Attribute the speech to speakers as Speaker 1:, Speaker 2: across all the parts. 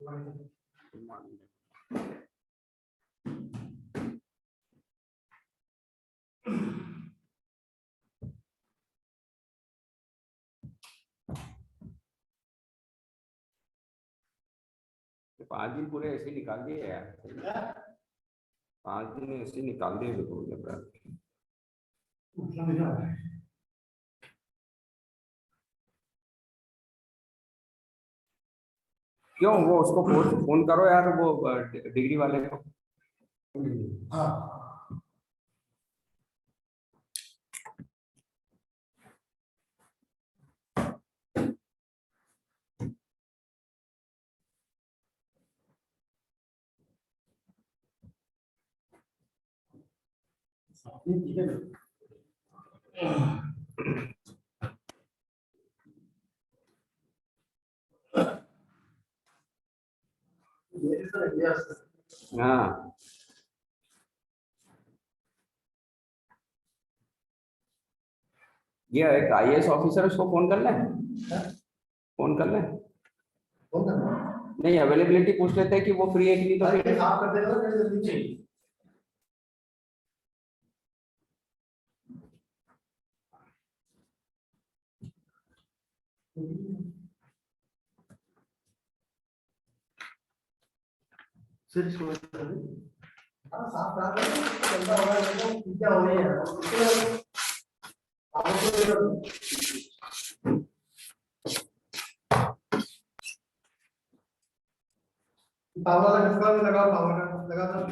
Speaker 1: 5 दिन पूरे ऐसे निकाल दिए यार, 5 दिन ऐसे निकाल दिए देखो। क्यों वो उसको फोन करो यार, वो डिग्री वाले को। हाँ ठीक है। हाँ ये एक IAS ऑफिसर, उसको फोन कर ले, फोन कर ले। नहीं अवेलेबिलिटी पूछ लेते हैं कि वो फ्री है कि नहीं, तो फिर आप कर देगा ना जल्दी चाहिए। सिर्फ साफ करा चलता हो रहा है, क्या हो रही है पावर वाला किसका भी लगाओ, पावर का लगा दो।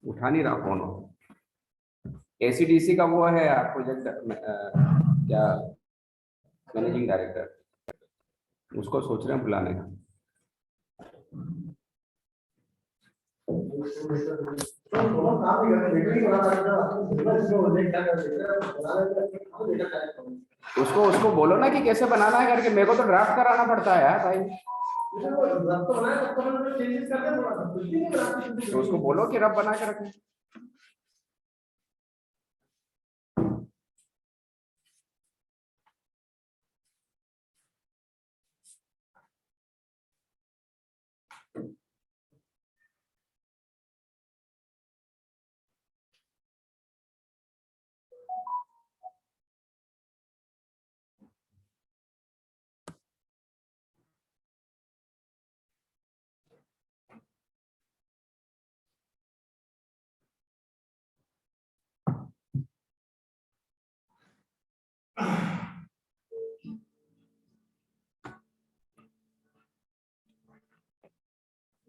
Speaker 1: उठा नहीं रहा फोन। ACDC का वो है यार प्रोजेक्ट, क्या मैनेजिंग डायरेक्टर, उसको सोच रहे हैं बुलाने का। उसको उसको बोलो ना कि कैसे बनाना है करके, मेरे को तो ड्राफ्ट कराना पड़ता है यार भाई। तो उसको बोलो कि रफ बना के रखें।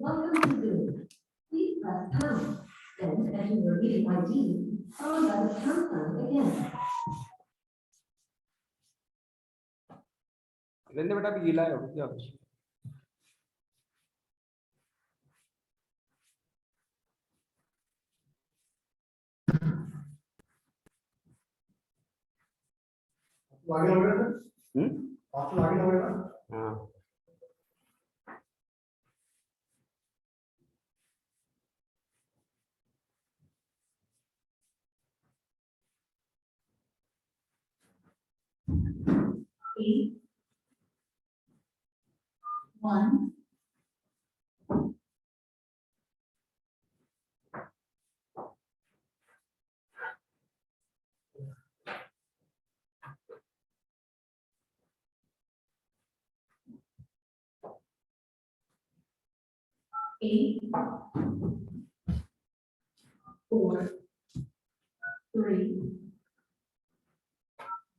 Speaker 2: Welcome to Zoom. Please press pound, then enter your meeting ID, followed by the pound sign again.
Speaker 1: रहने बेटा भी गीला है क्या?
Speaker 3: आगे हो गया ना? आप आगे हो गया ना?
Speaker 1: हाँ
Speaker 2: Eight, one, eight, four, three,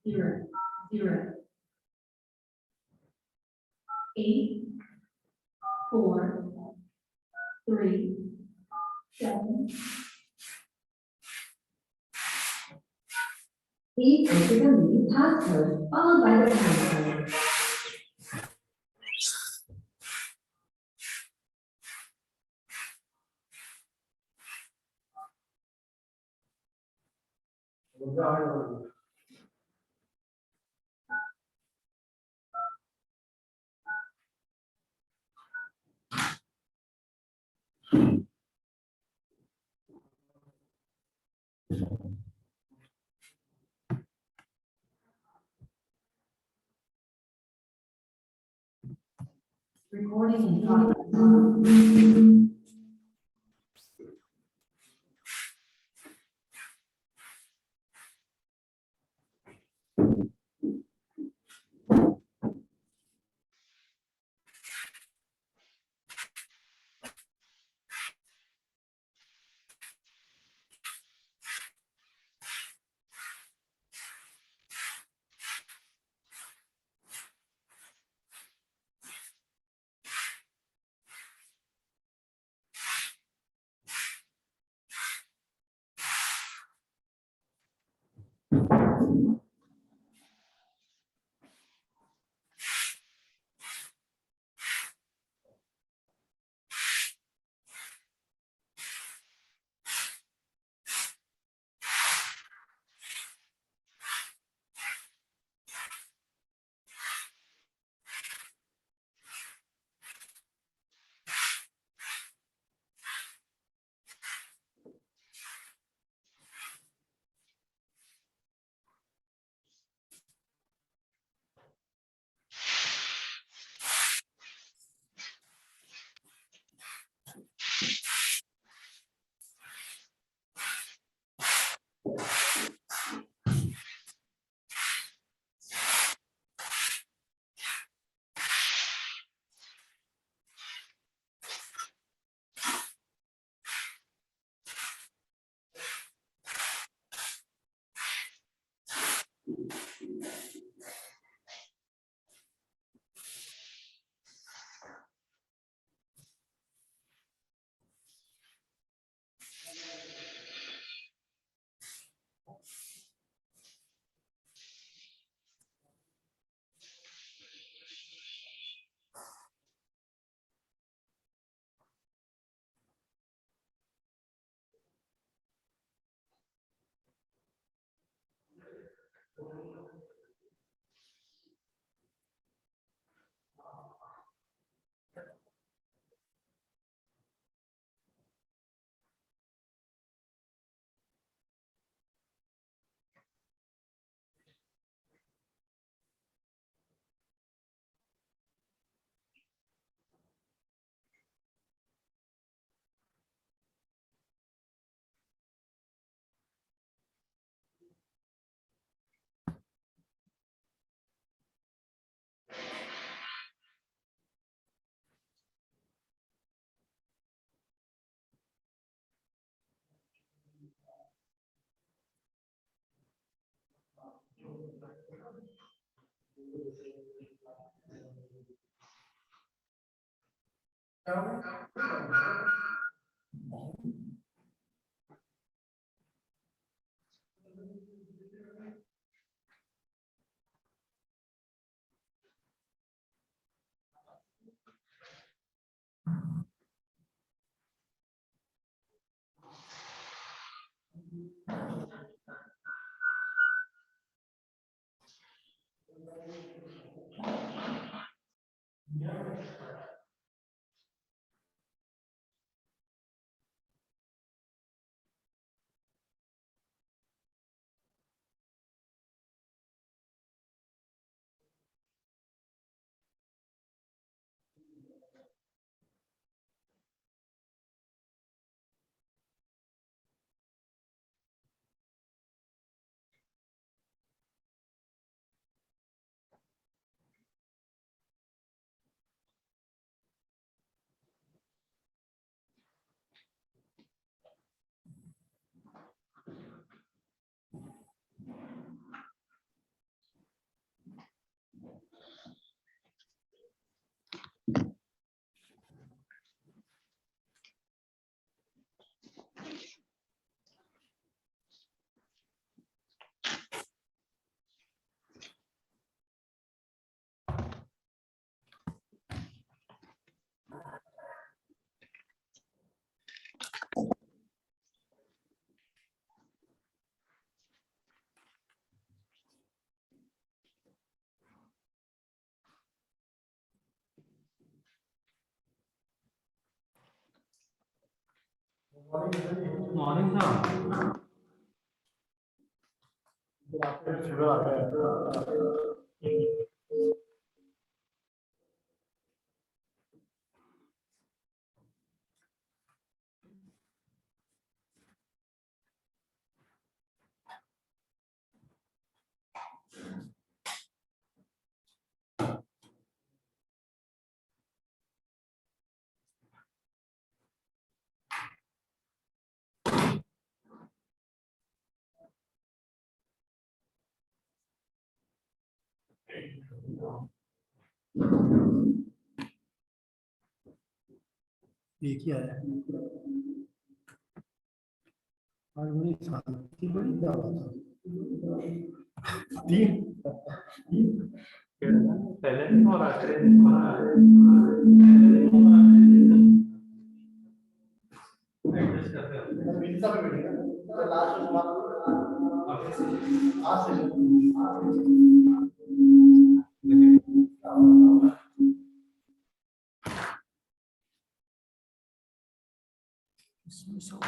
Speaker 2: zero, zero. Eight, four, three, seven. Please enter the meeting password followed by the pound sign.
Speaker 3: मुद्दा आगे बढ़ो।
Speaker 2: Recording in progress.
Speaker 4: मॉर्निंग था।
Speaker 3: आपके शुगर आ गया। एक ही आया और बड़ी शांति बड़ी क्या बात है। तीन
Speaker 4: पहले दिन और आखिरी दिन एडजस्ट करते हैं।
Speaker 3: मिलता भी बैठेगा लास्ट आज से
Speaker 4: इसमें सब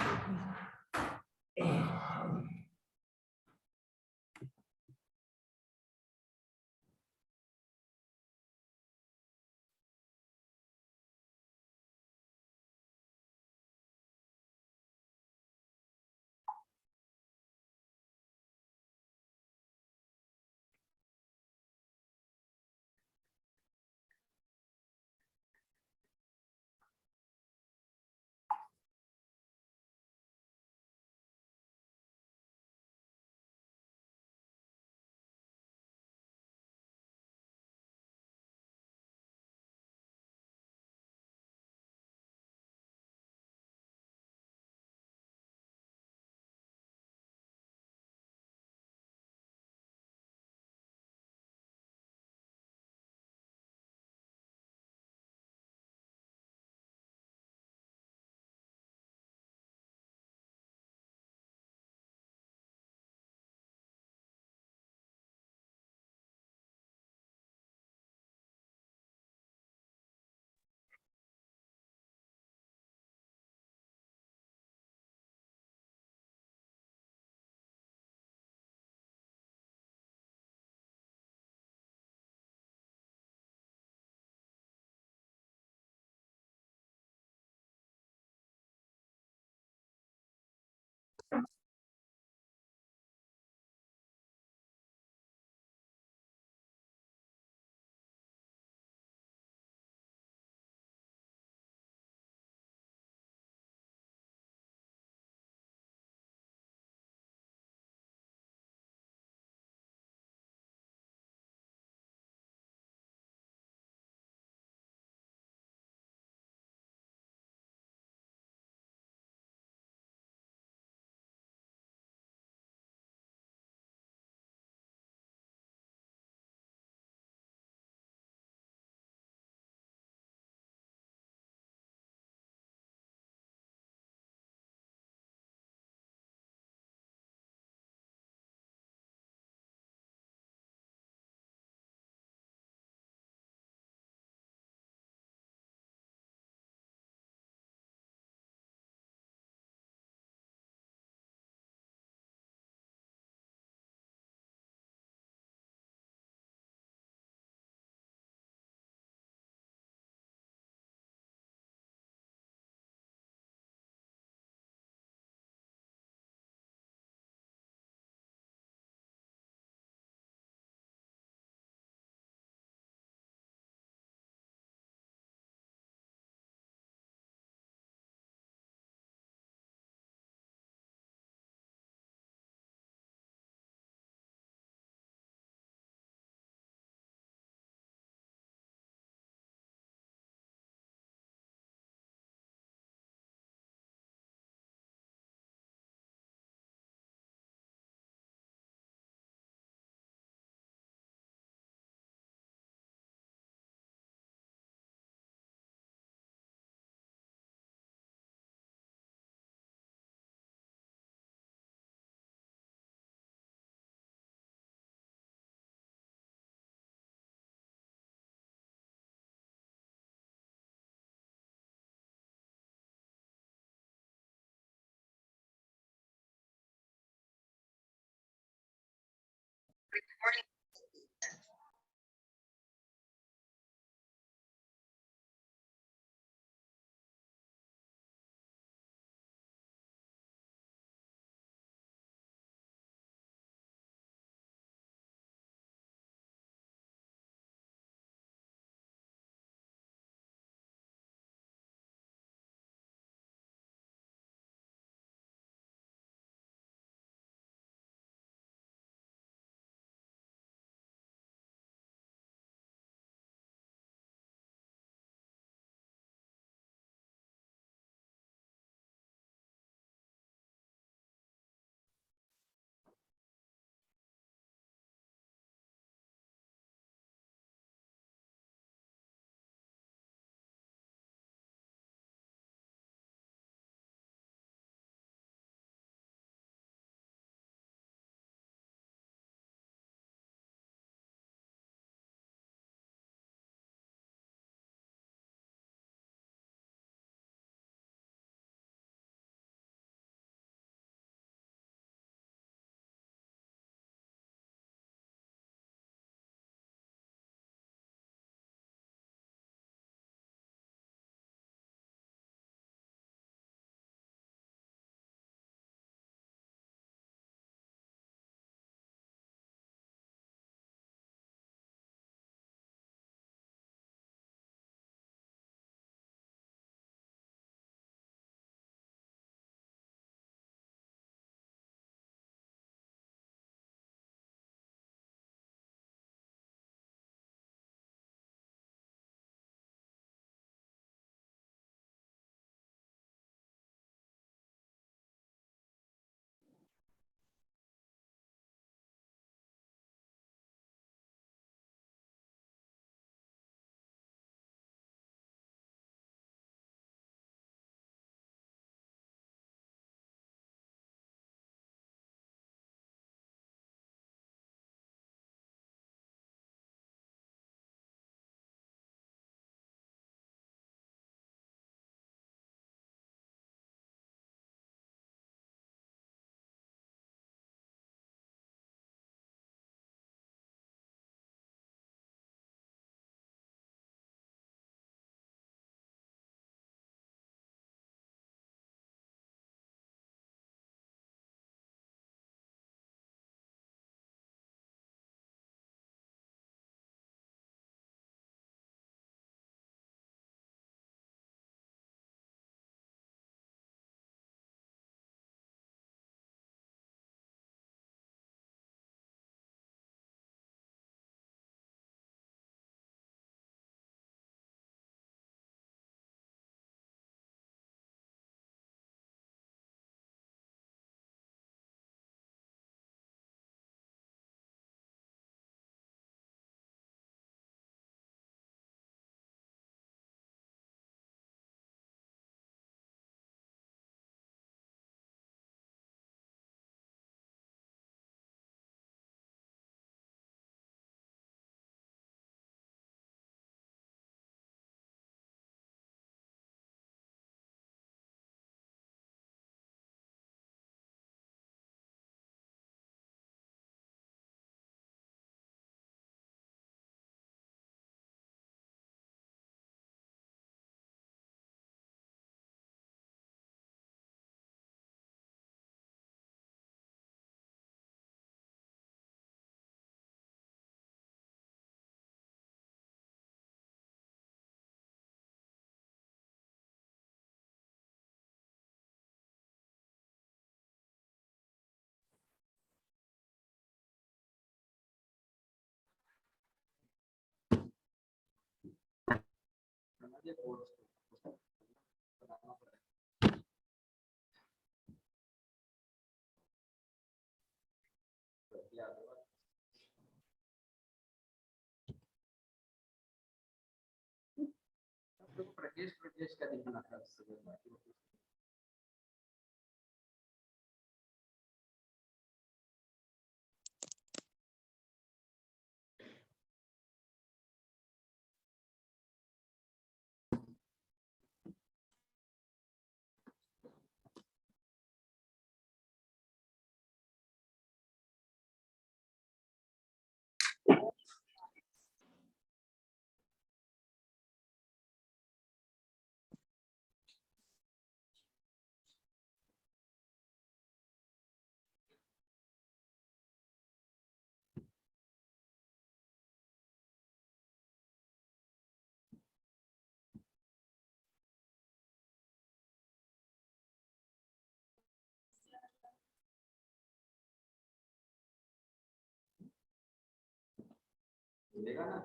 Speaker 1: प्रदेश प्रदेश का दिखाना था। देखा ना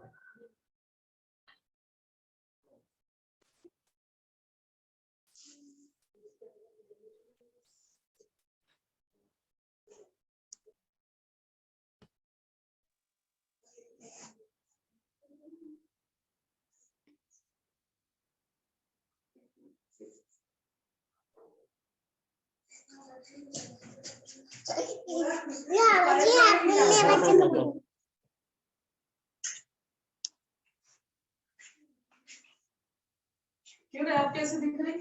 Speaker 5: क्यों रे आप कैसे दिख रहे?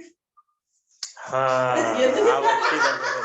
Speaker 4: हाँ अब अच्छी बात है।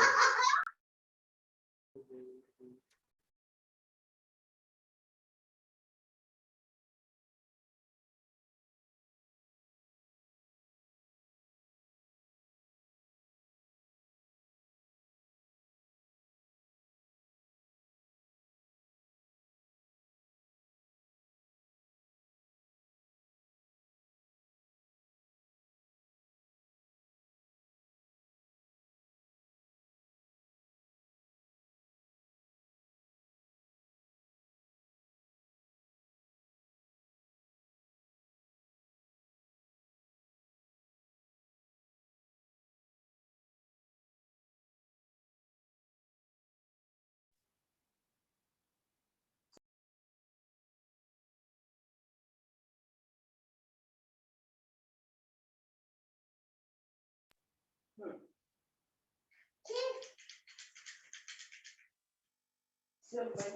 Speaker 5: चल भाई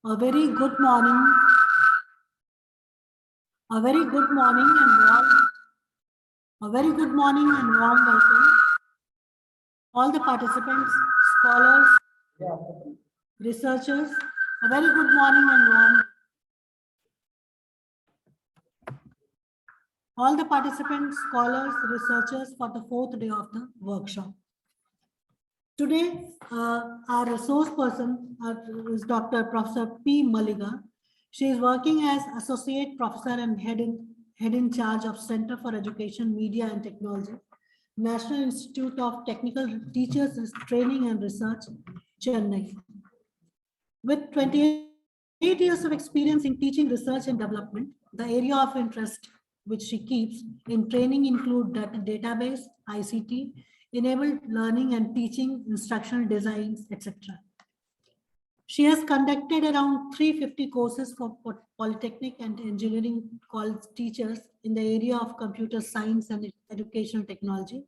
Speaker 6: A very good morning. A very good morning and warm welcome. All the participants, scholars, researchers, a very good morning and warm. All the participants, scholars, researchers for the 4th day of the workshop. Today, our resource person is Dr. Professor P. Maliga. She is working as Associate Professor and Head in charge of Center for Education, Media and Technology, National Institute of Technical Teachers Training and Research, Chennai. With 28 years of experience in teaching, research and development, the area of interest which she keeps in training include database, ICT, enabled learning and teaching, instructional designs, etc. She has conducted around 350 courses for polytechnic and engineering college teachers in the area of computer science and educational technology,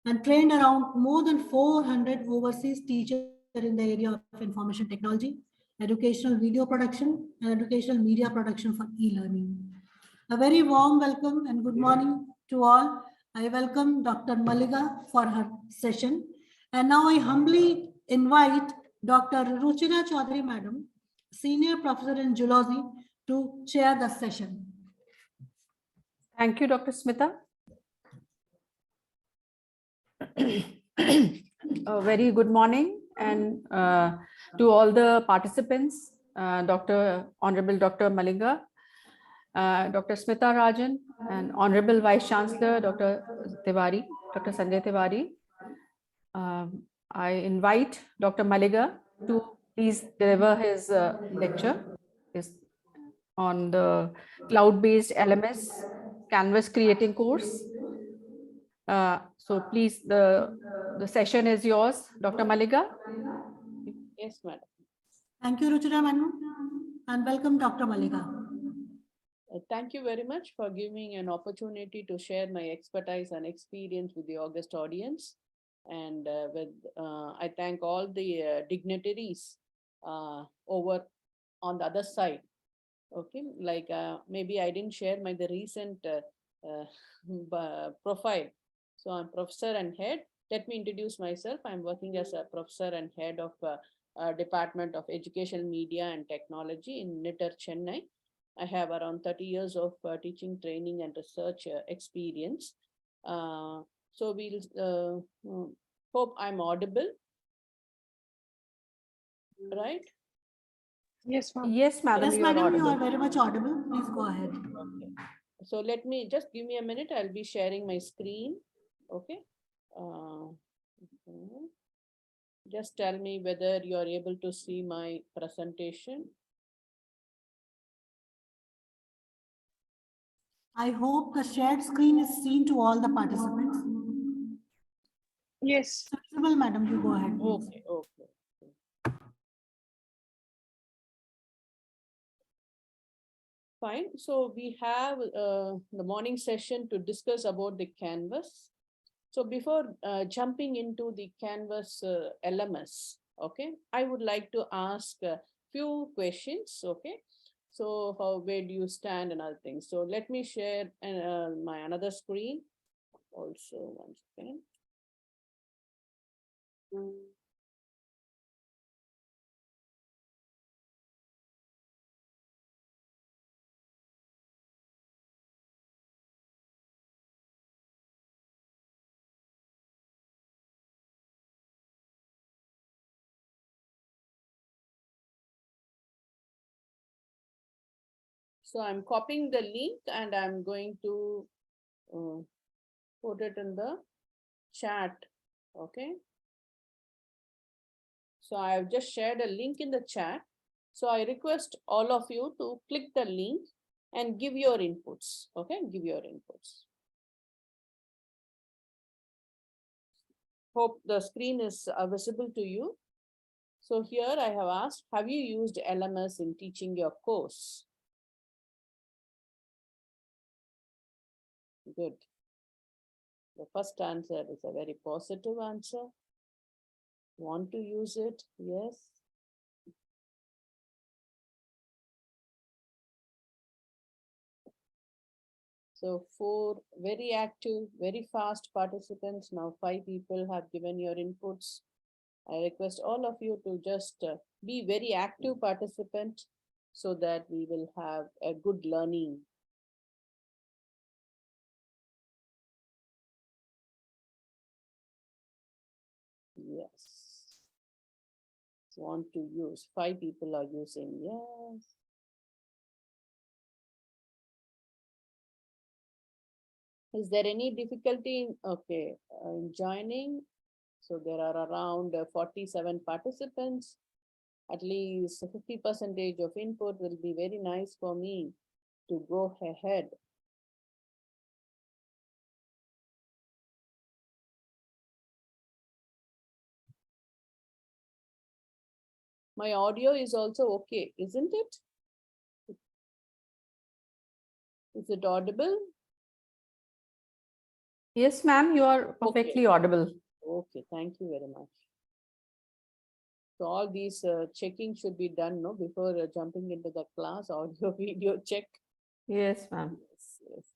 Speaker 6: and trained around more than 400 overseas teachers in the area of information technology, educational video production, and educational media production for e-learning. A very warm welcome and good morning to all. I welcome Dr. Maliga for her session. And now I humbly invite Dr. Ruchira Chaudhary Madam, Senior Professor in Zoology, to chair the session.
Speaker 7: Thank you, Dr. Smita. A very good morning and to all the participants, Honorable Dr. Malinga, Dr. Smita Rajan, and Honorable Vice Chancellor, Dr. Tiwari, Dr. Sanjay Tiwari. I invite Dr. Malinga to please deliver his lecture on the cloud-based LMS Canvas creating course. So please, the session is yours, Dr. Malinga.
Speaker 5: Yes, madam.
Speaker 6: Thank you, Ruchira Manu, and welcome, Dr. Malinga.
Speaker 5: Thank you very much for giving an opportunity to share my expertise and experience with the august audience. And I thank all the dignitaries over on the other side. Okay, like maybe I didn't share the recent profile. So I'm professor and head. Let me introduce myself. I'm working as a professor and head of Department of Education, Media and Technology in NITR, Chennai. I have around 30 years of teaching, training and research experience. So we'll hope I'm audible, right?
Speaker 7: Yes, ma'am. Yes, madam.
Speaker 6: Yes, madam, you are very much audible. Please go ahead.
Speaker 5: Okay. So let me just give me a minute. I'll be sharing my screen. Okay. Okay. Just tell me whether you are able to see my presentation.
Speaker 6: I hope the shared screen is seen to all the participants.
Speaker 7: Yes.
Speaker 6: Visible, madam, you go ahead. Please.
Speaker 5: Okay, okay. Fine. So we have the morning session to discuss about the Canvas. So before jumping into the Canvas LMS, okay, I would like to ask a few questions, okay? So where do you stand and other things? So let me share my another screen also once again. So I'm copying the link and I'm going to put it in the chat, okay? So I've just shared a link in the chat. So I request all of you to click the link and give your inputs, okay? Give your inputs. Hope the screen is visible to you. So here I have asked, have you used LMS in teaching your course? Good. The first answer is a very positive answer. Want to use it? Yes. So 4 very active, very fast participants. Now 5 people have given your inputs. I request all of you to just be very active participant so that we will have a good learning. Yes. Want to use. 5 people are using. Yes. Is there any difficulty in joining? So there are around 47 participants. At least 50% of input will be very nice for me to go ahead. My audio is also okay, isn't it? Is it audible?
Speaker 7: Yes, ma'am, you are perfectly audible.
Speaker 5: Okay, thank you very much. So all these checking should be done before jumping into the class, audio, video check.
Speaker 7: Yes, ma'am.
Speaker 5: Yes.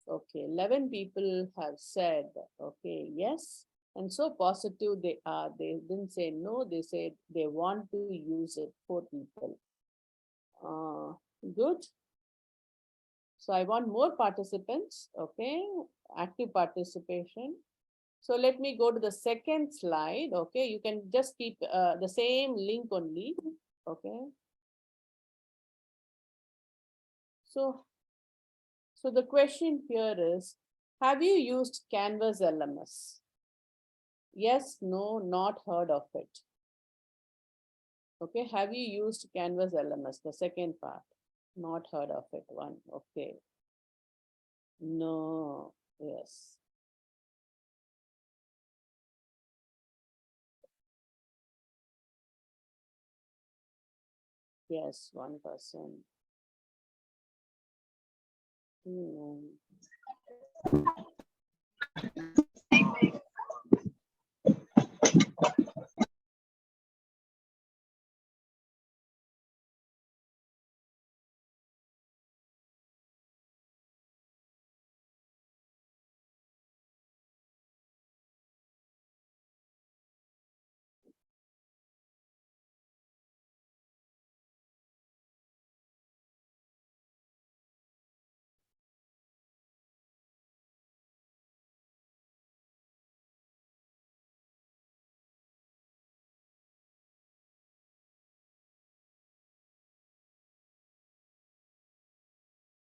Speaker 5: Okay, 11 people have said, okay, yes. And so positive they are. They didn't say no, they said they want to use it. 4 people. Good. So I want more participants, okay, active participation. So let me go to the second slide, okay. You can just keep the same link only, okay. So the question here is, have you used Canvas LMS? Yes, no, not heard of it. Okay, have you used Canvas LMS? The second part, not heard of it. One, okay. No, yes. Yes, 1%. No.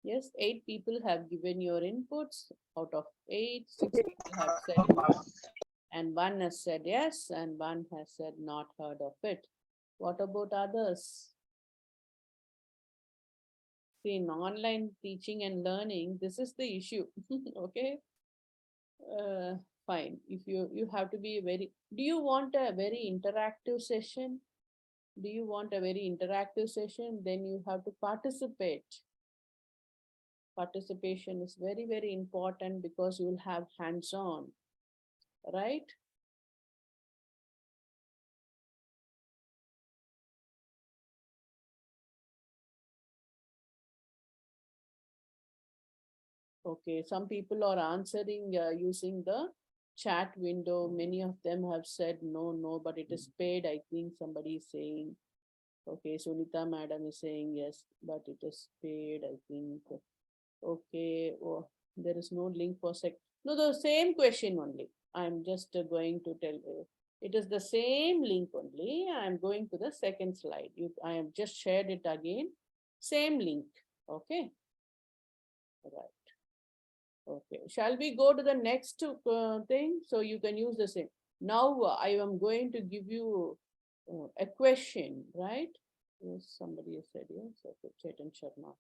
Speaker 5: Yes, 8 people have given your inputs. Out of 8, 6 people have said no, and 1 has said yes, and 1 has said not heard of it. What about others? See, in online teaching and learning, this is the issue. Okay. Fine. If you have to be do you want a very interactive session? Do you want a very interactive session? Then you have to participate. Participation is very, very important because you will have hands-on, right? Okay, some people are answering using the chat window. Many of them have said no, but it is paid. I think somebody is saying, okay, Sunita madam is saying yes, but it is paid, I think. Okay, oh, there is no link for No, the same question only. I'm just going to tell you. It is the same link only. I'm going to the second slide. I have just shared it again. Same link. Okay. Right. Okay. Shall we go to the next thing? So you can use the same. Now I am going to give you a question, right? Yes, somebody has said yes. Okay, Chetan Sharma.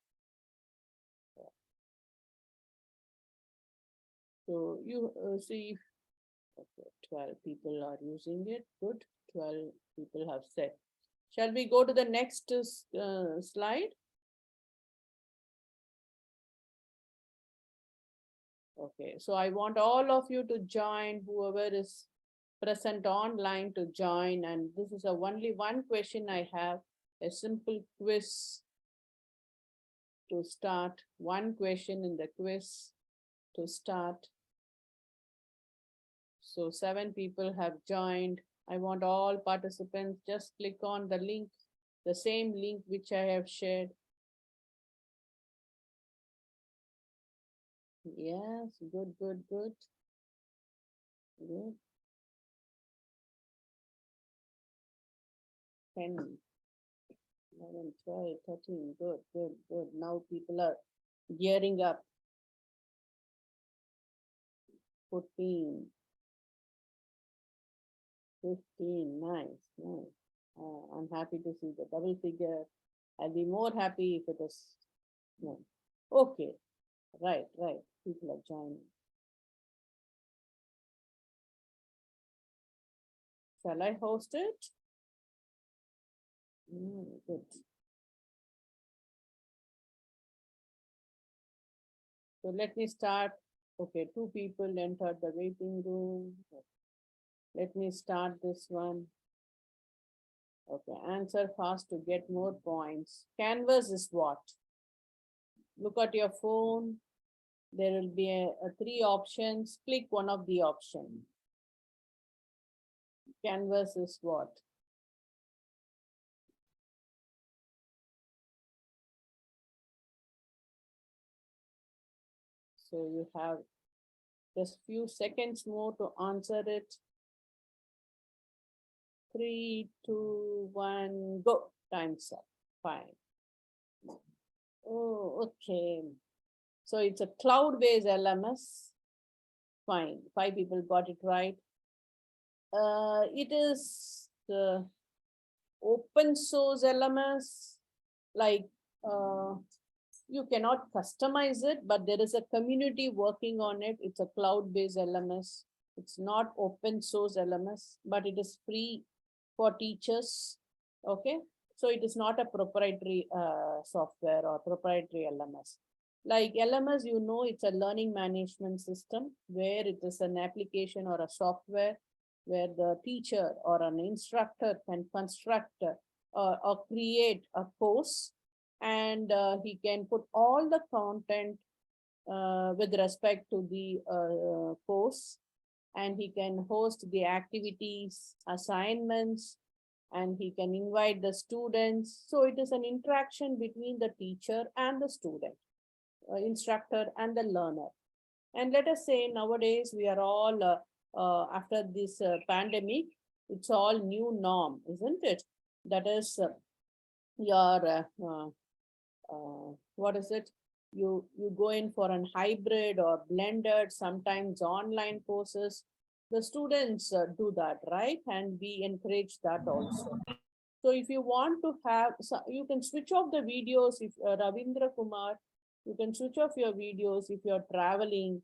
Speaker 5: So you see, okay, 12 people are using it. Good. 12 people have said. Shall we go to the next slide? Okay, so I want all of you to join, whoever is present online to join. And this is only one question I have, a simple quiz to start. One question in the quiz to start. So 7 people have joined. I want all participants, just click on the link, the same link which I have shared. Yes, good. Good. 10, 11, 12, 13, good. Now people are gearing up. 14, 15, nice. I'm happy to see the double figure. I'll be more happy if it is, no. Okay, right, people are joining. Shall I host it? Good. So let me start. Okay, 2 people entered the waiting room. Let me start this one. Okay, answer fast to get more points. Canvas is what? Look at your phone. There will be a 3 options. Click one of the options. Canvas is what? So you have just few seconds more to answer it. 3, 2, 1, go. Time's up. Fine. Oh, okay. So it's a cloud-based LMS. Fine. 5 people got it right. It is the open source LMS. Like you cannot customize it, but there is a community working on it. It's a cloud-based LMS. It's not open source LMS, but it is free for teachers. Okay. So it is not a proprietary software or proprietary LMS. Like LMS, you know, it's a learning management system where it is an application or a software where the teacher or an instructor can construct or create a course, and he can put all the content with respect to the course, and he can host the activities, assignments, and he can invite the students. So it is an interaction between the teacher and the student, instructor and the learner. And let us say nowadays we are all, after this pandemic, it's all new norm, isn't it? That is your, what is it? You go in for an hybrid or blended, sometimes online courses. The students do that, right? And we encourage that also. So if you want to have, you can switch off the videos. If Ravindra Kumar, you can switch off your videos if you're traveling.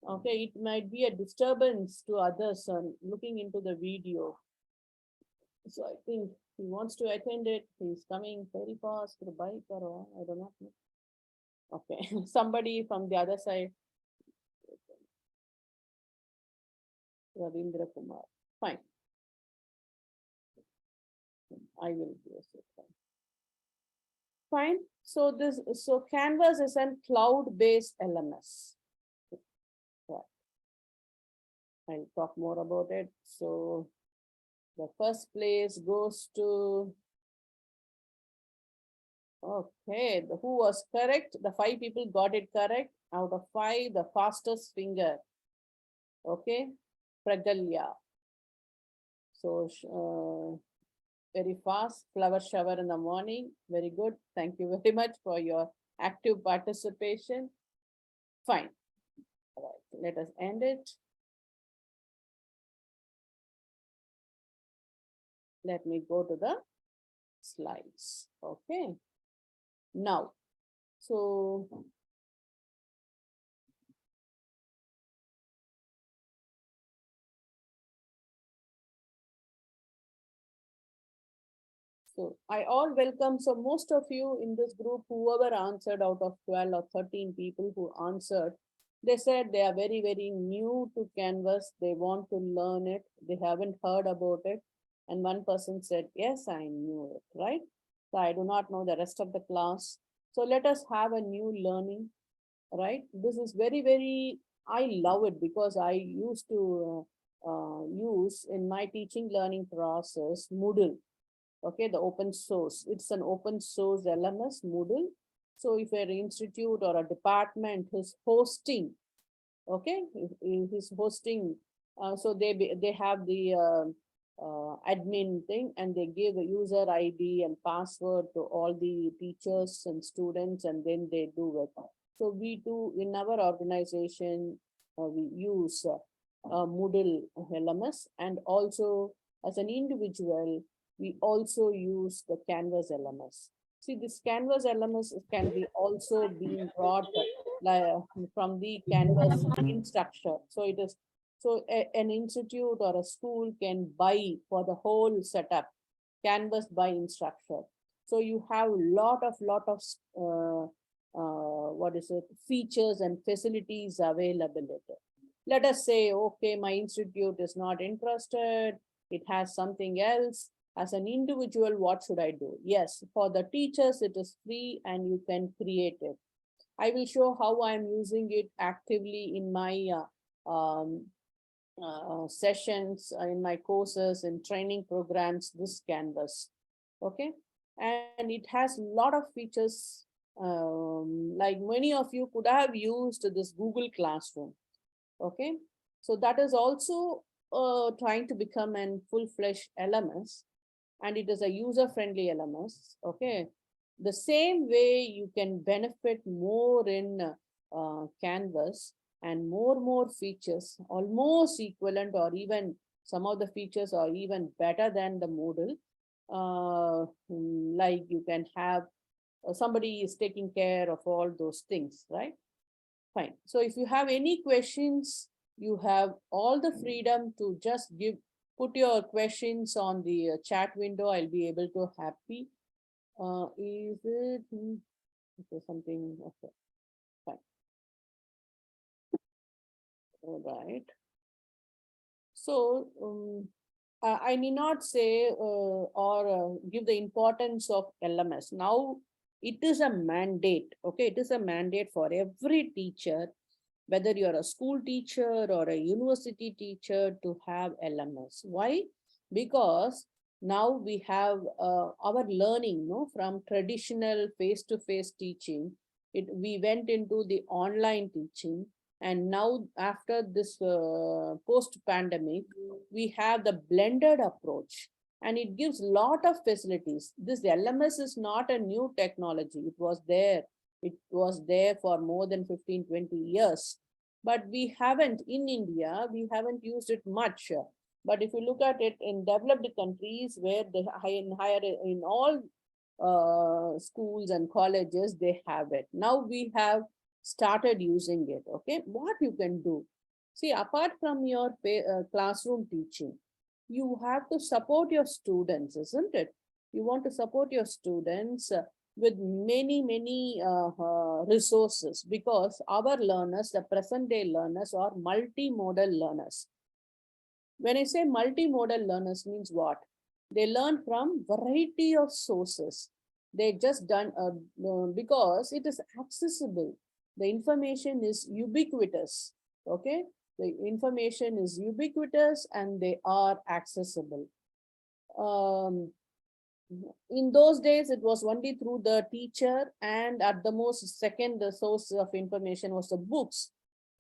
Speaker 5: Okay, it might be a disturbance to others looking into the video. So I think he wants to attend it. He's coming very fast with a bike or I don't know. Okay, somebody from the other side. Ravindra Kumar. Fine. I will do it. Fine. So Canvas is a cloud-based LMS. Right. I'll talk more about it. So the first place goes to, okay, who was correct? The 5 people got it correct. Out of 5, the fastest finger. Okay, Pragalya. So very fast, flower shower in the morning. Very good. Thank you very much for your active participation. Fine. All right, let us end it. Let me go to the slides. Okay. Now, so I all welcome. So most of you in this group, whoever answered out of 12 or 13 people who answered, they said they are very, very new to Canvas. They want to learn it. They haven't heard about it. And one person said, yes, I knew it, right? So I do not know the rest of the class. So let us have a new learning, right? This is very, very, I love it because I used to use in my teaching learning process, Moodle. Okay, the open source. It's an open source LMS, Moodle. So if an institute or a department is hosting, okay, is hosting, so they have the admin thing, and they give a user ID and password to all the teachers and students, and then they do it. So we do in our organization, we use Moodle LMS, and also as an individual, we also use the Canvas LMS. See, this Canvas LMS can be also being brought from the Canvas infrastructure. So it is, so an institute or a school can buy for the whole setup, Canvas by instructor. So you have lot of what is it, features and facilities available. Let us say, okay, my institute is not interested. It has something else. As an individual, what should I do? Yes, for the teachers, it is free and you can create it. I will show how I'm using it actively in my sessions, in my courses, in training programs, this Canvas. Okay, and it has a lot of features Like many of you could have used this Google Classroom. Okay, so that is also trying to become a full-fledged LMS, and it is a user-friendly LMS. Okay, the same way you can benefit more in Canvas, and more features, almost equivalent, or even some of the features are even better than the Moodle. Like you can have somebody is taking care of all those things, right? Fine. So if you have any questions, you have all the freedom to just put your questions on the chat window. I'll be able to happy. Is it okay, something? Okay, fine. All right. So I need not say or give the importance of LMS. Now it is a mandate. Okay, it is a mandate for every teacher, whether you're a school teacher or a university teacher, to have LMS. Why? Because now we have our learning, no, from traditional face-to-face teaching, we went into the online teaching. And now after this post-pandemic, we have the blended approach, and it gives a lot of facilities. This LMS is not a new technology. It was there. It was there for more than 15, 20 years. But we haven't, in India, we haven't used it much. But if you look at it in developed countries where they higher in all schools and colleges, they have it. Now we have started using it. Okay, what you can do? See, apart from your classroom teaching, you have to support your students, isn't it? You want to support your students with many resources, because our learners, the present day learners, are multimodal learners. When I say multimodal learners, means what? They learn from variety of sources. They just done because it is accessible. The information is ubiquitous. Okay, the information is ubiquitous and they are accessible. In those days, it was only through the teacher, and at the most second, the source of information was the books.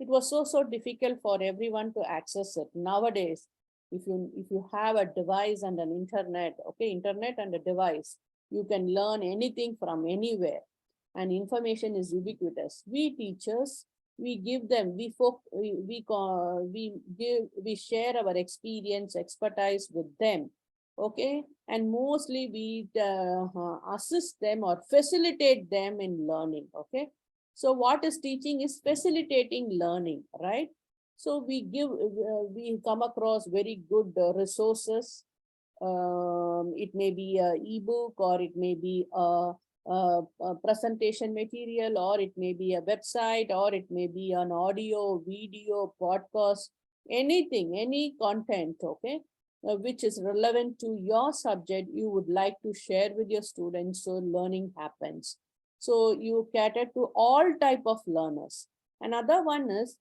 Speaker 5: It was so difficult for everyone to access it. Nowadays, if you have a device and an internet, okay, internet and a device, you can learn anything from anywhere, and information is ubiquitous. We teachers, we give them, we share our experience, expertise with them. Okay, and mostly we assist them or facilitate them in learning. Okay, so what is teaching is facilitating learning, right? So we come across very good resources. It may be a ebook, or it may be a presentation material, or it may be a website, or it may be an audio, video, podcast, anything, any content. Okay, which is relevant to your subject, you would like to share with your students, so learning happens. So you cater to all type of learners. Another one is,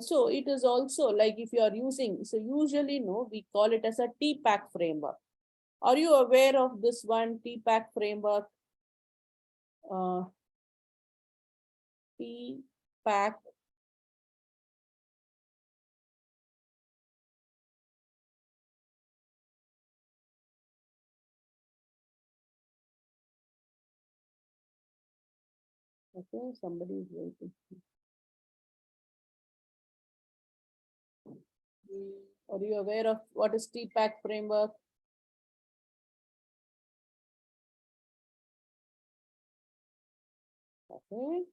Speaker 5: so it is also like if you are using, so usually no, we call it as a TPAC framework. Are you aware of this one, TPAC framework? TPAC. Okay, somebody is waiting. Are you aware of what is TPAC framework? Okay.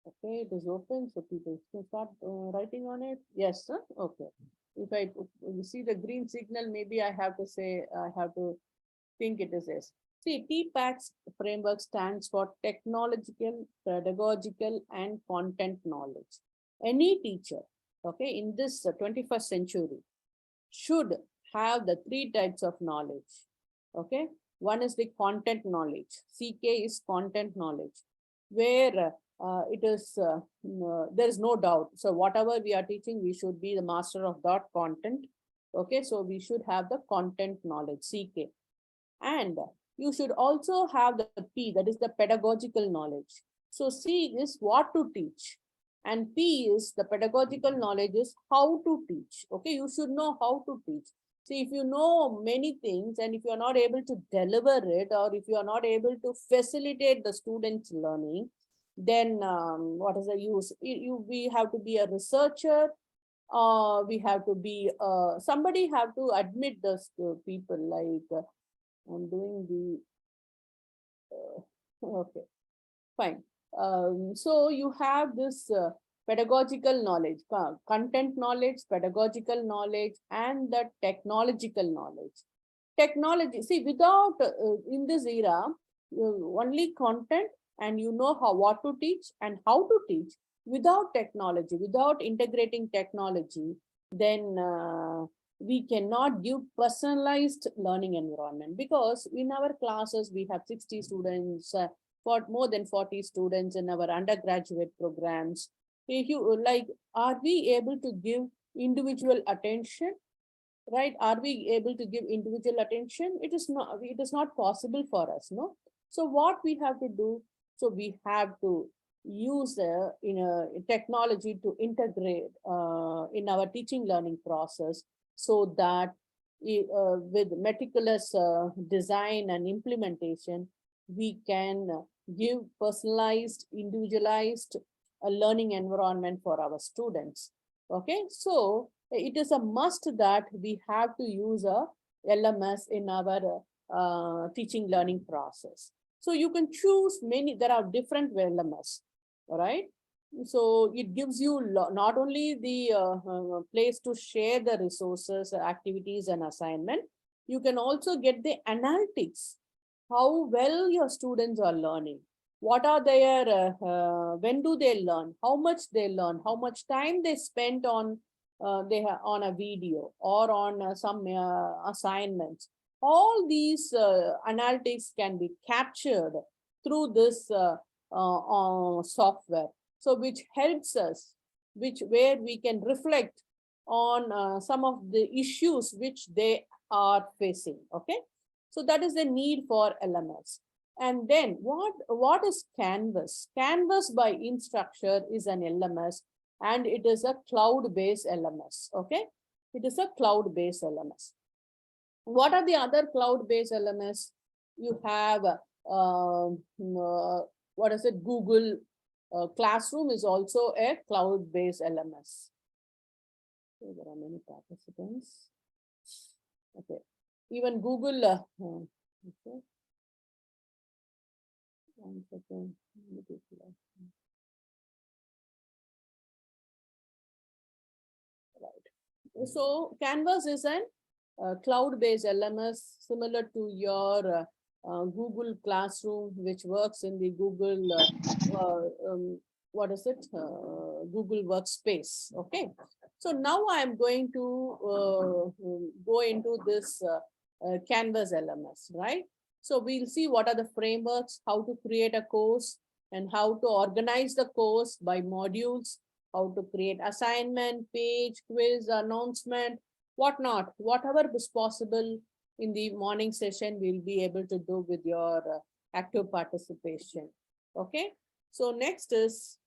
Speaker 5: Okay, it is open, so people can start writing on it. Yes, sir. Okay. If you see the green signal, maybe I have to say, I have to think it is yes. See, TPAC's framework stands for technological, pedagogical, and content knowledge. Any teacher, okay, in this 21st century should have the 3 types of knowledge. Okay, one is the content knowledge. CK is content knowledge, where it is there is no doubt. So whatever we are teaching, we should be the master of that content. Okay, so we should have the content knowledge, CK. And you should also have the P, that is the pedagogical knowledge. So C is what to teach, and P is the pedagogical knowledge is how to teach. Okay, you should know how to teach. See, if you know many things and if you are not able to deliver it, or if you are not able to facilitate the students' learning, then what is the use? We have to be a researcher. We have to be somebody have to admit this to people, like I'm doing the okay, fine. So you have this pedagogical knowledge, content knowledge, pedagogical knowledge, and the technological knowledge. Technology, see, without in this era, only content, and you know what to teach and how to teach. Without technology, without integrating technology, then we cannot give personalized learning environment, because in our classes we have 60 students, for more than 40 students in our undergraduate programs. If you like, are we able to give individual attention? Right? Are we able to give individual attention? It is not possible for us, no? So what we have to do, so we have to use technology to integrate in our teaching learning process, so that with meticulous design and implementation, we can give personalized, individualized learning environment for our students. Okay, so it is a must that we have to use a LMS in our teaching learning process. So you can choose many, there are different LMS, all right? So it gives you not only the place to share the resources, activities, and assignment, you can also get the analytics, how well your students are learning. What are their, when do they learn, how much they learn, how much time they spent on on a video or on some assignments. All these analytics can be captured through this software. So which helps us, where we can reflect on some of the issues which they are facing. Okay, so that is the need for LMS. And then what is Canvas? Canvas by Instructure is an LMS, and it is a cloud-based LMS. Okay, it is a cloud-based LMS. What are the other cloud-based LMS? You have what is it? Google Classroom is also a cloud-based LMS. Okay, there are many participants. Okay, even Google. Okay. 1 second. Right. So Canvas is an cloud-based LMS similar to your Google Classroom, which works in the Google, what is it? Google Workspace. Okay. So now I'm going to go into this Canvas LMS, right? So we'll see what are the frameworks, how to create a course, and how to organize the course by modules, how to create assignment, page, quiz, announcement, whatnot, whatever is possible in the morning session, we'll be able to do with your active participation. Okay, so next is,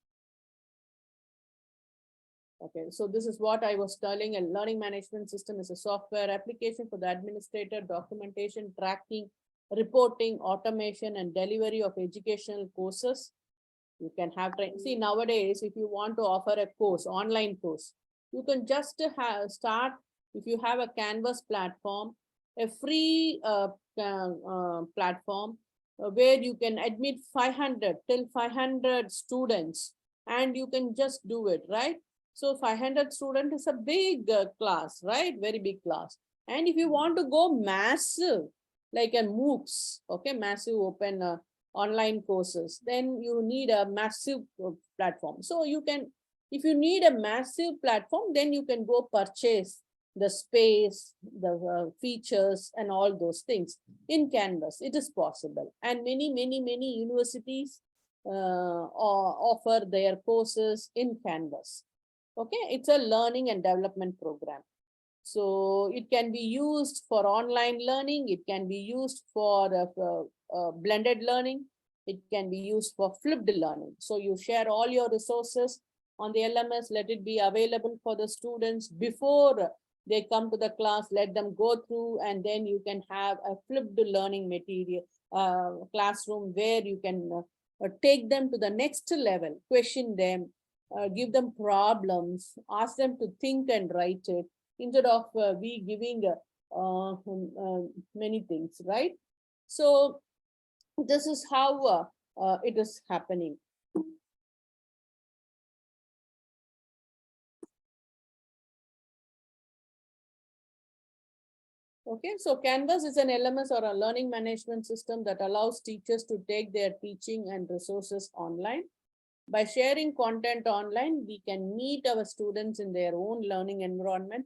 Speaker 5: okay, so this is what I was telling. A learning management system is a software application for the administrator, documentation, tracking, reporting, automation, and delivery of educational courses. You can have, see, nowadays, if you want to offer a course, online course, you can just start, if you have a Canvas platform, a free platform where you can admit 500 till 500 students, and you can just do it, right? So 500 students is a big class, right? Very big class. And if you want to go massive, like a MOOCs, okay, massive open online courses, then you need a massive platform. So you can, if you need a massive platform, then you can go purchase the space, the features, and all those things in Canvas. It is possible. And many universities offer their courses in Canvas. Okay, it's a learning and development program. So it can be used for online learning. It can be used for blended learning. It can be used for flipped learning. So you share all your resources on the LMS, let it be available for the students before they come to the class, let them go through, and then you can have a flipped learning material classroom where you can take them to the next level, question them, give them problems, ask them to think and write it, instead of we giving many things, right? So this is how it is happening. Okay, so Canvas is an LMS or a learning management system that allows teachers to take their teaching and resources online. By sharing content online, we can meet our students in their own learning environment.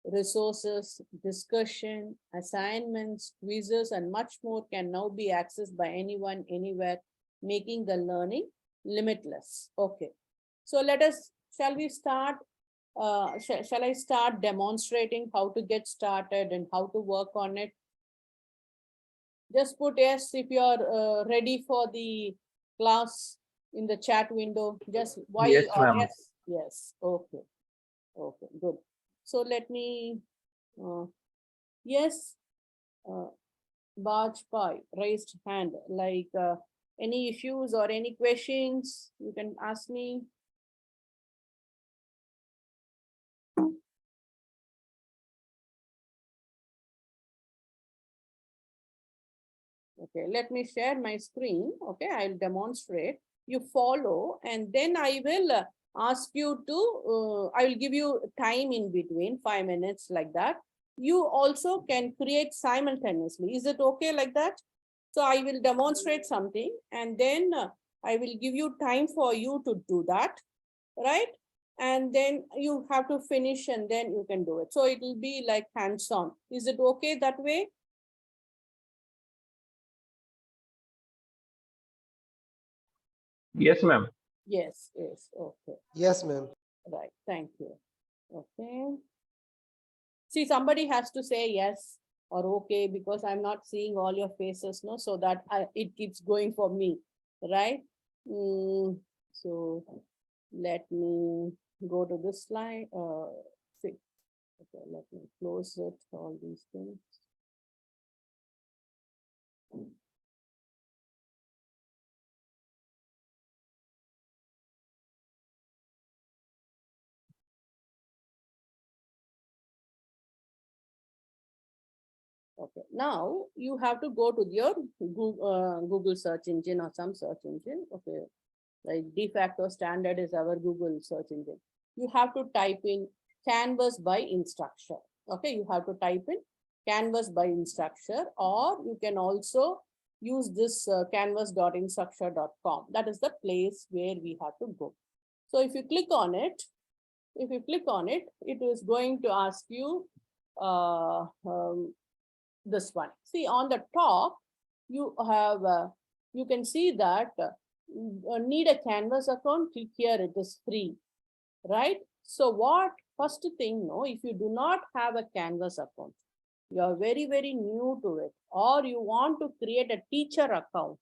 Speaker 5: Resources, discussion, assignments, quizzes, and much more can now be accessed by anyone, anywhere, making the learning limitless. Okay, so shall we start? Shall I start demonstrating how to get started and how to work on it? Just put yes if you're ready for the class in the chat window. Just why
Speaker 4: Yes,
Speaker 5: or
Speaker 4: ma'am.
Speaker 5: yes. Yes. Okay. Okay. Good. So let me. Yes. Bajpai raised hand. Like any issues or any questions you can ask me. Okay, let me share my screen. Okay, I'll demonstrate. You follow, and then I will ask you to, I will give you time in between, 5 minutes like that. You also can create simultaneously. Is it okay like that? So I will demonstrate something, and then I will give you time for you to do that, right? And then you have to finish, and then you can do it. So it will be like hands-on. Is it okay that way?
Speaker 4: Yes, ma'am.
Speaker 5: Yes, yes, okay.
Speaker 3: Yes, ma'am.
Speaker 5: Right, thank you. Okay. See, somebody has to say yes or okay, because I'm not seeing all your faces, no, so that it keeps going for me, right? So let me go to this slide. See. Okay, let me close it, all these things. Okay, now you have to go to your Google search engine or some search engine. Okay, like de facto standard is our Google search engine. You have to type in Canvas by Instructure. Okay, you have to type in Canvas by Instructure, or you can also use this canvas.instructure.com. That is the place where we have to go. So if you click on it, it is going to ask you this one. See, on the top, you have, you can see that need a Canvas account, click here, it is free, right? So what, first thing, no, if you do not have a Canvas account, you are very, very new to it, or you want to create a teacher account,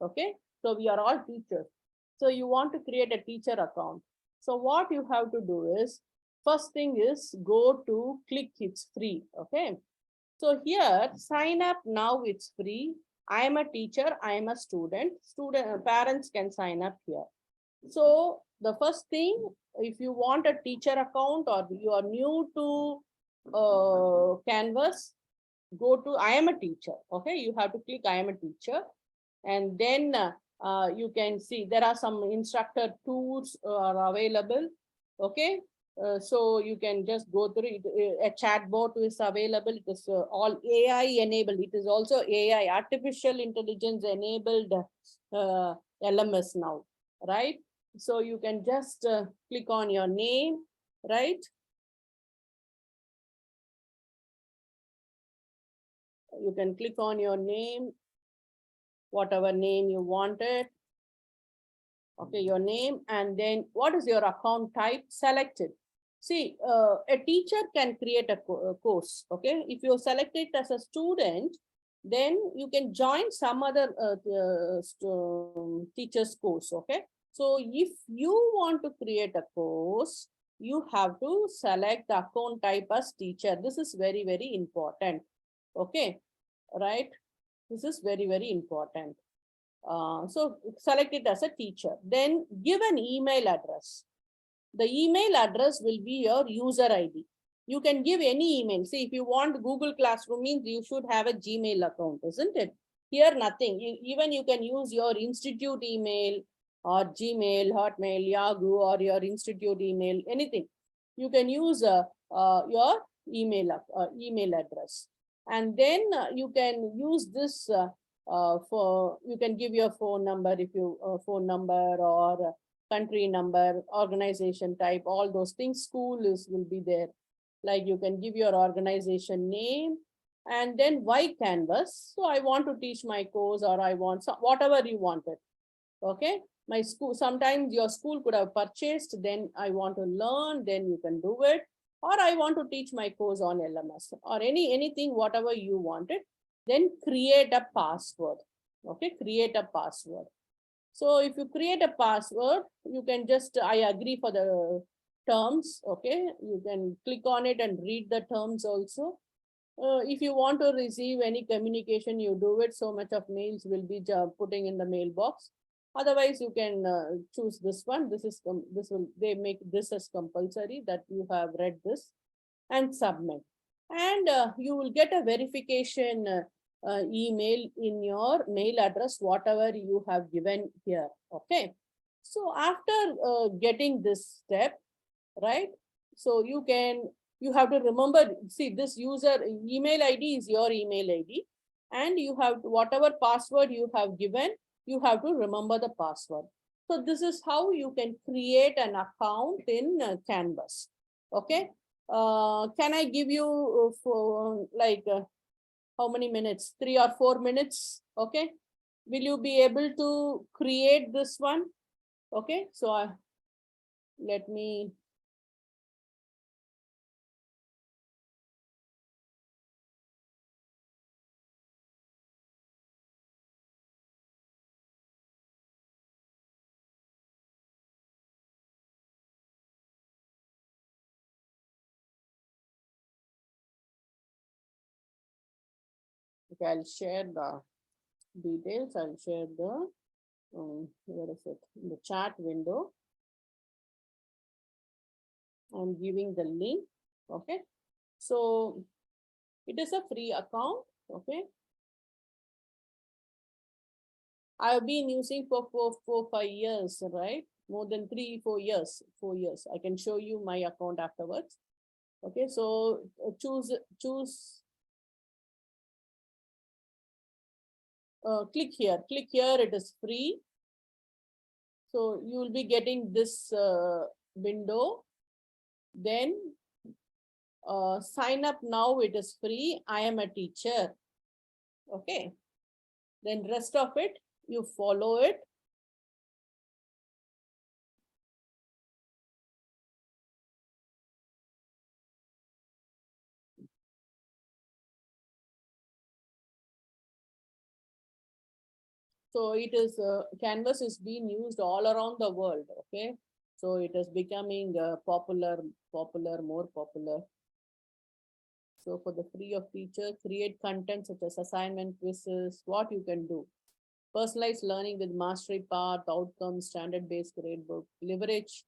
Speaker 5: okay? So we are all teachers. So you want to create a teacher account. So what you have to do is, first thing is go to click it's free, okay? So here, sign up now, it's free. I am a teacher, I am a student. Parents can sign up here. So the first thing, if you want a teacher account or you are new to Canvas, go to I am a teacher. Okay, you have to click I am a teacher. And then you can see there are some instructor tools are available. Okay, so you can just go through it. A chatbot is available. It is all AI enabled. It is also AI, artificial intelligence enabled LMS now, right? So you can just click on your name, right? You can click on your name, whatever name you wanted. Okay, your name, and then what is your account type? Select it. See, a teacher can create a course, okay? If you select it as a student, then you can join some other teacher's course, okay? So if you want to create a course, you have to select the account type as teacher. This is very, very important, okay? Right? This is very, very important. So select it as a teacher. Then give an email address. The email address will be your user ID. You can give any email. See, if you want Google Classroom means you should have a Gmail account, isn't it? Here, nothing. Even you can use your institute email or Gmail, Hotmail, Yahoo, or your institute email, anything. You can use your email address. And then you can use this you can give your phone number if you phone number or country number, organization type, all those things. School will be there. Like you can give your organization name, and then why Canvas. So I want to teach my course, or I want whatever you wanted. Okay, my school, sometimes your school could have purchased, then I want to learn, then you can do it. Or I want to teach my course on LMS, or anything, whatever you wanted. Then create a password. Okay, create a password. So if you create a password, you can just, I agree for the terms, okay? You can click on it and read the terms also. If you want to receive any communication, you do it. So much of mails will be putting in the mailbox. Otherwise, you can choose this one. They make this as compulsory that you have read this, and submit. And you will get a verification email in your mail address, whatever you have given here. Okay. So after getting this step, right? So you have to remember, see, this user email ID is your email ID, and you have whatever password you have given, you have to remember the password. So this is how you can create an account in Canvas. Okay. Can I give you for like how many minutes? 3 or 4 minutes. Okay. Will you be able to create this one? Okay. So let me. Okay, I'll share the details. I'll share the, where is it? In the chat window. I'm giving the link. Okay. So it is a free account. Okay. I've been using for 5 years, right? More than 3, 4 years, 4 years. I can show you my account afterwards. Okay. So choose, click here, it is free. So you will be getting this window. Then sign up now, it is free. I am a teacher. Okay. Then rest of it, you follow it. So it is, Canvas is being used all around the world. Okay. So it is becoming popular, more popular. So for the free of teacher, create content such as assignment, quizzes, what you can do. Personalized learning with mastery path, outcomes, standard-based gradebook, leverage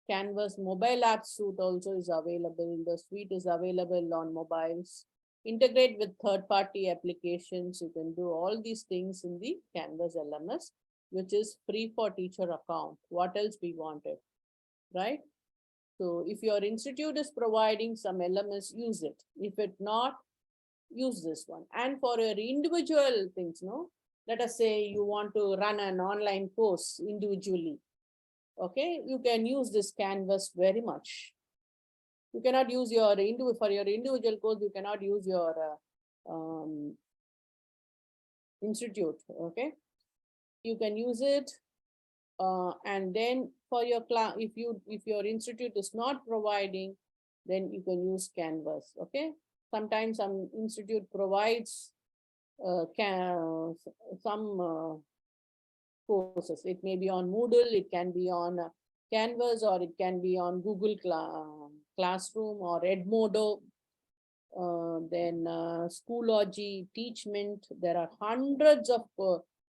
Speaker 5: Canvas mobile app suite also is available. The suite is available on mobiles. Integrate with third-party applications. You can do all these things in the Canvas LMS, which is free for teacher account. What else we wanted, right? So if your institute is providing some LMS, use it. If it not, use this one. And for your individual things, no, let us say you want to run an online course individually. Okay, you can use this Canvas very much. You cannot use your for your individual course, you cannot use your institute. Okay, you can use it and then for your class, if your institute is not providing, then you can use Canvas. Okay. Sometimes some institute provides some courses. It may be on Moodle, it can be on Canvas, or it can be on Google Classroom or Edmodo. Then Schoology, Teachment. There are hundreds of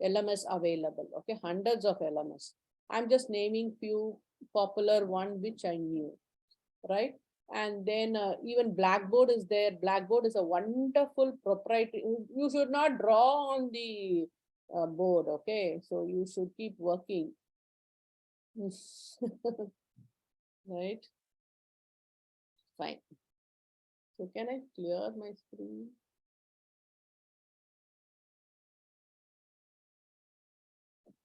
Speaker 5: LMS available. Okay, hundreds of LMS. I'm just naming few popular one which I knew, right? And then even Blackboard is there. Blackboard is a wonderful proprietary. You should not draw on the board. Okay, so you should keep working. Right? Fine. So can I clear my screen?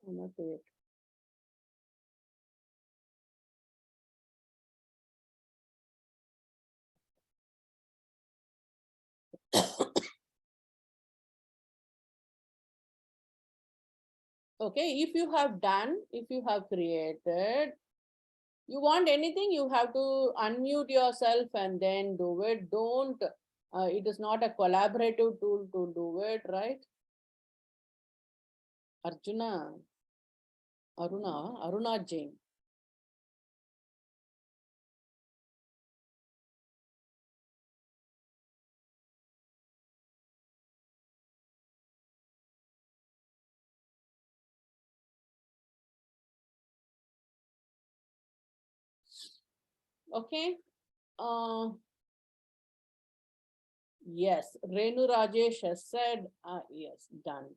Speaker 5: Not yet. Okay, if you have done, if you have created, you want anything, you have to unmute yourself and then do it. Don't, it is not a collaborative tool to do it, right? Arjuna, Aruna Jain. Okay. Yes, Renu Rajesh has said, yes, done.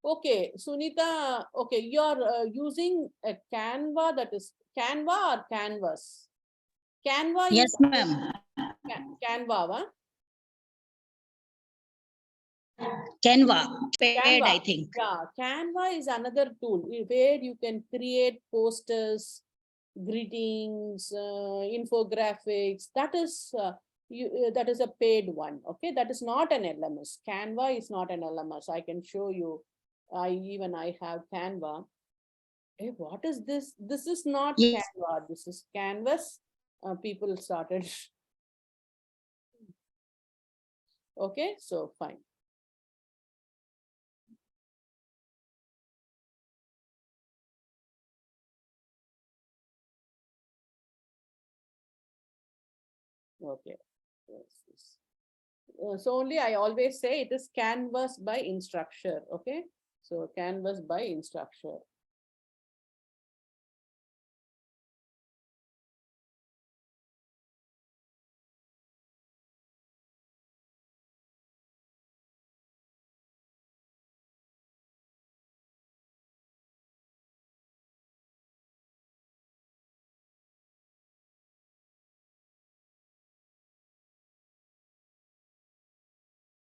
Speaker 5: Okay, Sunita, okay, you're using a Canva, that is Canva or Canvas? Canva
Speaker 8: Yes,
Speaker 5: is
Speaker 8: ma'am.
Speaker 5: Canva, huh?
Speaker 8: Canva, paid, I
Speaker 5: Canva,
Speaker 8: think.
Speaker 5: yeah, Canva is another tool where you can create posters, greetings, infographics. That is that is a paid one. Okay, that is not an LMS. Canva is not an LMS. I can show you. I have Canva. Hey, what is this? This is not
Speaker 8: Yes.
Speaker 5: Canva. This is Canvas. People started. Okay, so fine. Okay. Yes. So only I always say it is Canvas by Instructure. Okay. So Canvas by Instructure.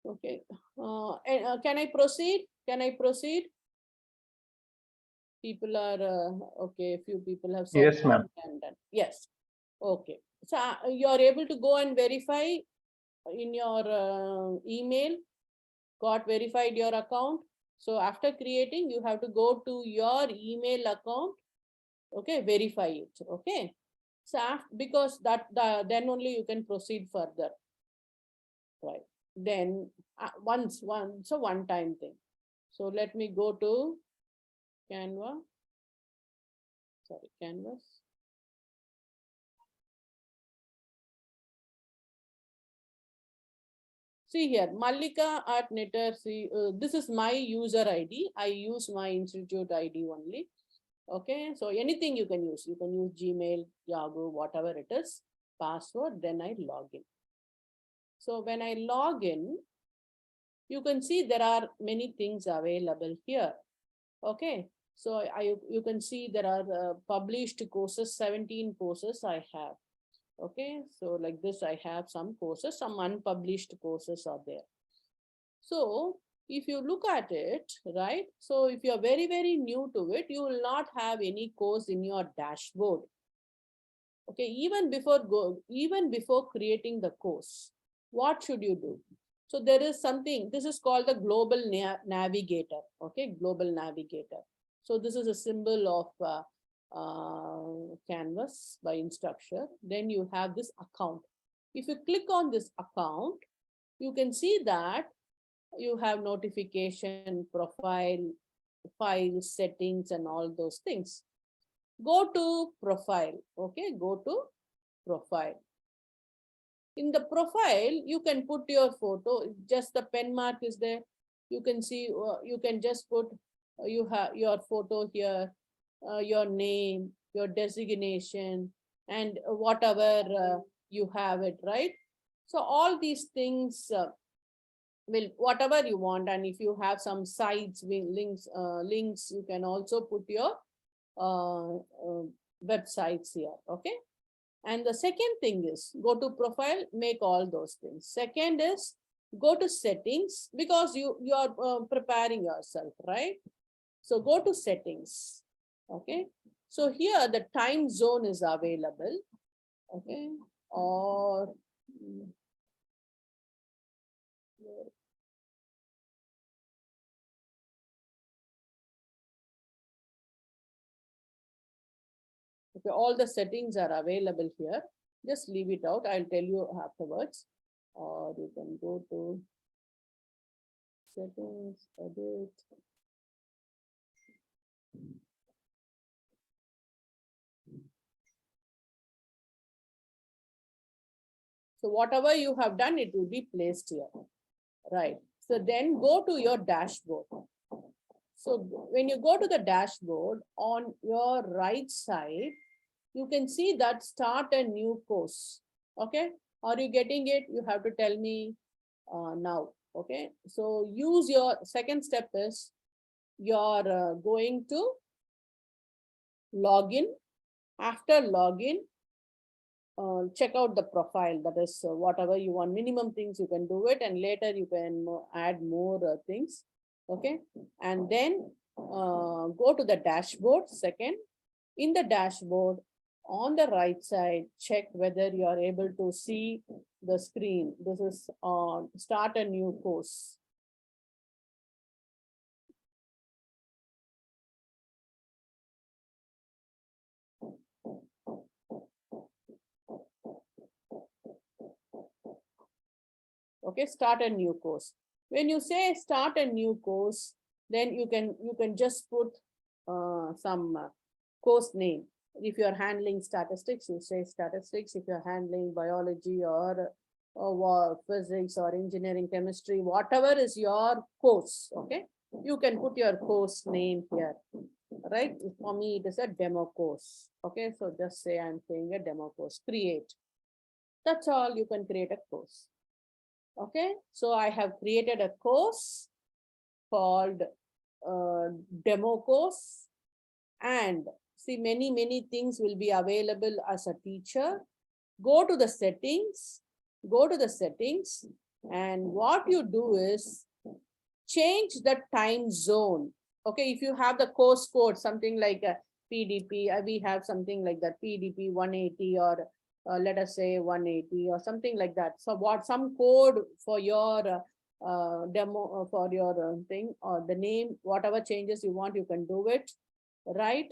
Speaker 5: Okay. And, can I proceed? Can I proceed? People are okay. A few people have said
Speaker 4: Yes, ma'am.
Speaker 5: done. Yes. Okay. So you are able to go and verify in your email. Got verified your account. So after creating, you have to go to your email account. Okay, verify it. Okay. So because then only you can proceed further. Right. Then one time thing. So let me go to Canva. Sorry, Canvas. See here, Mallika at Netter. See, this is my user ID. I use my institute ID only. Okay, so anything you can use. You can use Gmail, Yahoo, whatever it is. Password, then I log in. So when I log in, you can see there are many things available here. Okay, so you can see there are published courses, 17 courses I have. Okay, so like this, I have some courses, some unpublished courses are there. So if you look at it, right? So if you're very, very new to it, you will not have any course in your dashboard. Okay, even before creating the course, what should you do? So there is something, this is called the global navigator, okay, global navigator. So this is a symbol of canvas by instructor. Then you have this account. If you click on this account, you can see that you have notification, profile, file settings, and all those things. Go to profile, okay, go to profile. In the profile, you can put your photo, just the pen mark is there. You can see, you can just put, you have your photo here, your name, your designation, and whatever you have it, right? So all these things will, whatever you want. And if you have some sites, links, you can also put your websites here, okay? And the second thing is go to profile, make all those things. Second is go to settings, because you are preparing yourself, right? So go to settings, okay? So here the time zone is available, okay? Or okay, all the settings are available here. Just leave it out. I'll tell you afterwards. Or you can go to settings, edit. So whatever you have done, it will be placed here, right? So then go to your dashboard. So when you go to the dashboard, on your right side, you can see that start a new course, okay? Are you getting it? You have to tell me now, okay? So use your second step is you're going to login. After login, check out the profile, that is whatever you want, minimum things you can do it, and later you can add more things, okay? And then go to the dashboard. Second, in the dashboard on the right side, check whether you are able to see the screen. This is start a new course. Okay, start a new course. When you say start a new course, then you can just put some course name. If you're handling statistics, you say statistics. If you're handling biology or physics or engineering, chemistry, whatever is your course, okay, you can put your course name here, right? For me, it is a demo course. Okay, so just say I'm saying a demo course, create. That's all. You can create a course. Okay, so I have created a course called demo course, and see, many things will be available as a teacher. Go to the settings, and what you do is change the time zone. Okay, if you have the course code, something like a PDP, we have something like that, PDP 180, or let us say 180 or something like that. So what, some code for your demo, for your thing, or the name, whatever changes you want, you can do it, right?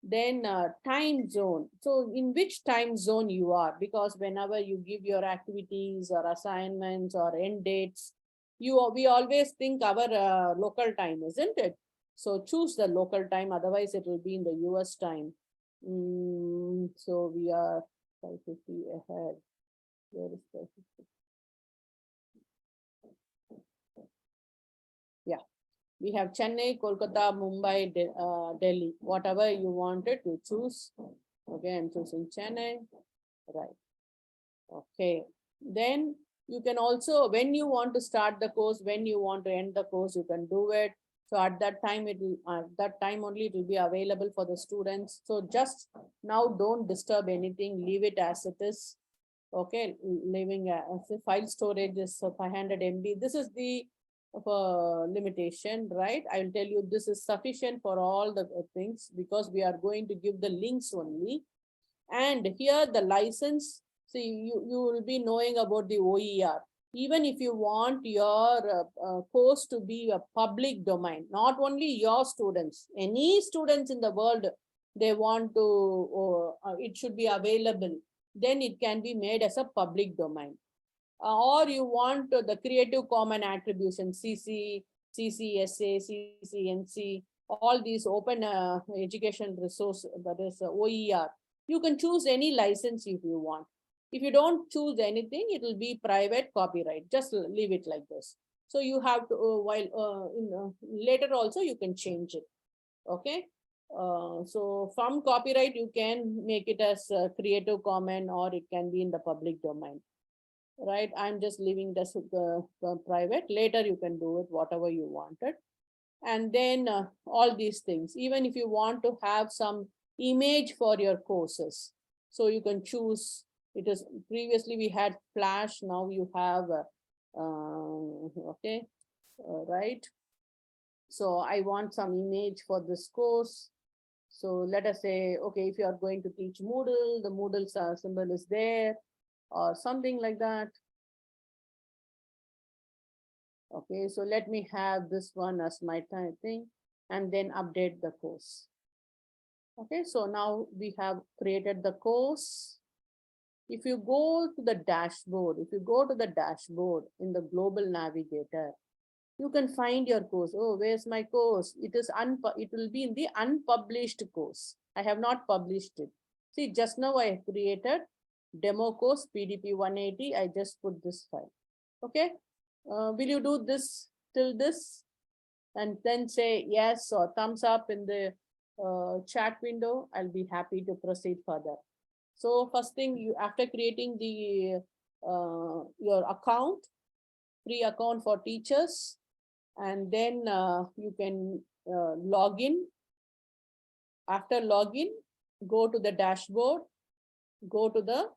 Speaker 5: Then time zone. So in which time zone you are, because whenever you give your activities or assignments or end dates, we always think our local time, isn't it? So choose the local time, otherwise it will be in the US time. So we are 550 ahead. Where is 550? Yeah, we have Chennai, Kolkata, Mumbai, Delhi. Whatever you wanted, you choose. Okay, I'm choosing Chennai. Right. Okay. Then you can also, when you want to start the course, when you want to end the course, you can do it. So at that time, it will, that time only it will be available for the students. So just now, don't disturb anything, leave it as it is. Okay, leaving as a file storage is 500 MB. This is the limitation, right? I will tell you this is sufficient for all the things, because we are going to give the links only. And here the license, see, you will be knowing about the OER. Even if you want your course to be a public domain, not only your students, any students in the world, they want to, it should be available, then it can be made as a public domain. Or you want the Creative Common Attribution, CC, CCSA, CCNC, all these open education resource, that is OER. You can choose any license if you want. If you don't choose anything, it will be private copyright. Just leave it like this. So you have to, later also you can change it. Okay. So from copyright, you can make it as Creative Common, or it can be in the public domain. Right, I'm just leaving this private. Later you can do it whatever you wanted. And then all these things, even if you want to have some image for your courses, so you can choose. It is previously we had Flash, now you have okay, right. So I want some image for this course. So let us say, okay, if you are going to teach Moodle, the Moodle symbol is there, or something like that. Okay, so let me have this one as my thing, and then update the course. Okay, so now we have created the course. If you go to the dashboard, in the global navigator, you can find your course. Oh, where's my course? It will be in the unpublished course. I have not published it. See, just now I created demo course PDP 180. I just put this file. Okay. Will you do this till this? And then say yes or thumbs up in the chat window. I'll be happy to proceed further. So first thing, you after creating the your account, free account for teachers, and then you can log in. After login, go to the dashboard, go to the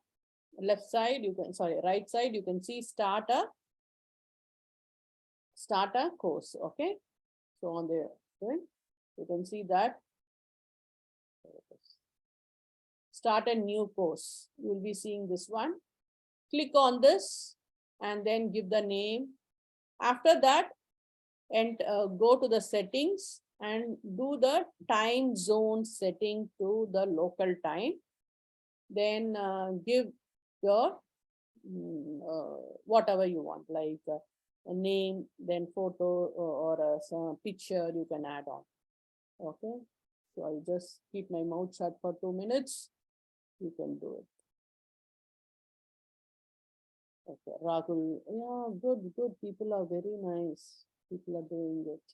Speaker 5: left side, right side, you can see start a course. Okay, so on the you can see that start a new course. You will be seeing this one. Click on this and then give the name. After that, and go to the settings and do the time zone setting to the local time. Then give your whatever you want, like a name, then photo or some picture you can add on. Okay, so I'll just keep my mouth shut for 2 minutes. You can do it. Okay, Rahul, yeah, good. People are very nice. People are doing it.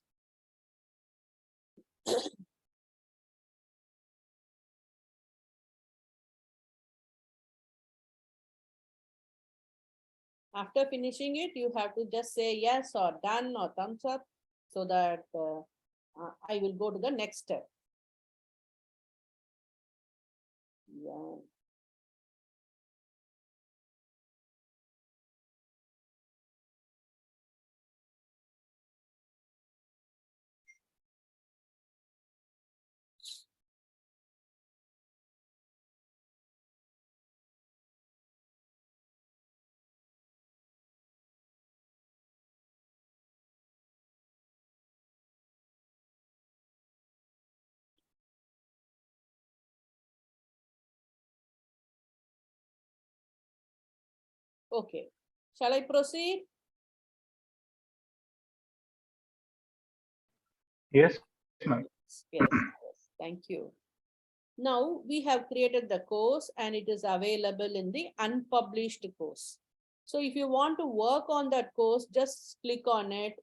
Speaker 5: After finishing it, you have to just say yes or done or thumbs up, so that I will go to the next step. Yeah. Okay, shall I proceed?
Speaker 8: Yes, ma'am.
Speaker 5: Yes, thank you. Now we have created the course and it is available in the unpublished course. So if you want to work on that course, just click on it.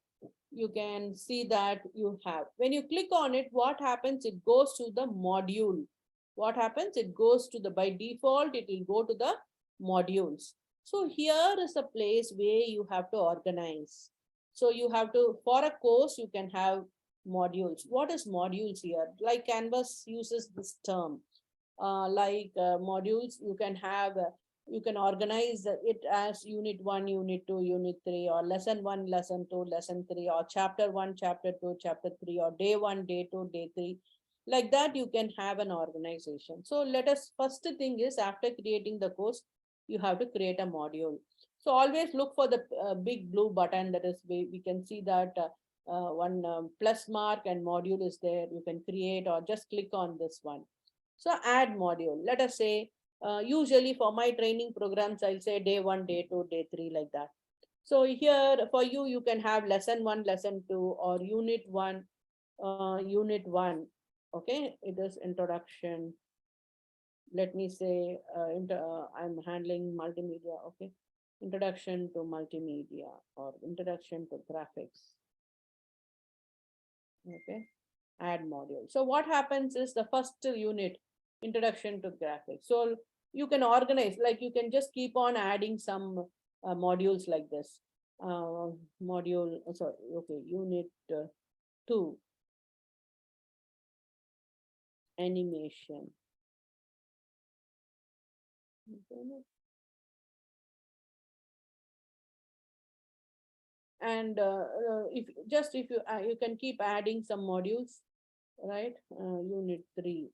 Speaker 5: You can see that you have. When you click on it, what happens? It goes to the module. What happens? It goes to the, by default, it will go to the modules. So here is a place where you have to organize. So you have to, for a course, you can have modules. What is modules here? Like Canvas uses this term. Modules, you can have, you can organize it as unit 1, unit 2, unit 3, or lesson 1, lesson 2, lesson 3, or chapter 1, chapter 2, chapter 3, or day 1, day 2, day 3. Like that, you can have an organization. So let us, first thing is, after creating the course, you have to create a module. So always look for the big blue button, that is we can see that one plus mark and module is there. You can create or just click on this one. So add module. Let us say, usually for my training programs, I'll say day 1, day 2, day 3 like that. So here for you, you can have lesson 1, lesson 2 or unit 1, unit 1. Okay, it is introduction. Let me say, I'm handling multimedia. Okay, introduction to multimedia or introduction to graphics. Okay, add module. So what happens is the first unit, introduction to graphics. So you can organize, like you can just keep on adding some modules like this. Module, sorry, okay, unit 2, animation. Okay. And if you can keep adding some modules, right? Unit 3.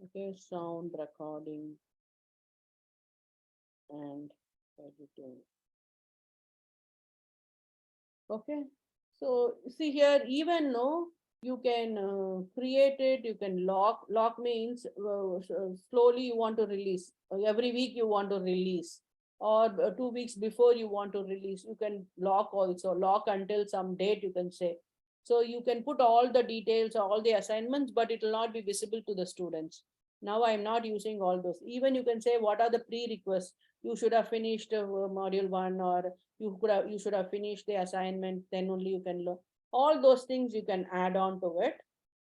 Speaker 5: Okay, sound recording and editing. Okay, so see here, even though you can create it, you can lock means slowly you want to release, every week you want to release, or 2 weeks before you want to release. You can lock also, lock until some date, you can say. So you can put all the details, all the assignments, but it will not be visible to the students. Now I'm not using all those. Even you can say what are the prerequisites. You should have finished module 1, or you should have finished the assignment, then only you can learn. All those things you can add on to it.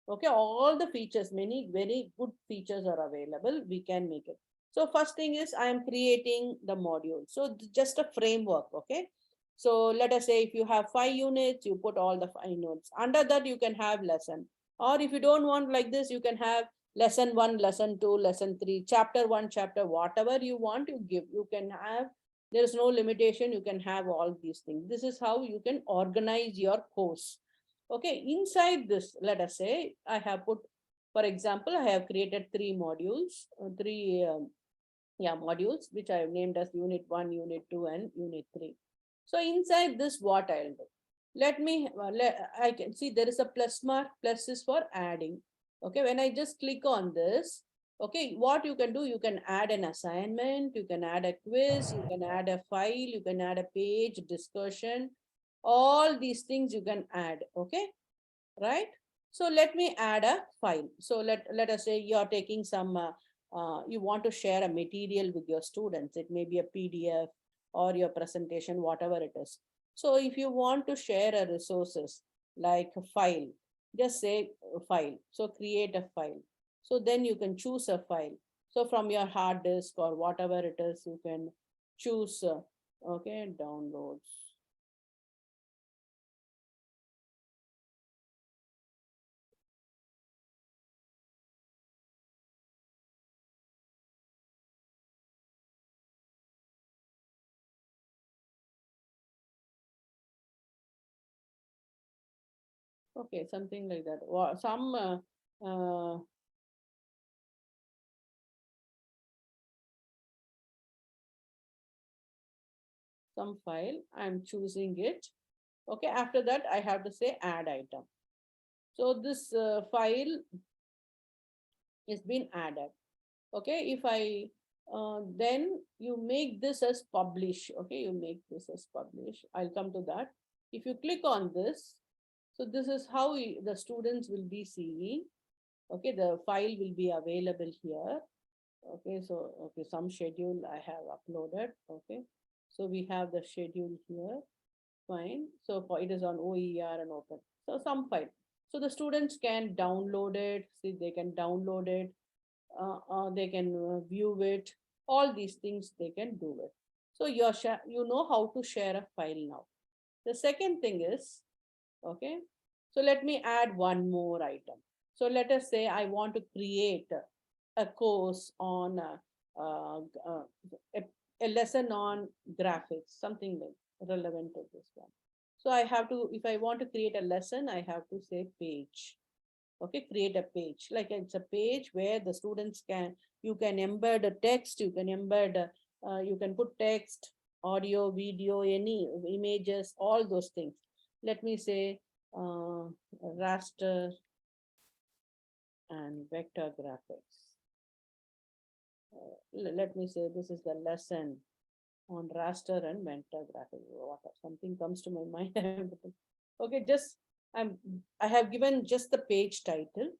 Speaker 5: Okay, all the features, many very good features are available. We can make it. So first thing is I am creating the module. So just a framework. Okay. So let us say if you have 5 units, you put all the 5 notes. Under that you can have lesson. Or if you don't want like this, you can have lesson 1, lesson 2, lesson 3, chapter 1, chapter, whatever you want to give. You can have, there is no limitation. You can have all these things. This is how you can organize your course. Okay, inside this, let us say I have put, for example, I have created 3 modules, modules, which I have named as unit 1, unit 2, and unit 3. So inside this, what I'll do, I can see there is a plus mark. Plus is for adding. Okay, when I just click on this, okay, what you can do, you can add an assignment, you can add a quiz, you can add a file, you can add a page, discussion, all these things you can add. Okay, right? So let me add a file. So let us say you're taking some, you want to share a material with your students. It may be a PDF or your presentation, whatever it is. So if you want to share a resources like a file, just say file. So create a file. So then you can choose a file. So from your hard disk or whatever it is, you can choose, okay, downloads. Okay, something like that. Or some file, I'm choosing it. Okay, after that, I have to say add item. So this file is been added. Okay, if I then you make this as publish. Okay, you make this as publish. I'll come to that. If you click on this, so this is how the students will be seeing. Okay, the file will be available here. Okay, so okay, some schedule I have uploaded. Okay, so we have the schedule here. Fine. So for it is on OER and open. So some file. So the students can download it. See, they can download it. They can view it. All these things they can do it. So you know how to share a file now. The second thing is, okay. So let me add one more item. So let us say I want to create a course on a lesson on graphics, something like relevant to this one. So I have to, if I want to create a lesson, I have to say page. Okay, create a page, like it's a page where the students you can embed a text, you can embed, you can put text, audio, video, any images, all those things. Let me say raster and vector graphics. Let me say this is the lesson on raster and vector graphics. Something comes to my mind. Okay, just I have given just the page title.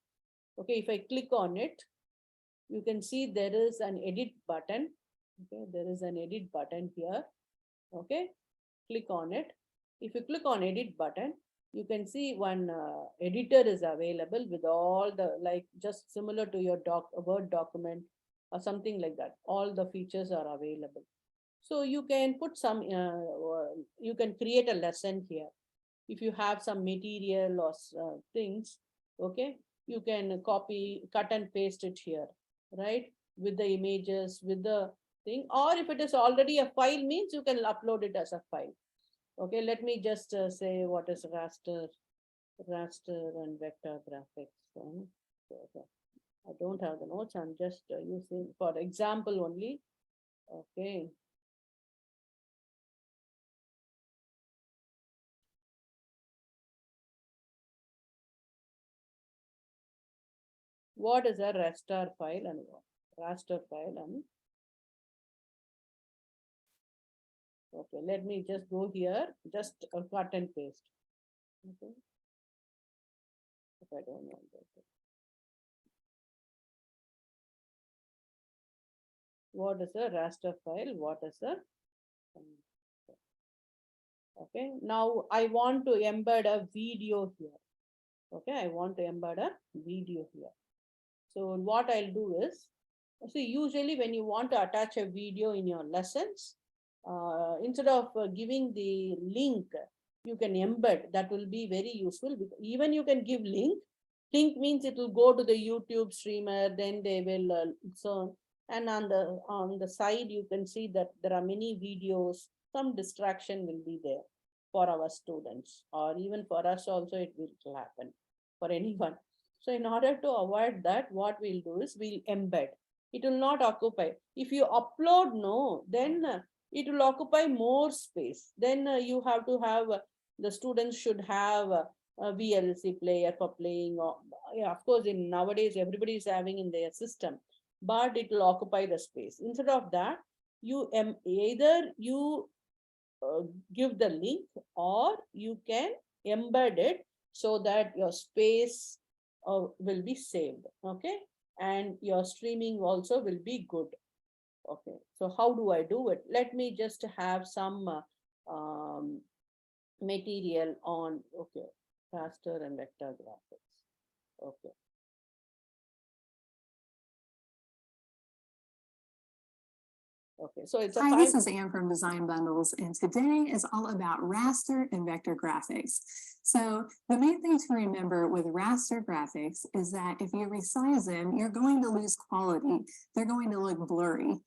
Speaker 5: Okay, if I click on it, you can see there is an edit button. Okay, there is an edit button here. Okay, click on it. If you click on edit button, you can see one editor is available with all the, like, just similar to your Word document or something like that. All the features are available. So you can put some, you can create a lesson here. If you have some material or things, okay, you can copy, cut and paste it here, right? With the images, with the thing, or if it is already a file, means you can upload it as a file. Okay, let me just say what is raster and vector graphics. Okay. I don't have the notes, I'm just using for example only. Okay. What is a raster file and what? Raster file and okay, let me just go here, just cut and paste. Okay. If I don't know that. What is a raster file? What is a okay? Now I want to embed a video here. Okay, I want to embed a video here. So what I'll do is, see, usually when you want to attach a video in your lessons, instead of giving the link, you can embed. That will be very useful. Even you can give link. Link means it will go to the YouTube streamer, then they will so. And on the side, you can see that there are many videos. Some distraction will be there for our students, or even for us also. It will happen for anyone. So in order to avoid that, what we'll do is we'll embed. It will not occupy. If you upload, no, then it will occupy more space. Then you have to have, the students should have a VLC player for playing. Or, yeah, of course, in nowadays, everybody is having in their system, but it will occupy the space. Instead of that, you either you give the link, or you can embed it so that your space will be saved. Okay, and your streaming also will be good. Okay, so how do I do it? Let me just have some material on, okay, raster and vector graphics. Okay. Okay, so it's a
Speaker 9: Hi, this is Anne from Design Bundles, and today is all about raster and vector graphics. So the main thing to remember with raster graphics is that if you resize them, you're going to lose quality. They're going to look blurry.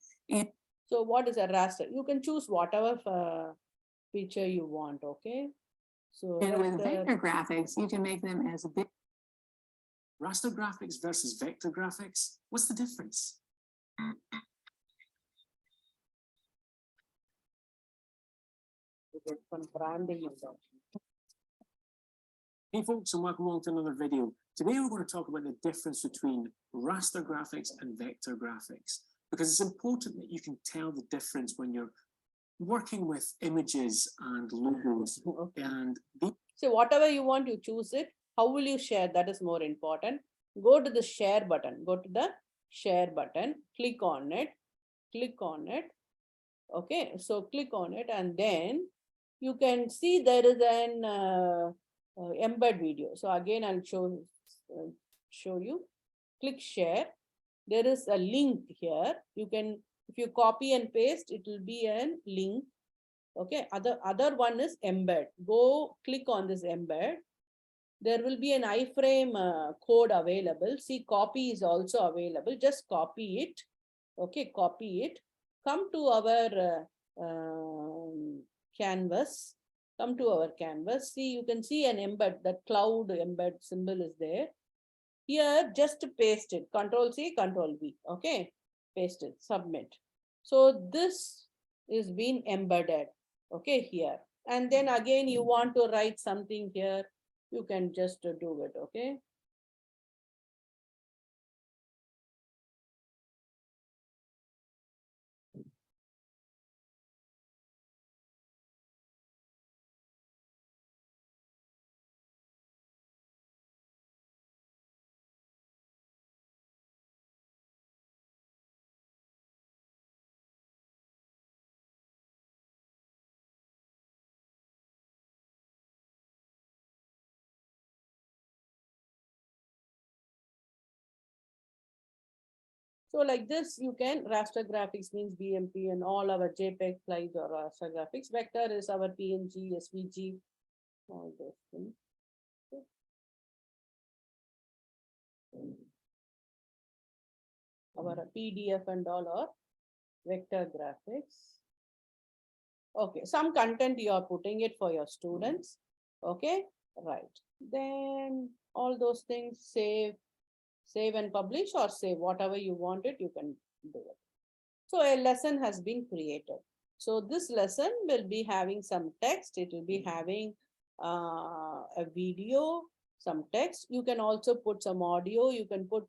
Speaker 5: So what is a raster? You can choose whatever feature you want, okay? So
Speaker 9: and with vector graphics, you can make them as big.
Speaker 10: Raster graphics versus vector graphics, what's the difference? Hey folks, and welcome along to another video. Today we're going to talk about the difference between raster graphics and vector graphics, because it's important that you can tell the difference when you're working with images and logos. And
Speaker 5: so whatever you want, you choose it. How will you share? That is more important. Go to the share button. Go to the share button. Click on it. Click on it. Okay, so click on it, and then you can see there is an embed video. So again, I'll show you. Click share. There is a link here. You can, if you copy and paste, it will be a link. Okay, other one is embed. Go click on this embed. There will be an iframe code available. See, copy is also available. Just copy it. Okay, copy it. Come to our canvas. Come to our canvas. See, you can see an embed. That cloud embed symbol is there. Here, just paste it, Control C, Control V, okay? Paste it, submit. So this is being embedded, okay, here. And then again, you want to write something here, you can just do it, okay? So like this, you can raster graphics means BMP and all our JPEG slides or raster graphics. Vector is our PNG, SVG, all those things. Our PDF and all are vector graphics. Okay, some content you are putting it for your students. Okay, right. Then all those things, save and publish, or save whatever you want it, you can do it. So a lesson has been created. So this lesson will be having some text. It will be having a video, some text. You can also put some audio. You can put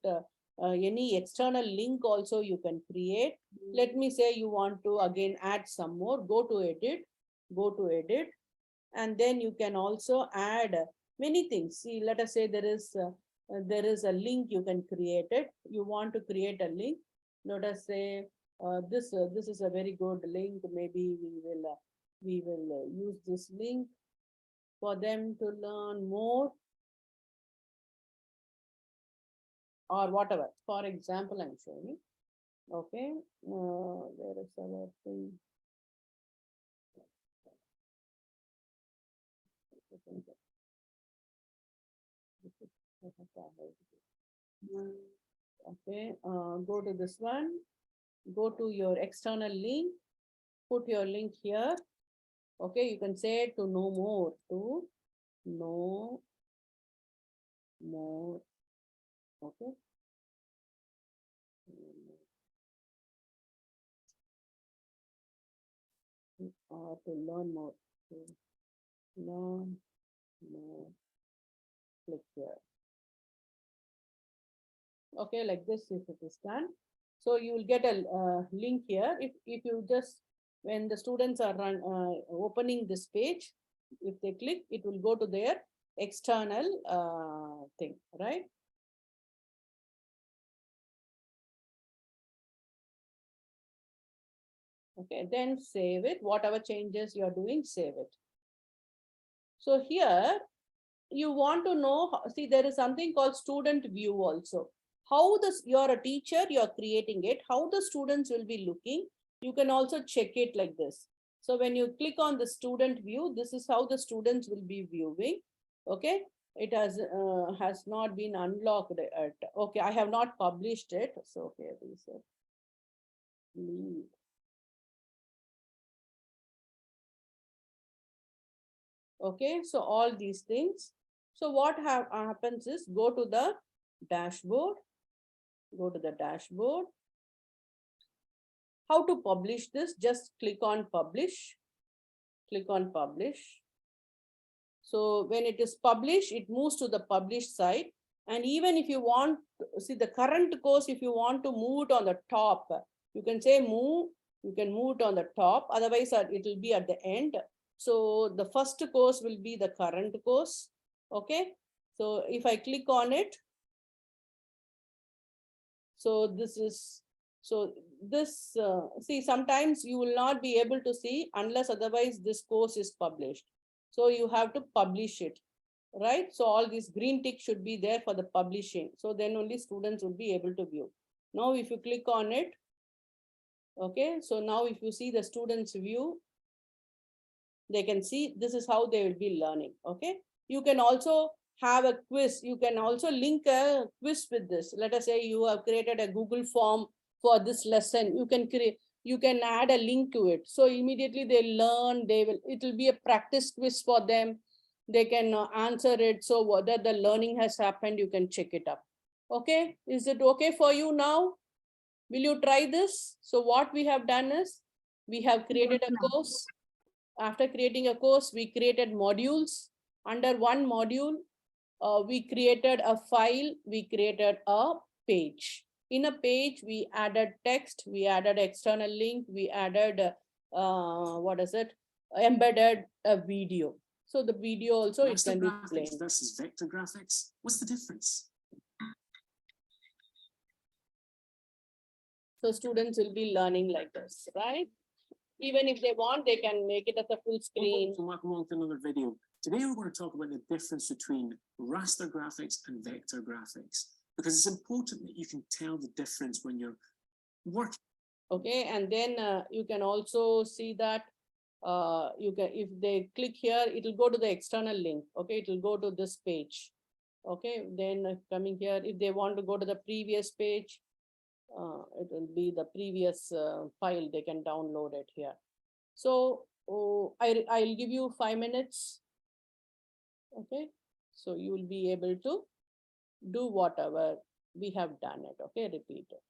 Speaker 5: any external link also you can create. Let me say you want to again add some more. Go to edit, and then you can also add many things. See, let us say there is a link you can create it. You want to create a link. Let us say this is a very good link. Maybe we will use this link for them to learn more or whatever. For example, I'm showing. Okay, where is our thing? Okay, go to this one. Go to your external link. Put your link here. Okay, you can say to know more. To know more. Okay. Or to learn more. To learn more. Click here. Okay, like this, if it is done. So you will get a link here. If you just, when the students are opening this page, if they click, it will go to their external thing, right? Okay, then save it. Whatever changes you're doing, save it. So here, you want to know, see, there is something called student view also. How this, you're a teacher, you're creating it, how the students will be looking. You can also check it like this. So when you click on the student view, this is how the students will be viewing. Okay, it has not been unlocked yet. Okay, I have not published it. So okay, okay, so all these things. So what happens is, go to the dashboard. Go to the dashboard. How to publish this? Just click on publish. Click on publish. So when it is published, it moves to the published side. And even if you want, see the current course, if you want to move it on the top, you can say move, you can move it on the top. Otherwise, it will be at the end. So the first course will be the current course. Okay. So if I click on it, so this is, so this, see, sometimes you will not be able to see unless otherwise this course is published. So you have to publish it, right? So all these green tick should be there for the publishing. So then only students will be able to view. Now, if you click on it, okay, so now if you see the students view, they can see this is how they will be learning. Okay, you can also have a quiz. You can also link a quiz with this. Let us say you have created a Google form for this lesson. You can create, you can add a link to it. So immediately they learn, it will be a practice quiz for them. They can answer it. So whether the learning has happened, you can check it up. Okay, is it okay for you now? Will you try this? So what we have done is, we have created a course. After creating a course, we created modules. Under one module, we created a file, we created a page. In a page, we added text, we added external link, we added, embedded a video. So the video also, it
Speaker 10: Raster
Speaker 5: can be
Speaker 10: graphics
Speaker 5: playing.
Speaker 10: versus vector graphics. What's the difference?
Speaker 5: So students will be learning like this, right? Even if they want, they can make it as a full screen.
Speaker 10: Welcome along to another video. Today we're going to talk about the difference between raster graphics and vector graphics, because it's important that you can tell the difference when you're working.
Speaker 5: Okay, and then you can also see that if they click here, it will go to the external link. Okay, it will go to this page. Okay, then coming here, if they want to go to the previous page, it will be the previous file, they can download it here. So I'll give you 5 minutes. Okay, so you will be able to do whatever we have done it. Okay, repeat it.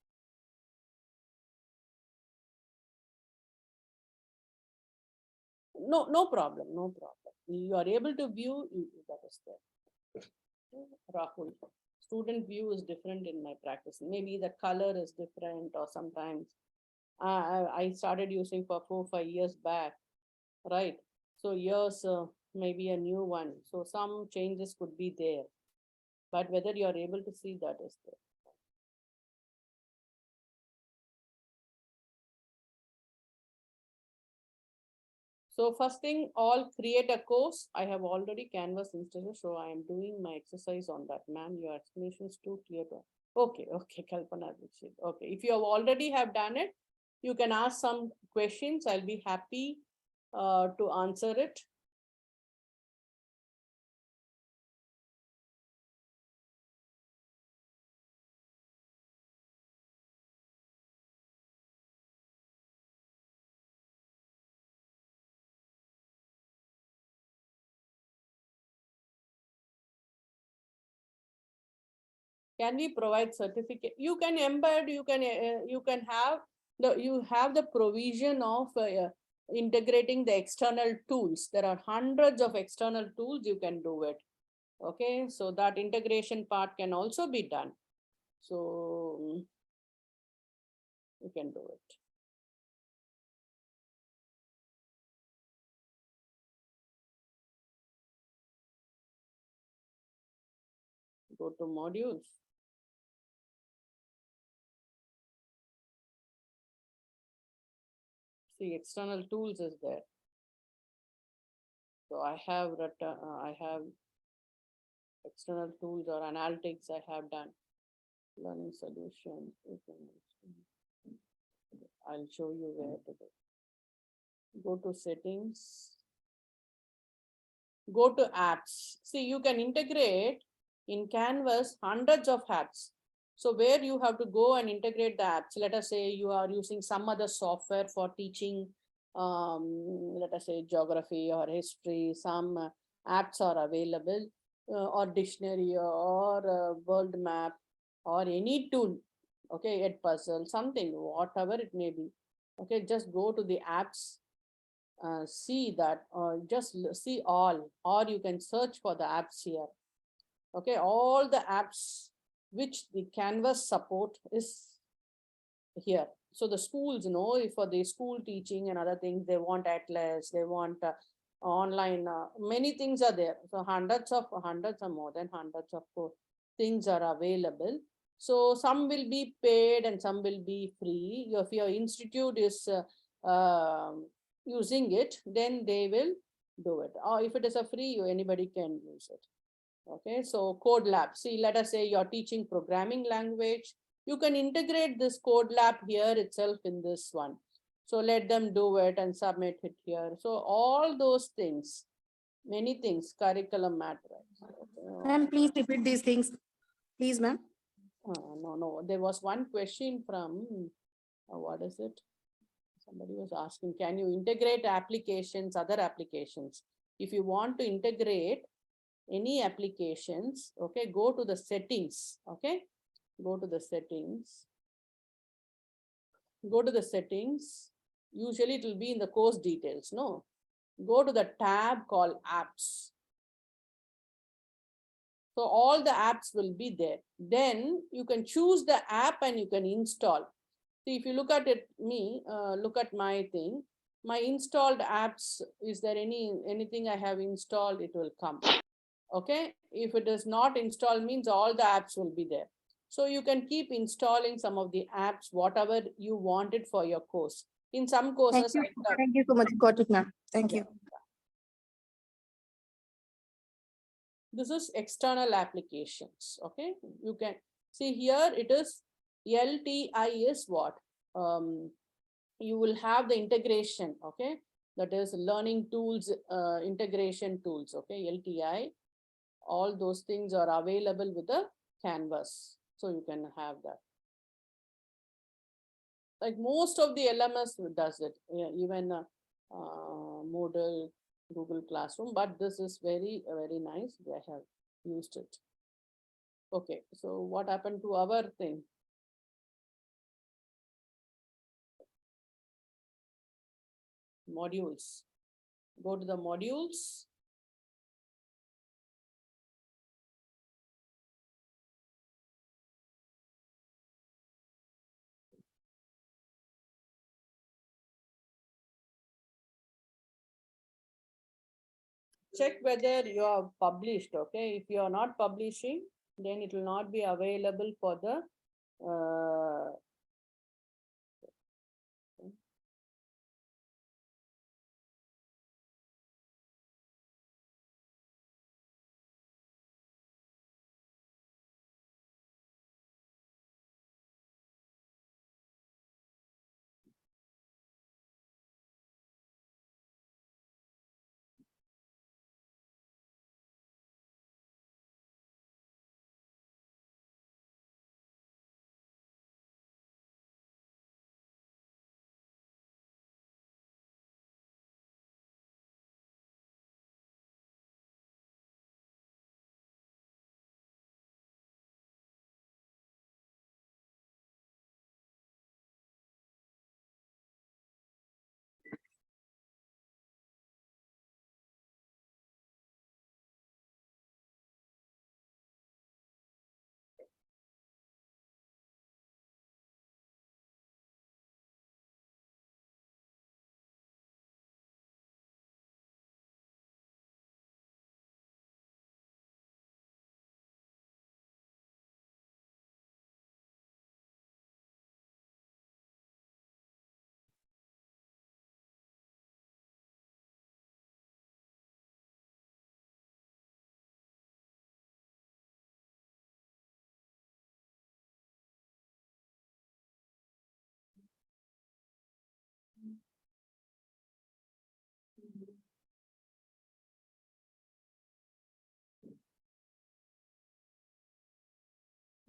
Speaker 5: No problem, no problem. You are able to view, that is there. Rahul, student view is different in my practice. Maybe the color is different, or sometimes I started using for 4-5 years back, right? So yours maybe a new one. So some changes could be there, but whether you are able to see that is there. So first thing, all create a course. I have already Canvas installed, so I am doing my exercise on that. Ma'am, your explanation is too clear. Okay, Kalpana. Okay, if you have already have done it, you can ask some questions. I'll be happy to answer it. Can we provide certificate? You can embed, you can have the provision of integrating the external tools. There are hundreds of external tools, you can do it. Okay, so that integration part can also be done. So you can do it. Go to modules. See, external tools is there. So I have external tools or analytics I have done. Learning solution. I'll show you where to go. Go to settings. Go to apps. See, you can integrate in Canvas hundreds of apps. So where you have to go and integrate the apps, let us say you are using some other software for teaching, let us say geography or history, some apps are available, or dictionary or world map or any tool, okay, Edpuzzle, something, whatever it may be. Okay, just go to the apps, see that, or just see all, or you can search for the apps here. Okay, all the apps which the Canvas support is here. So the schools, if for the school teaching and other things, they want Atlas, they want online, many things are there. So hundreds or more than hundreds of things are available. So some will be paid and some will be free. If your institute is using it, then they will do it. Or if it is a free, anybody can use it. Okay, so code lab. See, let us say you're teaching programming language. You can integrate this code lab here itself in this one. So let them do it and submit it here. So all those things, many things, curriculum matter.
Speaker 11: Ma'am, please repeat these things. Please, ma'am.
Speaker 5: No. There was one question from, what is it? Somebody was asking, can you integrate applications, other applications? If you want to integrate any applications, okay, go to the settings, okay? Go to the settings. Go to the settings. Usually it will be in the course details, no? Go to the tab called apps. So all the apps will be there. Then you can choose the app and you can install. See, if you look at it, look at my thing, my installed apps, is there anything I have installed, it will come. Okay, if it does not install, means all the apps will be there. So you can keep installing some of the apps, whatever you wanted for your course. In some courses,
Speaker 11: Thank you so much. Got it, ma'am. Thank you.
Speaker 5: This is external applications. Okay, you can see here it is LTI is what? You will have the integration. Okay, that is learning tools, integration tools. Okay, LTI. All those things are available with the Canvas. So you can have that. Like most of the LMS does it, yeah, even Moodle, Google Classroom, but this is very, very nice. They have used it. Okay, so what happened to our thing? Modules. Go to the modules. Check whether you are published. Okay, if you are not publishing, then it will not be available for the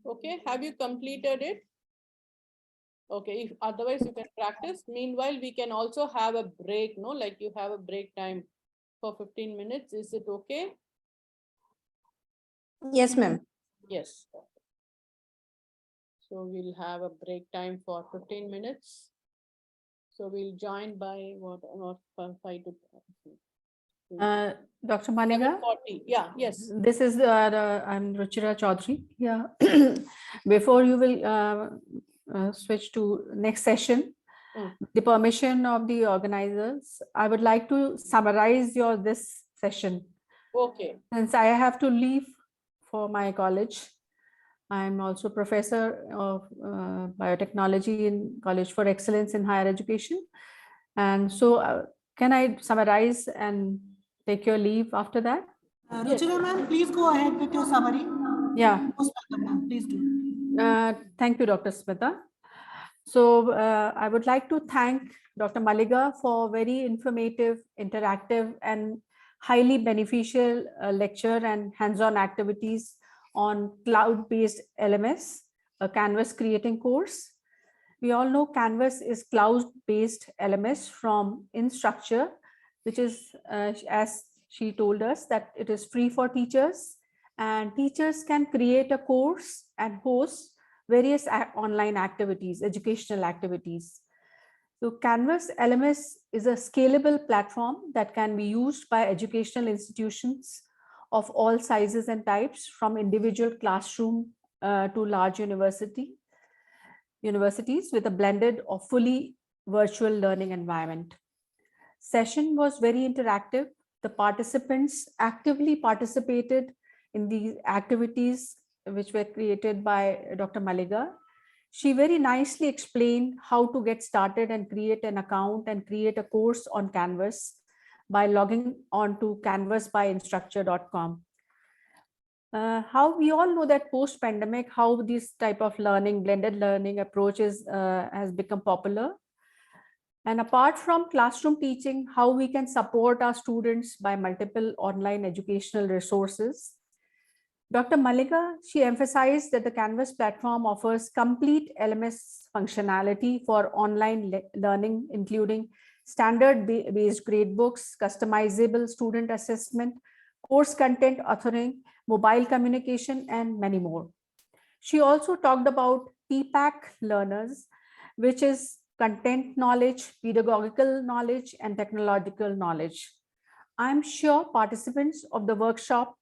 Speaker 5: okay, have you completed it? Okay, if otherwise you can practice. Meanwhile, we can also have a break, no? Like you have a break time for 15 minutes. Is it okay?
Speaker 11: Yes, ma'am.
Speaker 5: Yes. So we'll have a break time for 15 minutes. So we'll join by what, not 5 to
Speaker 7: Dr. Maliga?
Speaker 5: 40. Yeah, yes.
Speaker 7: This is I'm Ruchira Chaudhary. Yeah. Before you will switch to next session, the permission of the organizers, I would like to summarize this session.
Speaker 5: Okay.
Speaker 7: Since I have to leave for my college, I'm also professor of biotechnology in College for Excellence in Higher Education. And so can I summarize and take your leave after that?
Speaker 6: Ruchira ma'am, please go ahead with your summary.
Speaker 7: Yeah.
Speaker 6: Most welcome, ma'am. Please do.
Speaker 7: Thank you, Dr. Smita. So I would like to thank Dr. Maliga for very informative, interactive, and highly beneficial lecture and hands-on activities on cloud-based LMS, a Canvas creating course. We all know Canvas is cloud-based LMS from InStructure, which is, as she told us, that it is free for teachers, and teachers can create a course and host various online activities, educational activities. So Canvas LMS is a scalable platform that can be used by educational institutions of all sizes and types, from individual classroom to large universities with a blended or fully virtual learning environment. Session was very interactive. The participants actively participated in these activities which were created by Dr. Maliga. She very nicely explained how to get started and create an account and create a course on Canvas by logging on to canvasbyinstructure.com. How we all know that post-pandemic, how this type of learning, blended learning approaches has become popular. And apart from classroom teaching, how we can support our students by multiple online educational resources. Dr. Maliga, she emphasized that the Canvas platform offers complete LMS functionality for online learning, including standard-based gradebooks, customizable student assessment, course content authoring, mobile communication, and many more. She also talked about TPAC learners, which is content knowledge, pedagogical knowledge, and technological knowledge. I'm sure participants of the workshop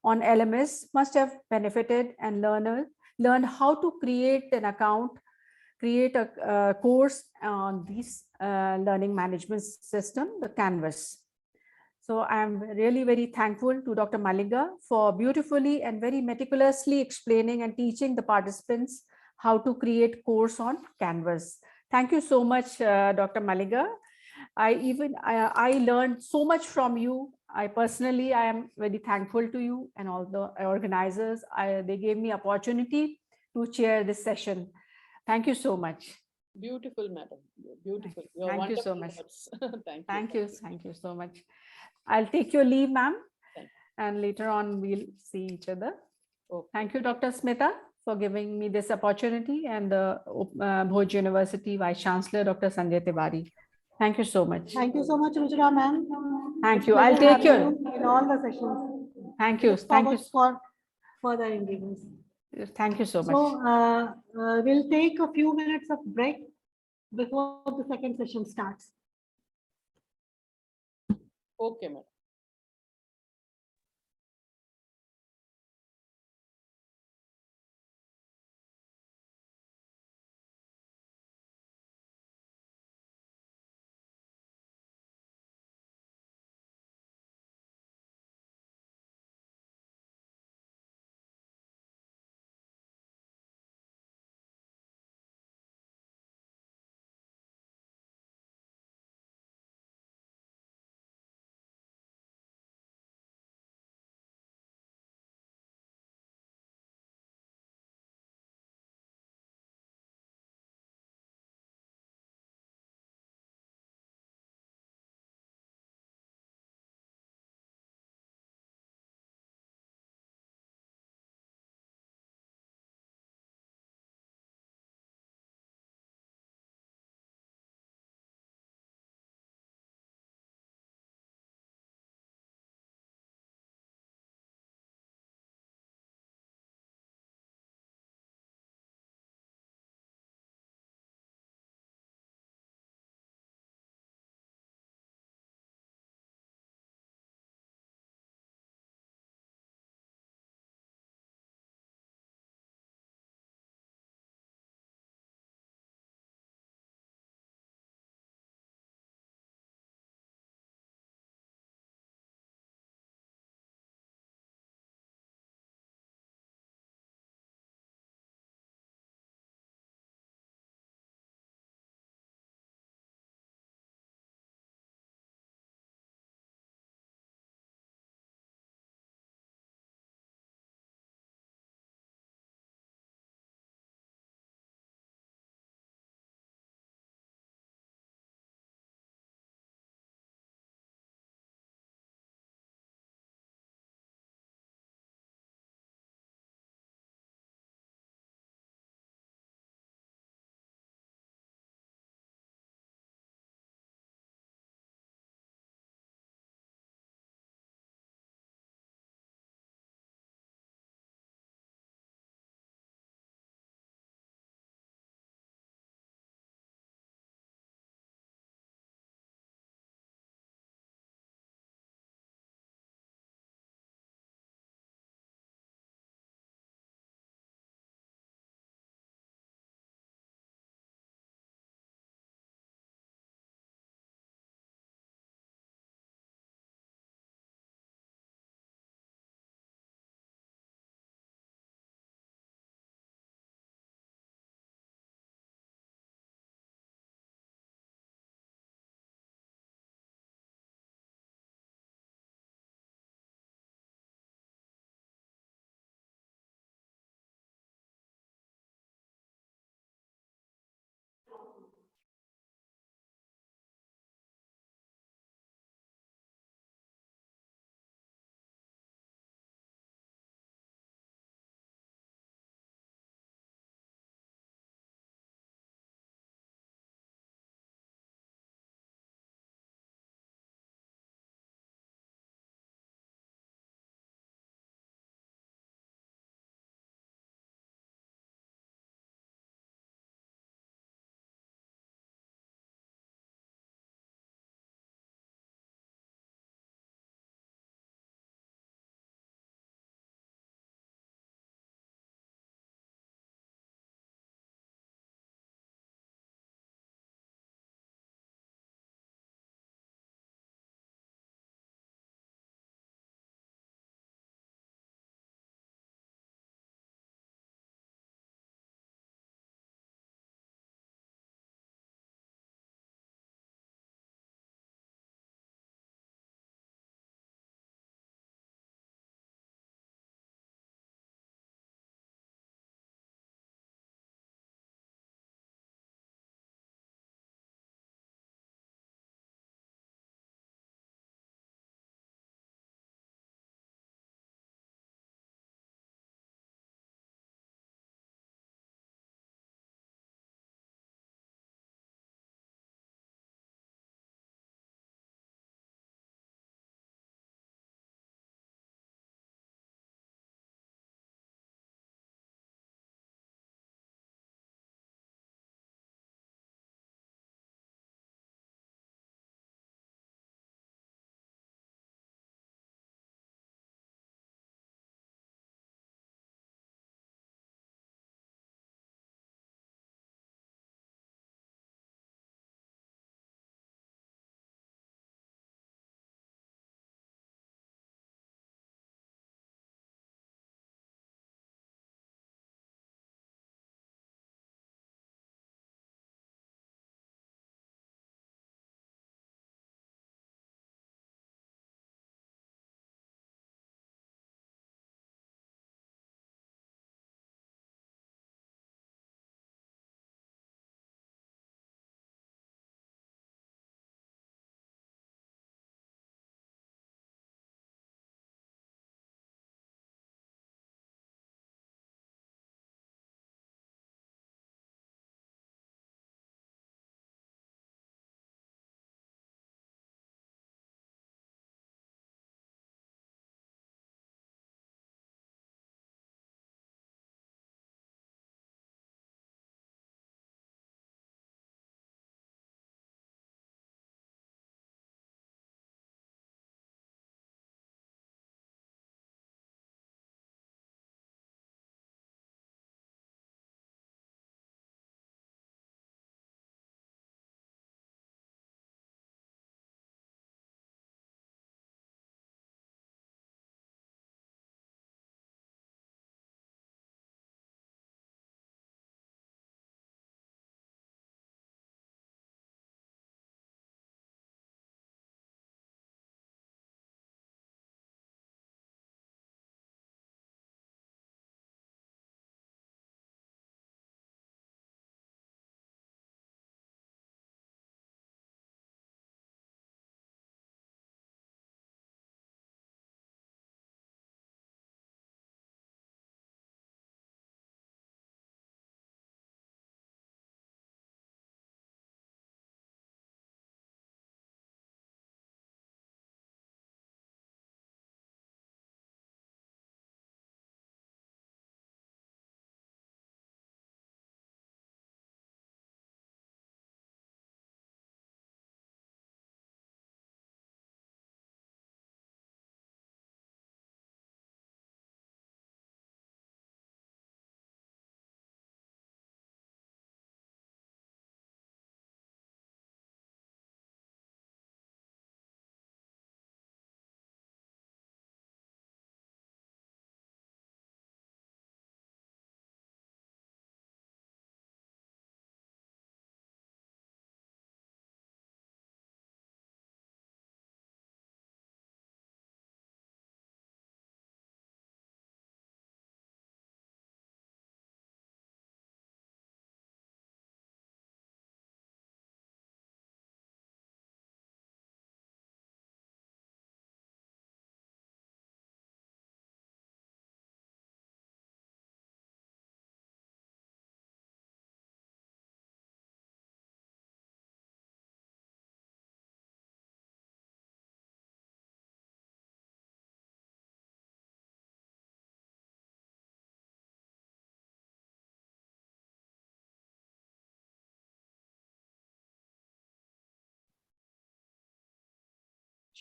Speaker 7: on LMS must have benefited and learned how to create an account, create a course on this learning management system, the Canvas. So I'm really very thankful to Dr. Maliga for beautifully and very meticulously explaining and teaching the participants how to create course on Canvas. Thank you so much, Dr. Maliga. I learned so much from you. I am very thankful to you and all the organizers. They gave me opportunity to chair this session. Thank you so much.
Speaker 5: Beautiful, madam. Beautiful.
Speaker 7: Thank you so much.
Speaker 5: Thank you.
Speaker 7: Thank you so much. I'll take your leave, ma'am.
Speaker 5: Thank you.
Speaker 7: And later on, we'll see each other.
Speaker 5: Okay.
Speaker 7: Thank you, Dr. Smita, for giving me this opportunity, and the Bhoj University Vice Chancellor, Dr. Sanjay Tiwari. Thank you so much.
Speaker 6: Thank you so much, Ruchira ma'am.
Speaker 7: Thank
Speaker 6: It's
Speaker 7: you. I'll
Speaker 6: pleasure
Speaker 7: take
Speaker 6: having
Speaker 7: your.
Speaker 6: you in all the sessions.
Speaker 7: Thank you.
Speaker 6: Look
Speaker 7: Thank you.
Speaker 6: forward for further engagements.
Speaker 7: Thank you so much.
Speaker 6: So we'll take a few minutes of break before the second session starts.
Speaker 5: Okay, madam.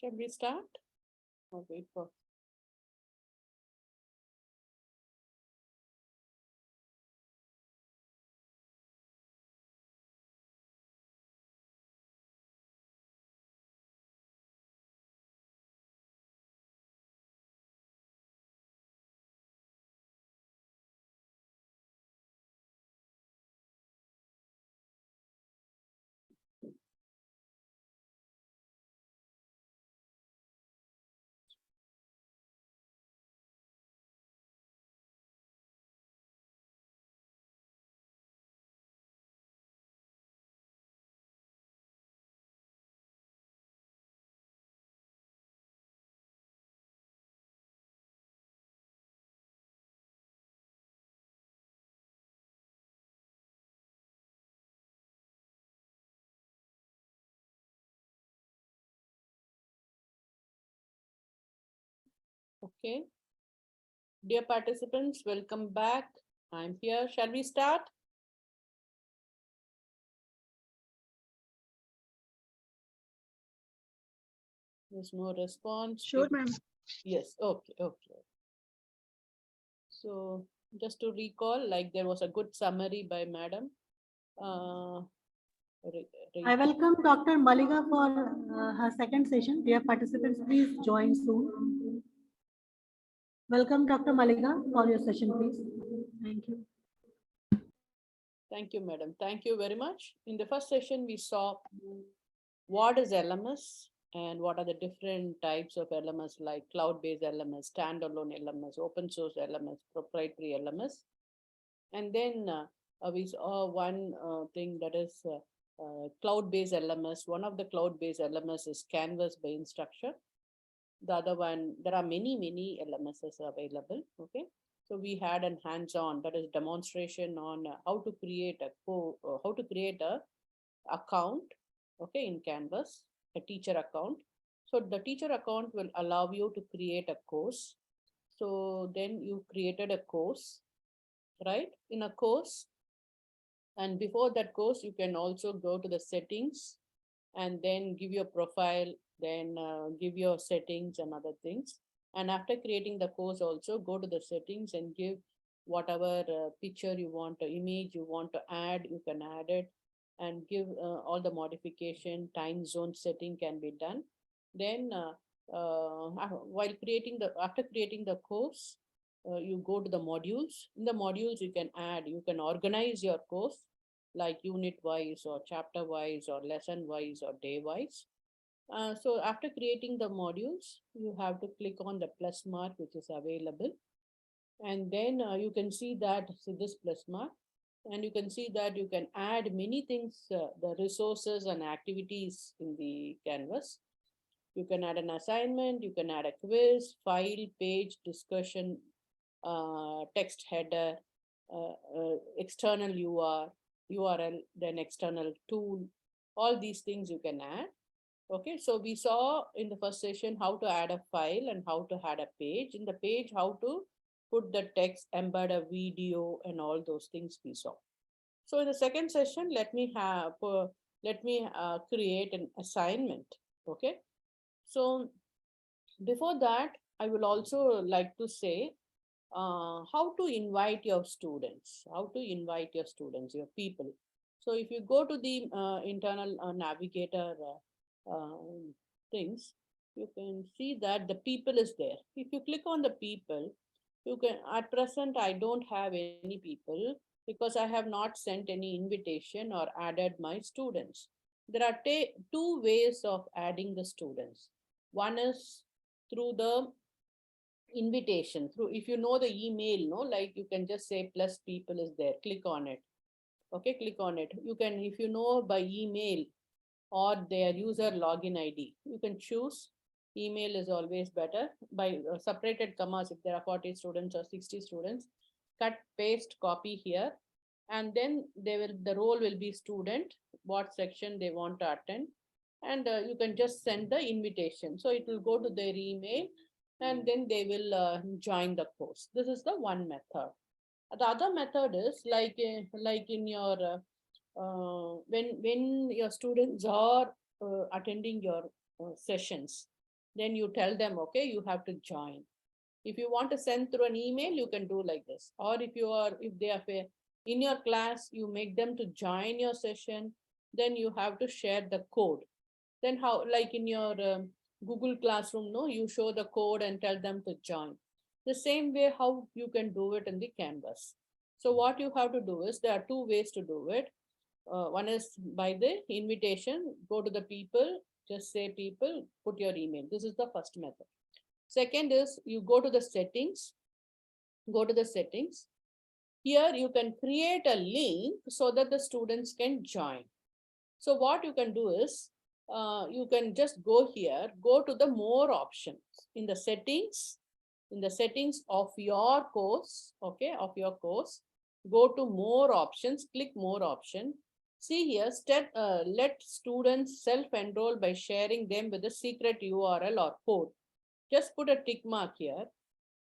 Speaker 5: Shall we start? Or wait for? Okay. Dear participants, welcome back. I'm here. Shall we start? There's no response.
Speaker 11: Sure, ma'am.
Speaker 5: Yes, okay, okay. So just to recall, like there was a good summary by Madam.
Speaker 6: I welcome Dr. Maliga for her second session. Dear participants, please join soon. Welcome, Dr. Maliga, for your session, please. Thank you.
Speaker 5: Thank you, Madam. Thank you very much. In the first session, we saw what is LMS and what are the different types of LMS like cloud-based LMS, standalone LMS, open source LMS, proprietary LMS. And then we saw one thing that is cloud-based LMS. One of the cloud-based LMS is Canvas by Instructure. The other one, there are many LMSs available. Okay. So we had a hands-on, that is demonstration on how to create a account, okay, in Canvas, a teacher account. So the teacher account will allow you to create a course. So then you created a course, right? In a course. And before that course, you can also go to the settings and then give your profile, then give your settings and other things. And after creating the course also go to the settings and give whatever picture you want, image you want to add, you can add it and give all the modification, time zone setting can be done. Then while after creating the course, you go to the modules. In the modules you can organize your course like unit wise or chapter wise or lesson wise or day wise. So after creating the modules, you have to click on the plus mark which is available. And then you can see this plus mark, and you can see that you can add many things, the resources and activities in the Canvas. You can add an assignment, you can add a quiz, file, page, discussion, text header, external URL, then external tool, all these things you can add. Okay, so we saw in the first session how to add a file and how to add a page. In the page, how to put the text, embed a video, and all those things we saw. So in the second session, let me create an assignment. Okay, so before that, I will also like to say how to invite your students, your people. So if you go to the internal navigator things, you can see that the people is there. If you click on the people, you can, at present, I don't have any people because I have not sent any invitation or added my students. There are two ways of adding the students. One is through the invitation, if you know the email, no, like you can just say plus people is there, click on it. Okay, click on it. You can, if you know by email or their user login ID, you can choose. Email is always better. By separated commas, if there are 40 students or 60 students, cut, paste, copy here, and then the role will be student, what section they want to attend, and you can just send the invitation. So it will go to their email and then they will join the course. This is the one method. The other method is like in your when your students are attending your sessions, Then you tell them, okay, you have to join. If you want to send through an email, you can do like this. Or if they are in your class, you make them to join your session, then you have to share the code. Then how, like in your Google Classroom, no, you show the code and tell them to join. The same way how you can do it in the Canvas. So what you have to do is, there are two ways to do it. One is by the invitation, go to the people, just say people, put your email. This is the first method. Second is you go to the settings, Here you can create a link so that the students can join. So what you can do is, you can just go here, go to the more options in the settings of your course, okay, go to more options, click more option. See here, let students self-enroll by sharing them with a secret URL or code. Just put a tick mark here.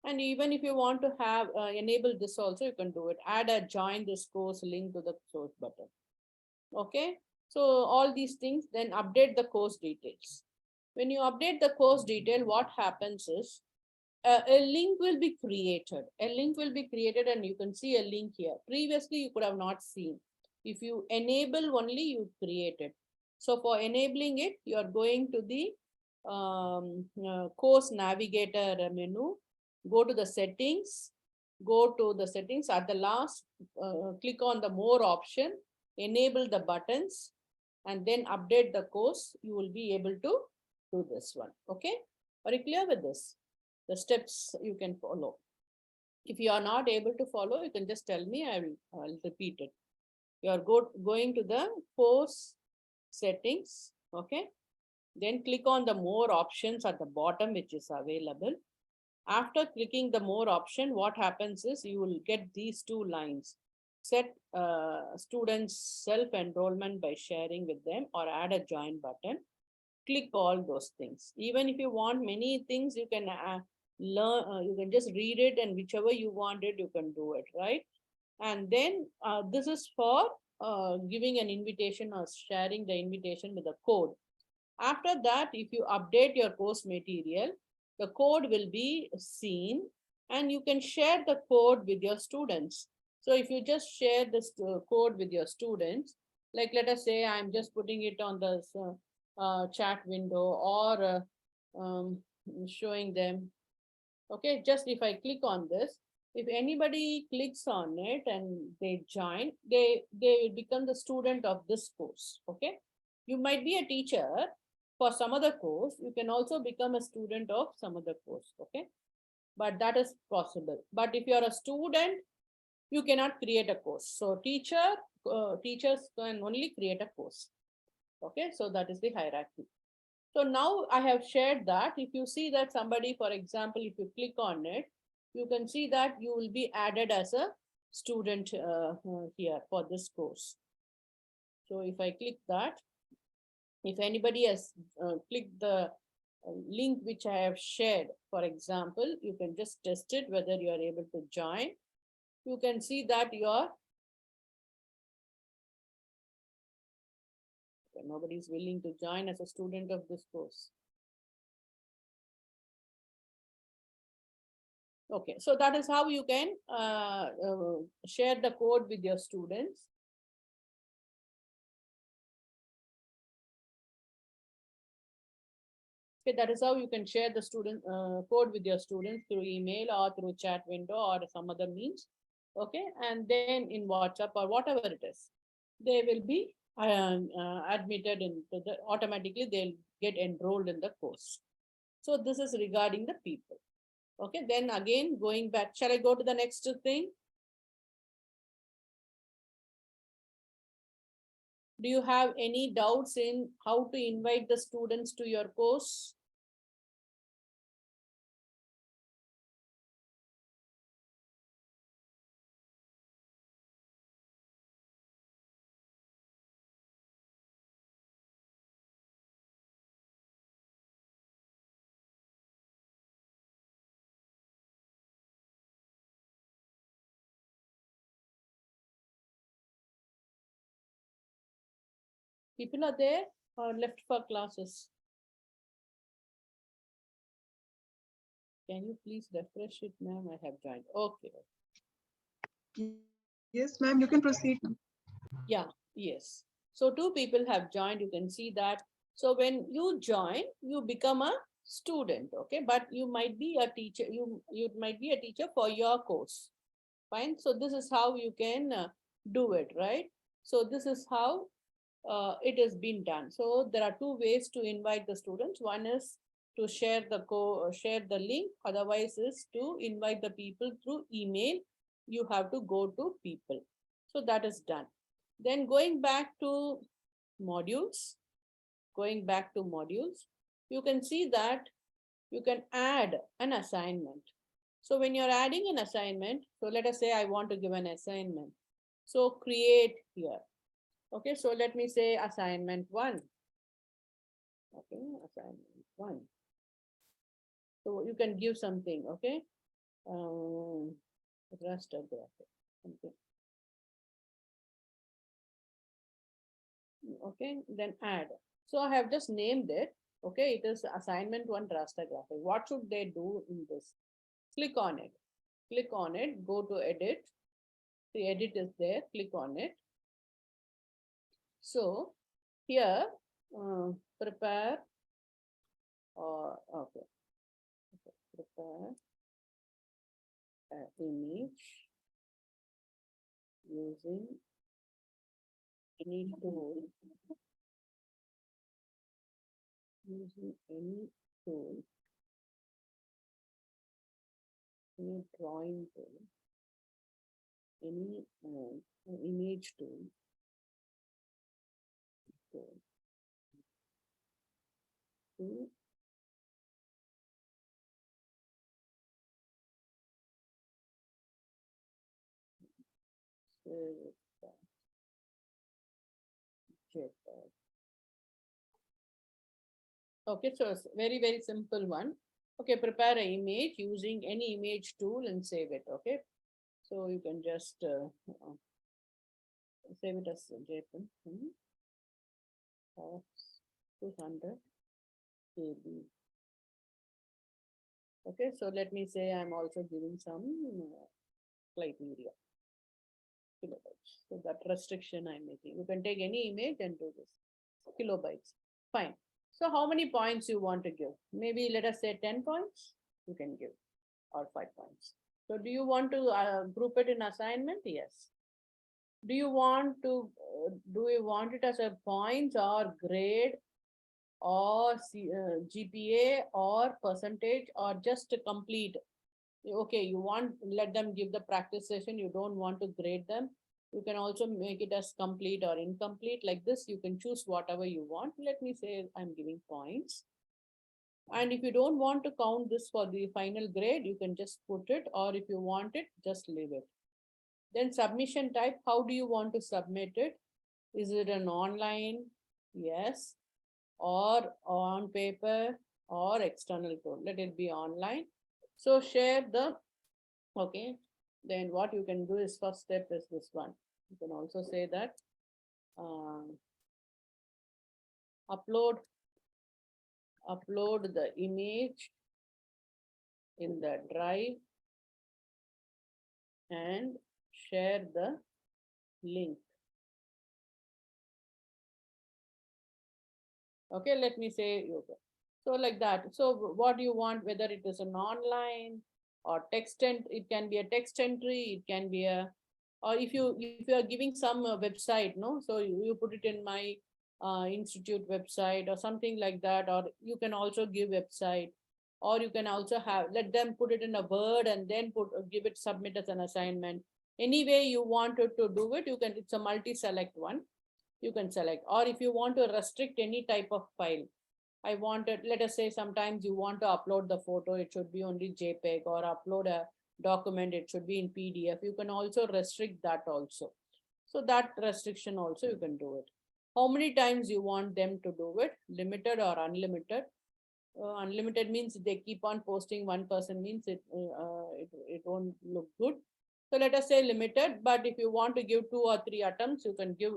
Speaker 5: And even if you want to have enable this also, you can do it. Add a join this course link to the source button. Okay. So all these things, then update the course details. When you update the course detail, what happens is a link will be created. And you can see a link here. Previously, you could have not seen. If you enable only, you create it. So for enabling it, you are going to the course navigator menu, go to the settings, at the last, click on the more option, enable the buttons, and then update the course. You will be able to do this one. Okay. Are you clear with this? The steps you can follow. If you are not able to follow, you can just tell me, I'll repeat it. You are going to the course settings. Okay. Then click on the more options at the bottom, which is available. After clicking the more option, what happens is you will get these two lines. Set students self-enrollment by sharing with them, or add a join button. Click all those things. Even if you want many things, you can learn, you can just read it, and whichever you want it, you can do it, right? And then this is for giving an invitation or sharing the invitation with a code. After that, if you update your course material, the code will be seen, and you can share the code with your students. So if you just share this code with your students, like let us say I'm just putting it on the chat window, or showing them. Okay, just if I click on this, if anybody clicks on it and they join, they will become the student of this course. Okay, you might be a teacher for some other course, you can also become a student of some other course. Okay, but that is possible. But if you're a student, you cannot create a course. So teachers can only create a course. Okay, so that is the hierarchy. So now I have shared that. If you see that somebody, for example, if you click on it, you can see that you will be added as a student here for this course. So if I click that, if anybody has clicked the link which I have shared, for example, you can just test it whether you are able to join. You can see that nobody is willing to join as a student of this course. Okay, so that is how you can share the code with your students. Okay, that is how you can share the student code with your students through email or through chat window or some other means. Okay, and then in WhatsApp or whatever it is, they will be admitted into the, automatically they'll get enrolled in the course. So this is regarding the people. Okay, then again, going back, shall I go to the next thing? Do you have any doubts in how to invite the students to your course? People are there or left for classes? Can you please refresh it, ma'am? I have joined. Okay.
Speaker 12: Yes, ma'am, you can proceed.
Speaker 5: Yeah, yes. So two people have joined, you can see that. So when you join, you become a student, okay? But you might be a teacher, you might be a teacher for your course. Fine. So this is how you can do it, right? So this is how it has been done. So there are two ways to invite the students. One is to share the link. Otherwise is to invite the people through email. You have to go to people. So that is done. Then going back to modules, you can see that you can add an assignment. So when you're adding an assignment, so let us say I want to give an assignment. So create here. Okay, so let me say assignment 1. Okay, assignment 1. So you can give something, okay? Raster graphic, something. Okay, then add. So I have just named it. Okay, it is assignment 1 raster graphic. What should they do in this? Click on it. Click on it, go to edit. The edit is there, click on it. So here, prepare or okay, prepare an image using any tool, any drawing tool, any image tool, to JPEG. Okay, so it's very, very simple one. Okay, prepare an image using any image tool and save it. Okay, so you can just save it as JPEG. 200 KB. Okay, so let me say I'm also giving some flight media. Kilobytes. So that restriction I'm making. You can take any image and do this. Kilobytes. Fine. So how many points you want to give? Maybe let us say 10 points you can give, or 5 points. So do you want to group it in assignment? Yes. Do you want it as a points or grade or GPA or percentage or just to complete? Okay, you want, let them give the practice session, you don't want to grade them. You can also make it as complete or incomplete. Like this, you can choose whatever you want. Let me say I'm giving points. And if you don't want to count this for the final grade, you can just put it, or if you want it, just leave it. Then submission type, how do you want to submit it? Is it an online? Yes. Or on paper or external tool? Let it be online. So share the, okay. Then what you can do is first step is this one. You can also say that upload the image in the drive and share the link. Okay, let me say yoga. So like that. So what do you want, whether it is an online or text, and it can be a text entry, it can be a, or if you are giving some website, no, so you put it in my institute website or something like that, or you can also give website, or you can also have, let them put it in a Word and then give it, submit as an assignment. Any way you wanted to do it, you can, it's a multi-select one. You can select, or if you want to restrict any type of file, I wanted, let us say sometimes you want to upload the photo, it should be only JPEG, or upload a document, it should be in PDF. You can also restrict that also. So that restriction also you can do it. How many times you want them to do it, limited or unlimited? Unlimited means they keep on posting, one person means it won't look good. So let us say limited, but if you want to give 2 or 3 attempts, you can give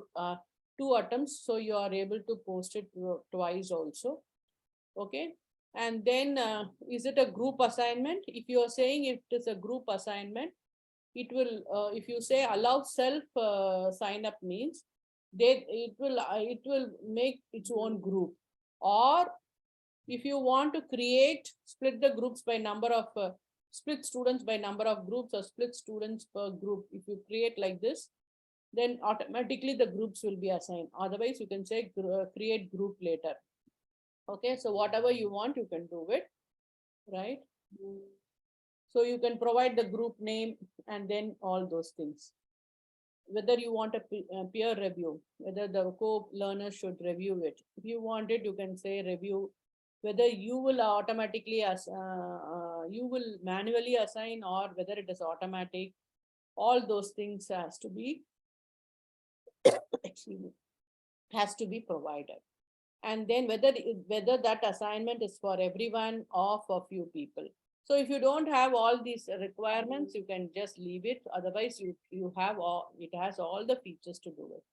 Speaker 5: 2 attempts. So you are able to post it twice also. Okay. And then is it a group assignment? If you are saying it is a group assignment, it will, if you say allow self sign up means it will make its own group. Or if you want to create, split the groups by number of, split students by number of groups or split students per group. If you create like this, then automatically the groups will be assigned. Otherwise, you can say create group later. Okay, so whatever you want, you can do it, right? So you can provide the group name and then all those things. Whether you want a peer review, whether the co-learner should review it. If you want it, you can say review. Whether you will automatically you will manually assign, or whether it is automatic, all those things has to be excuse me, has to be provided. And then whether that assignment is for everyone or for few people. So if you don't have all these requirements, you can just leave it. Otherwise, you have all, it has all the features to do it.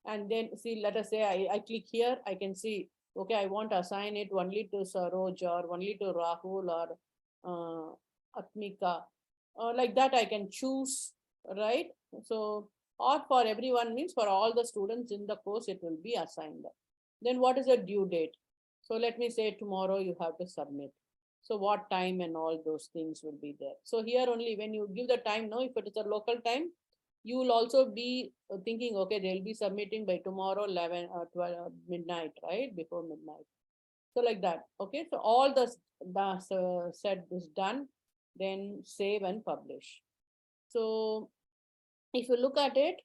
Speaker 5: And then see, let us say I click here, I can see, okay, I want to assign it only to Saroj or only to Rahul or Atmika. Like that I can choose, right? So, or for everyone means for all the students in the course, it will be assigned. Then what is the due date? So let me say tomorrow you have to submit. So what time and all those things will be there. So here only when you give the time, no, if it is a local time, you will also be thinking, okay, they'll be submitting by tomorrow 11 or 12 midnight, right? Before midnight. So like that. Okay, so all the set is done, then save and publish. So if you look at it,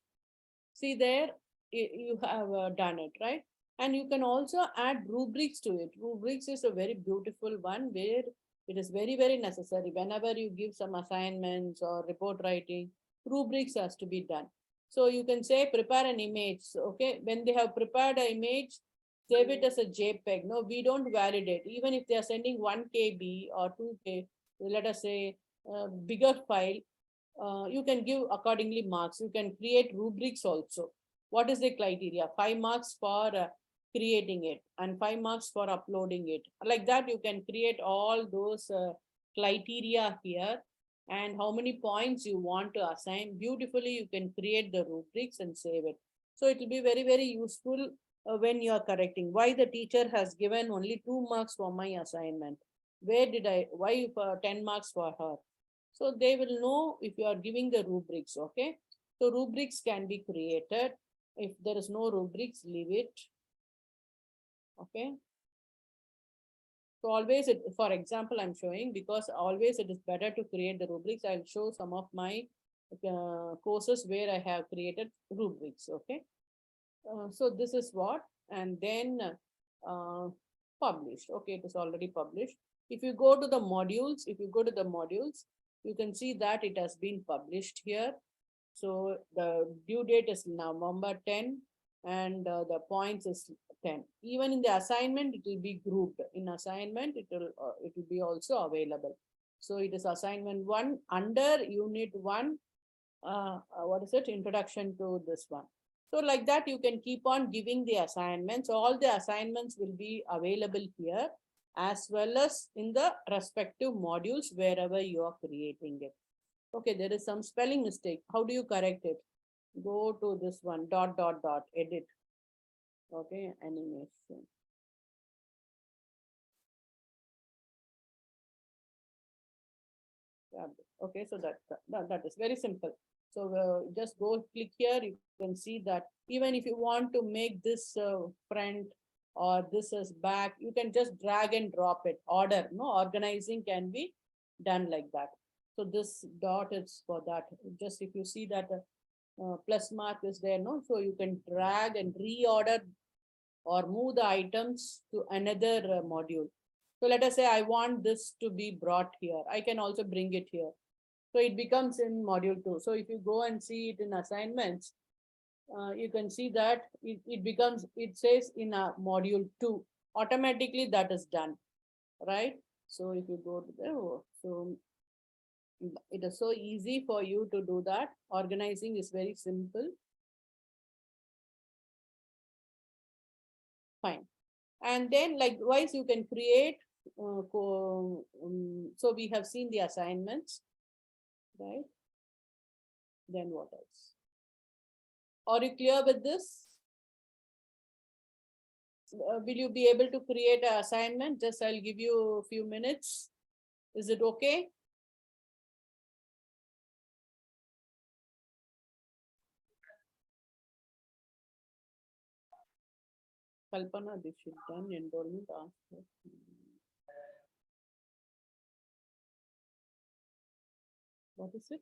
Speaker 5: see there, you have done it, right? And you can also add rubrics to it. Rubrics is a very beautiful one where it is very, very necessary. Whenever you give some assignments or report writing, rubrics has to be done. So you can say prepare an image. Okay, when they have prepared an image, save it as a JPEG. No, we don't validate. Even if they are sending 1 KB or 2 K, let us say bigger file, you can give accordingly marks. You can create rubrics also. What is the criteria? 5 marks for creating it and 5 marks for uploading it. Like that, you can create all those criteria here, and how many points you want to assign. Beautifully, you can create the rubrics and save it. So it will be very, very useful when you are correcting. Why the teacher has given only 2 marks for my assignment? Why for 10 marks for her? So they will know if you are giving the rubrics, okay? So rubrics can be created. If there is no rubrics, leave it. Okay. So always, for example, I'm showing, because always it is better to create the rubrics. I'll show some of my courses where I have created rubrics. Okay. So this is what, and then publish. Okay, it is already published. If you go to the modules, you can see that it has been published here. So the due date is November 10 and the points is 10. Even in the assignment, it will be grouped. In assignment, it will be also available. So it is assignment 1 under unit 1. What is it? Introduction to this one. So like that, you can keep on giving the assignments. All the assignments will be available here, as well as in the respective modules wherever you are creating it. Okay, there is some spelling mistake. How do you correct it? Go to this one, ... edit. Okay, animation. Okay, so that is very simple. So just go click here. You can see that even if you want to make this front or this is back, you can just drag and drop it. Organizing can be done like that. So this dot is for that. Just if you see that plus mark is there, no? So you can drag and reorder or move the items to another module. So let us say I want this to be brought here. I can also bring it here. So it becomes in module 2. So if you go and see it in assignments, you can see that it says in a module 2, automatically that is done, right? So if you go to there, so it is so easy for you to do that. Organizing is very simple. Fine. And then likewise, you can create So we have seen the assignments, right? Then what else? Are you clear with this? Will you be able to create an assignment? Just I'll give you a few minutes. Is it okay? Kalpana, this should done enrollment after. What is it?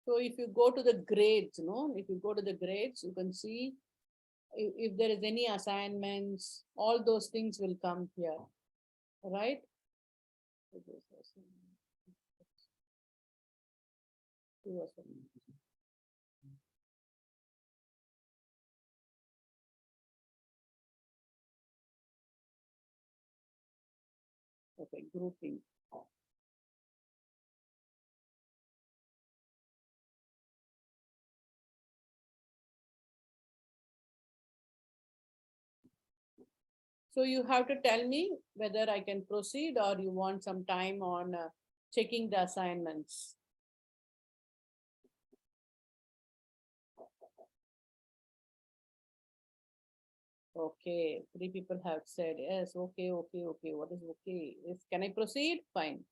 Speaker 5: So if you go to the grades, if you go to the grades, you can see if there is any assignments, all those things will come here, right? Okay, grouping. So you have to tell me whether I can proceed or you want some time on checking the assignments. Okay, 3 people have said yes. Okay, okay, okay. What is okay? Can I proceed? Fine.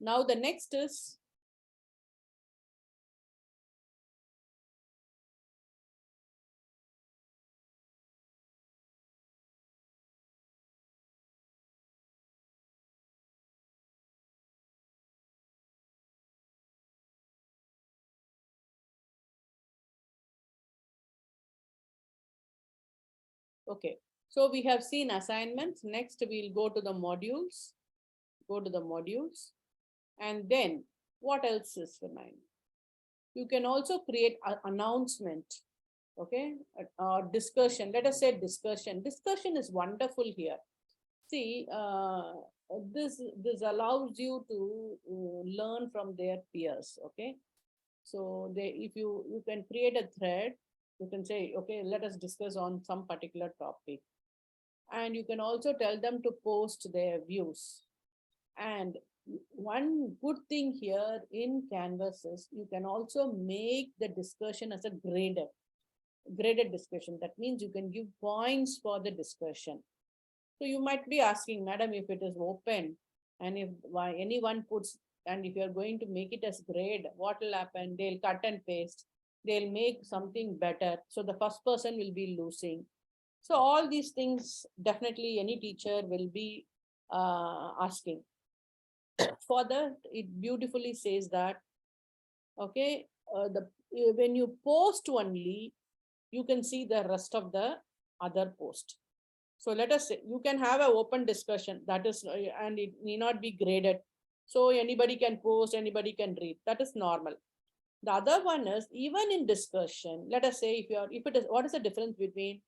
Speaker 5: Now the next is okay. So we have seen assignments. Next, we'll go to the modules. Go to the modules. And then what else is remaining? You can also create an announcement. Okay, discussion. Let us say discussion. Discussion is wonderful here. See, this allows you to learn from their peers. Okay, so if you can create a thread, you can say, okay, let us discuss on some particular topic, and you can also tell them to post their views. And one good thing here in Canvas is you can also make the discussion as a graded discussion. That means you can give points for the discussion. So you might be asking, madam, if it is open and if anyone puts, and if you're going to make it as grade, what will happen? They'll cut and paste. They'll make something better. So the first person will be losing. So all these things, definitely any teacher will be asking. For that, it beautifully says that, okay, when you post only, you can see the rest of the other post. So let us say you can have an open discussion, that is, and it need not be graded. So anybody can post, anybody can read. That is normal. The other one is even in discussion. Let us say what is the difference between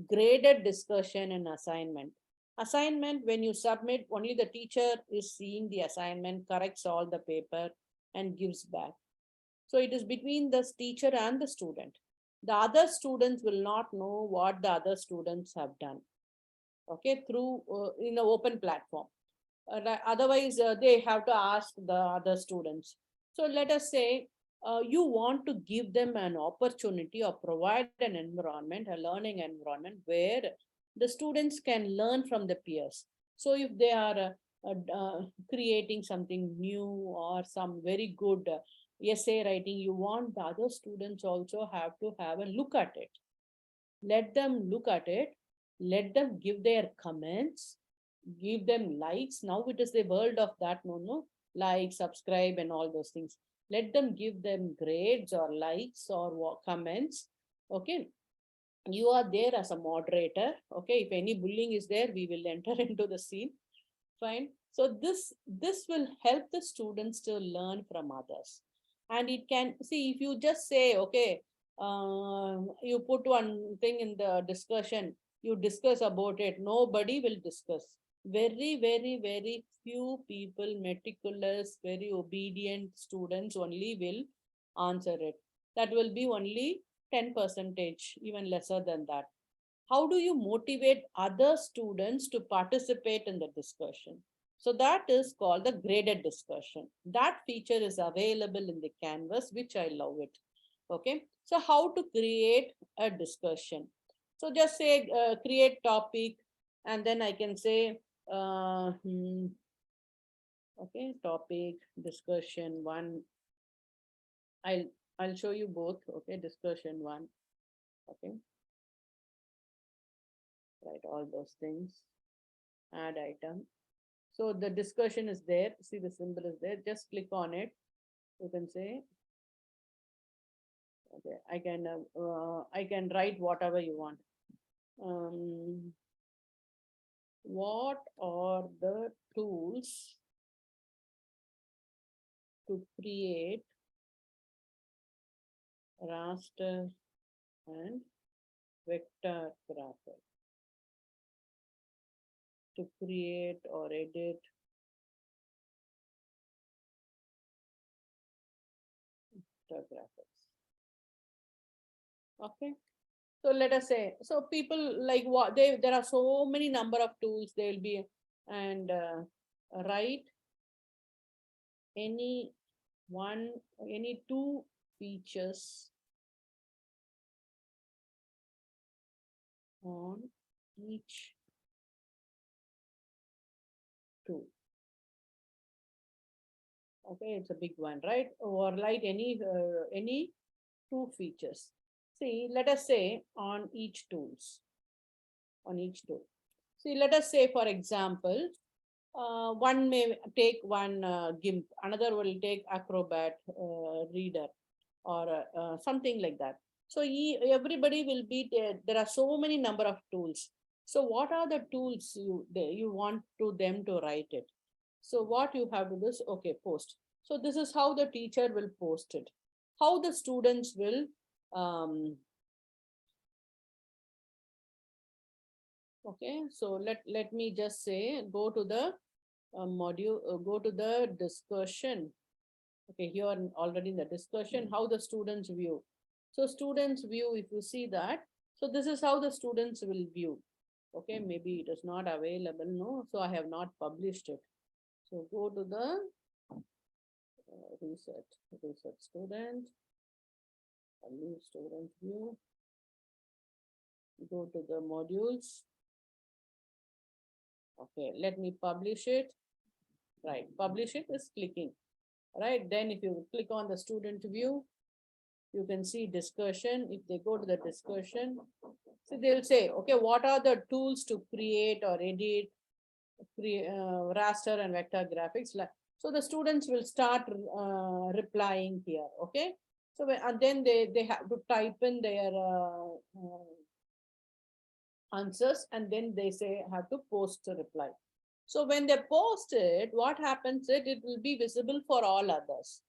Speaker 5: graded discussion and assignment? Assignment, when you submit, only the teacher is seeing the assignment, corrects all the paper and gives back. So it is between the teacher and the student. The other students will not know what the other students have done. Okay, through in an open platform. Otherwise, they have to ask the other students. So let us say you want to give them an opportunity or provide an environment, a learning environment where the students can learn from the peers. So if they are creating something new or some very good essay writing, you want the other students also have to have a look at it. Let them look at it. Let them give their comments, give them likes. Now it is the world of that, no, like, subscribe and all those things. Let them give them grades or likes or comments. Okay, you are there as a moderator. Okay, if any bullying is there, we will enter into the scene. Fine. So this will help the students to learn from others. And it can, see, if you just say, okay, you put one thing in the discussion, you discuss about it, nobody will discuss. very, very, very few people, meticulous, very obedient students only will answer it. That will be only 10%, even lesser than that. How do you motivate other students to participate in the discussion? So that is called the graded discussion. That feature is available in the Canvas, which I love it. Okay, so how to create a discussion? So just say create topic, and then I can say okay, topic discussion 1. I'll show you both. Okay, discussion 1. Okay, write all those things. Add item. So the discussion is there. See, the symbol is there. Just click on it. You can say, okay, I can write whatever you want. What are the tools to create raster and vector graphic? To create or edit vector graphics. Okay. So let us say, so people like what there are so many number of tools they'll be, and write any 2 features on each tool. Okay, it's a big one, right? Or write any 2 features. See, let us say on each tool. See, let us say, for example, one may take one GIMP, another will take Acrobat Reader, or something like that. So everybody will be there are so many number of tools. So what are the tools you want them to write it? So what you have to do is, okay, post. So this is how the teacher will post it. How the students will okay, so let me just say, go to the module, go to the discussion. Okay, here already in the discussion, how the students view. So students view, if you see that, so this is how the students will view. Okay, maybe it is not available, no, so I have not published it. So go to the reset student, a new student view. Go to the modules. Okay, let me publish it. Right, publish it is clicking. Right, then if you click on the student view, you can see discussion. If they go to the discussion, so they'll say, okay, what are the tools to create or edit, raster and vector graphics? So the students will start replying here. Okay, so and then they have to type in their answers, and then they say have to post a reply. So when they post it, what happens is it will be visible for all others.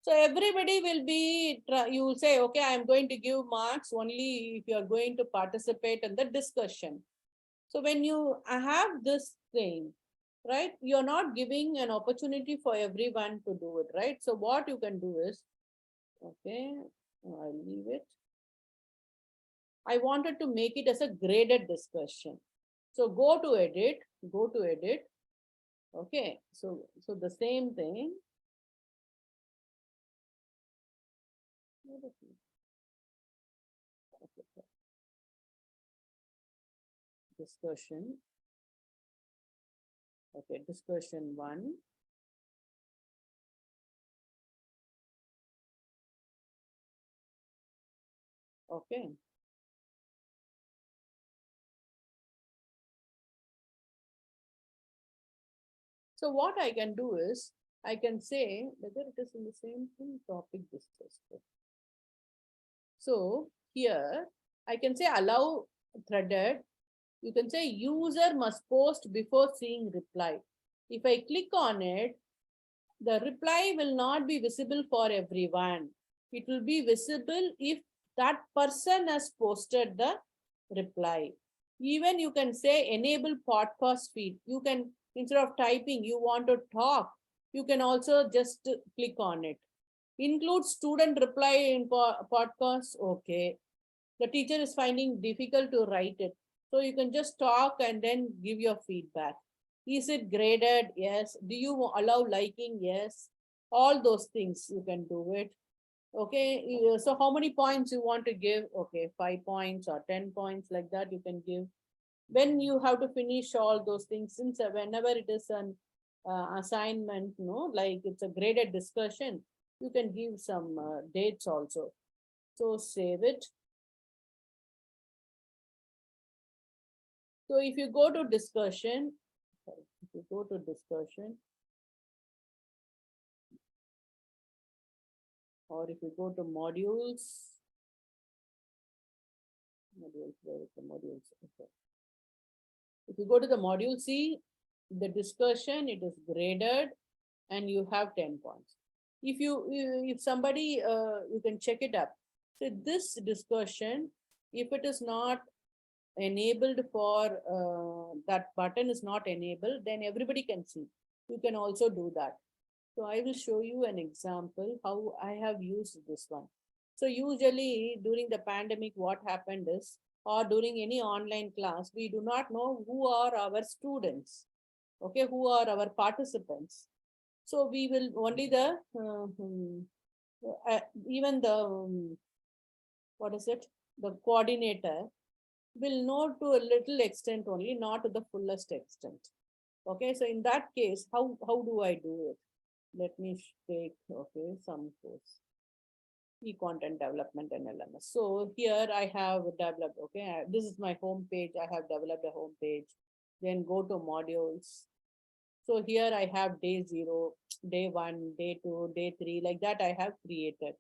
Speaker 5: So everybody will be, you will say, okay, I'm going to give marks only if you are going to participate in the discussion. So when you have this thing, right, you're not giving an opportunity for everyone to do it, right? So what you can do is, okay, I'll leave it. I wanted to make it as a graded discussion. So go to edit. Okay, so the same thing. Discussion. Okay, discussion 1. Okay. So what I can do is, I can say whether it is in the same thing, topic discussed. So here I can say allow threaded. You can say user must post before seeing reply. If I click on it, the reply will not be visible for everyone. It will be visible if that person has posted the reply. Even you can say enable podcast feed. You can, instead of typing, you want to talk, you can also just click on it. Include student reply in podcast. Okay. The teacher is finding difficult to write it. So you can just talk and then give your feedback. Is it graded? Yes. Do you allow liking? Yes. All those things you can do it. Okay. So how many points you want to give? Okay. 5 points or 10 points, like that you can give. When you have to finish all those things, since whenever it is an assignment, like it's a graded discussion, you can give some dates also. So save it. So if you go to discussion, or if you go to modules, where is the modules? Okay. If you go to the module, see the discussion, it is graded and you have 10 points. If somebody, you can check it up. So this discussion, if it is not enabled for that button is not enabled, then everybody can see. You can also do that. So I will show you an example how I have used this one. So usually during the pandemic, what happened is, or during any online class, we do not know who are our students, okay, who are our participants. So we will only the even the what is it, the coordinator will know to a little extent only, not to the fullest extent. Okay, so in that case, how do I do it? Let me take, okay, some course, e-content development and LMS. So here I have developed, okay, this is my home page. I have developed a home page. Then go to modules. So here I have day 0, day 1, day 2, day 3, like that I have created.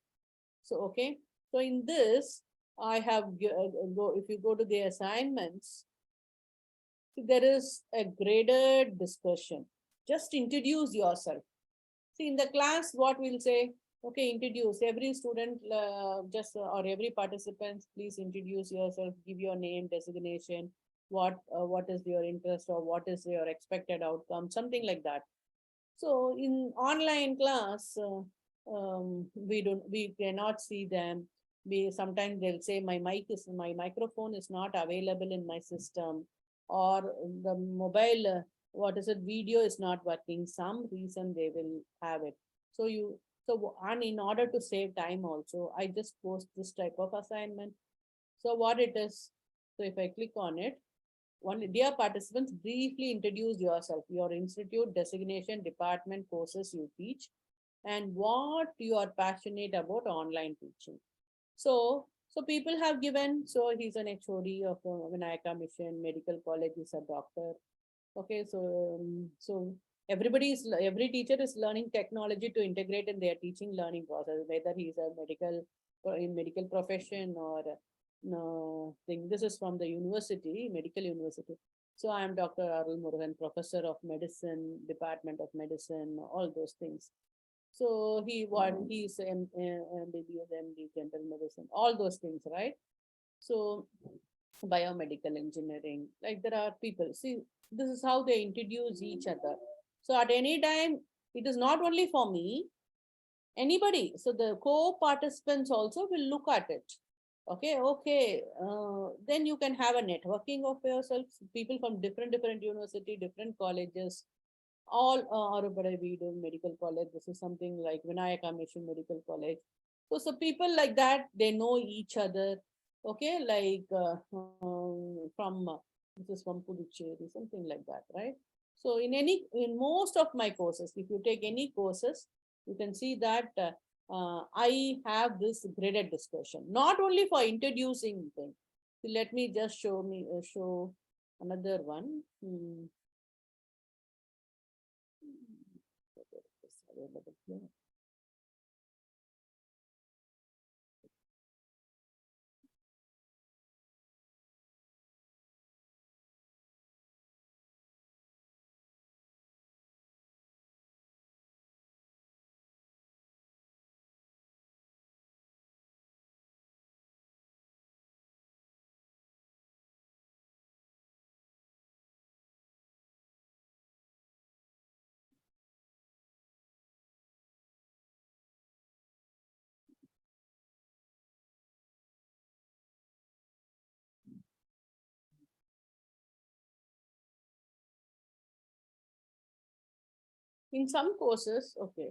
Speaker 5: So, okay. So in this, I have, if you go to the assignments, there is a graded discussion. Just introduce yourself. See, in the class, what we'll say, okay, introduce every student, or every participant, please introduce yourself, give your name, designation, what is your interest or what is your expected outcome, something like that. So in online class, we cannot see them. Sometimes they'll say my microphone is not available in my system, or the mobile, what is it, video is not working. Some reason they will have it. And in order to save time also, I just post this type of assignment. So what it is, so if I click on it, dear participants, briefly introduce yourself, your institute, designation, department, courses you teach, and what you are passionate about online teaching. So people have given, so he's an HOD of Vinayaka Mission Medical College, he's a doctor. Okay, so every teacher is learning technology to integrate in their teaching learning process, whether he's a medical profession or no thing. This is from the university, medical university. So I am Dr. Arul Murugan, professor of medicine, department of medicine, all those things. So he's MBBS, MD, general medicine, all those things, right? So biomedical engineering, like there are people. See, this is how they introduce each other. So at any time, it is not only for me, anybody. So the co-participants also will look at it. Okay. Then you can have a networking of yourself, people from different university, different colleges, all Arupadai Medical College. This is something like Vinayaka Mission Medical College. So people like that, they know each other. Okay, like this is from Puducherry, something like that, right? So in most of my courses, if you take any courses, you can see that I have this graded discussion, not only for introducing things. Let me just show another one. Available here. In some courses, okay.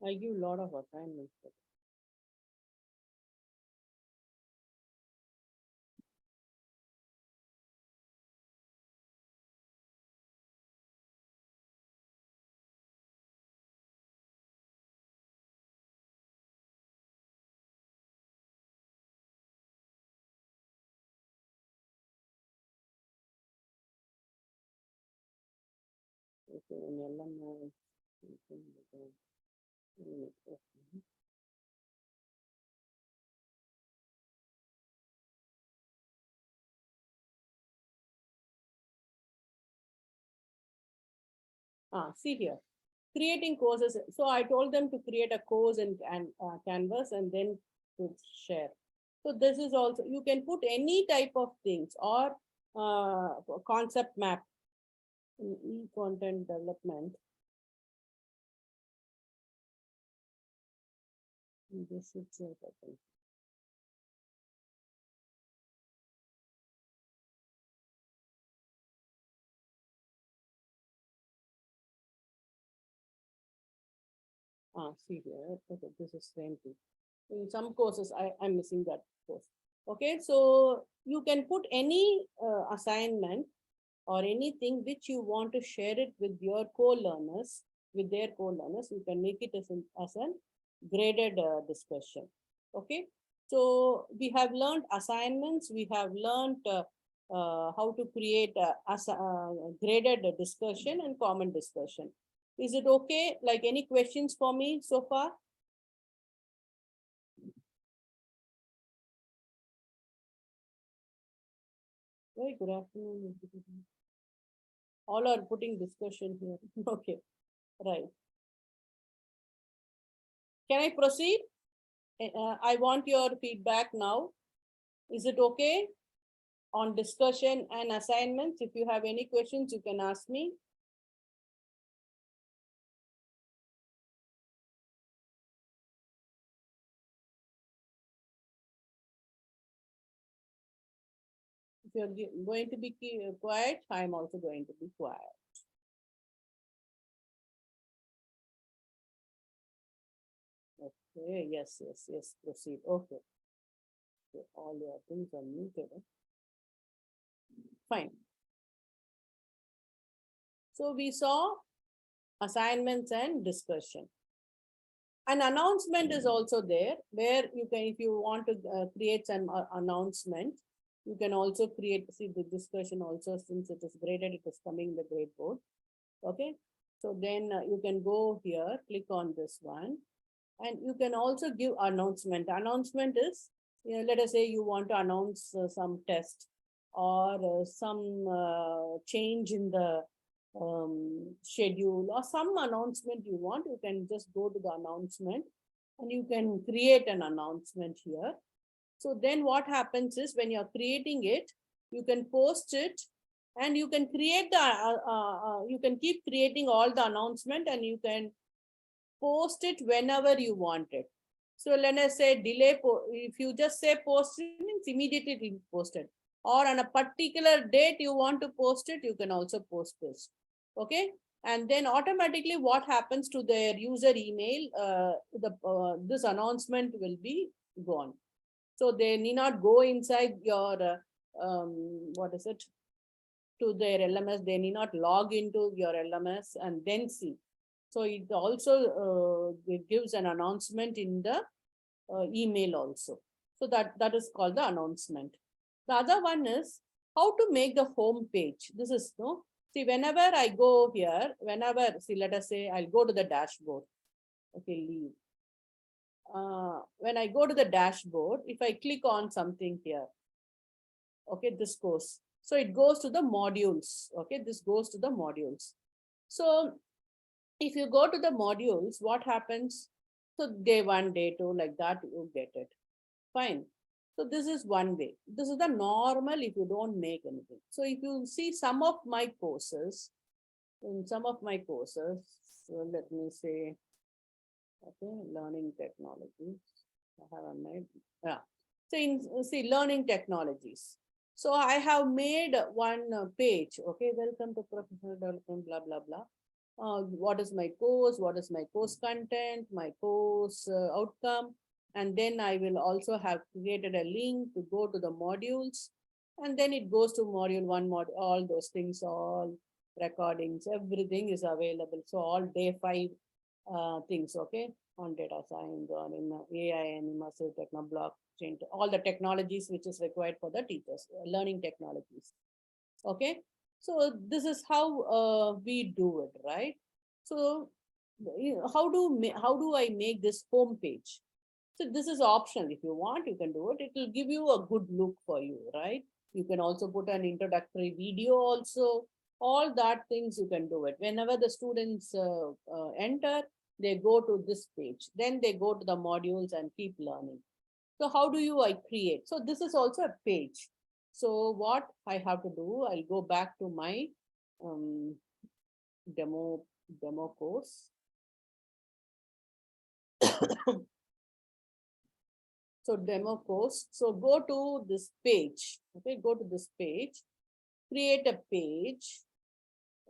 Speaker 5: I give a lot of assignments. Okay, see here, creating courses. So I told them to create a course in Canvas and then to share. So this is also, you can put any type of things or concept map in e-content development. This is okay. See here, okay, this is same thing. In some courses, I'm missing that course. Okay, so you can put any assignment or anything which you want to share it with your co-learners, with their co-learners. You can make it as a graded discussion. Okay, so we have learned assignments, we have learned how to create a graded discussion and common discussion. Is it okay? Like, any questions for me so far? Very good afternoon. All are putting discussion here. Okay, right. Can I proceed? I want your feedback now. Is it okay on discussion and assignments? If you have any questions, you can ask me. If you're going to be quiet, I'm also going to be quiet. Okay, yes, proceed. Okay. All your things are muted. Fine. So we saw assignments and discussion. An announcement is also there, where you can, if you want to create an announcement, you can also create, see the discussion also, since it is graded, it is coming in the grade board. Okay, so then you can go here, click on this one, and you can also give announcement. Announcement is, let us say you want to announce some test or some change in the schedule or some announcement you want. You can just go to the announcement and you can create an announcement here. So then what happens is, when you're creating it, you can post it and you can create the, you can keep creating all the announcement and you can post it whenever you want it. So let us say delay, if you just say post it, means immediately it will be posted. Or on a particular date you want to post it, you can also post this. Okay. And then automatically what happens to their user email, this announcement will be gone. So they need not go inside your, what is it, to their LMS. They need not log into your LMS and then see. So it also it gives an announcement in the email also. So that is called the announcement. The other one is how to make the home page. This is, no, see, whenever I go here, whenever, see, let us say I'll go to the dashboard. Okay, leave. When I go to the dashboard, if I click on something here, okay, this goes. So it goes to the modules. Okay, this goes to the modules. So if you go to the modules, what happens? So day 1, day 2, like that, you get it. Fine. So this is one way. This is the normal if you don't make anything. So if you see some of my courses, in some of my courses, so let me say, okay, learning technologies. I have made, yeah. So in, see, learning technologies. So I have made one page, okay, welcome to professional development, blah, blah, blah. What is my course? What is my course content, my course outcome? And then I will also have created a link to go to the modules. And then it goes to module 1, all those things, all recordings, everything is available. So all day 5 things, okay, on data science, on in AI and immersive techno blockchain, all the technologies which is required for the teachers, learning technologies. Okay, so this is how we do it, right? So how do I make this home page? So this is optional. If you want, you can do it. It will give you a good look for you, right? You can also put an introductory video also. All that things you can do it. Whenever the students enter, they go to this page. Then they go to the modules and keep learning. So how do I create? So this is also a page. So what I have to do, I'll go back to my demo course. So demo course. So go to this page. Okay, go to this page, create a page.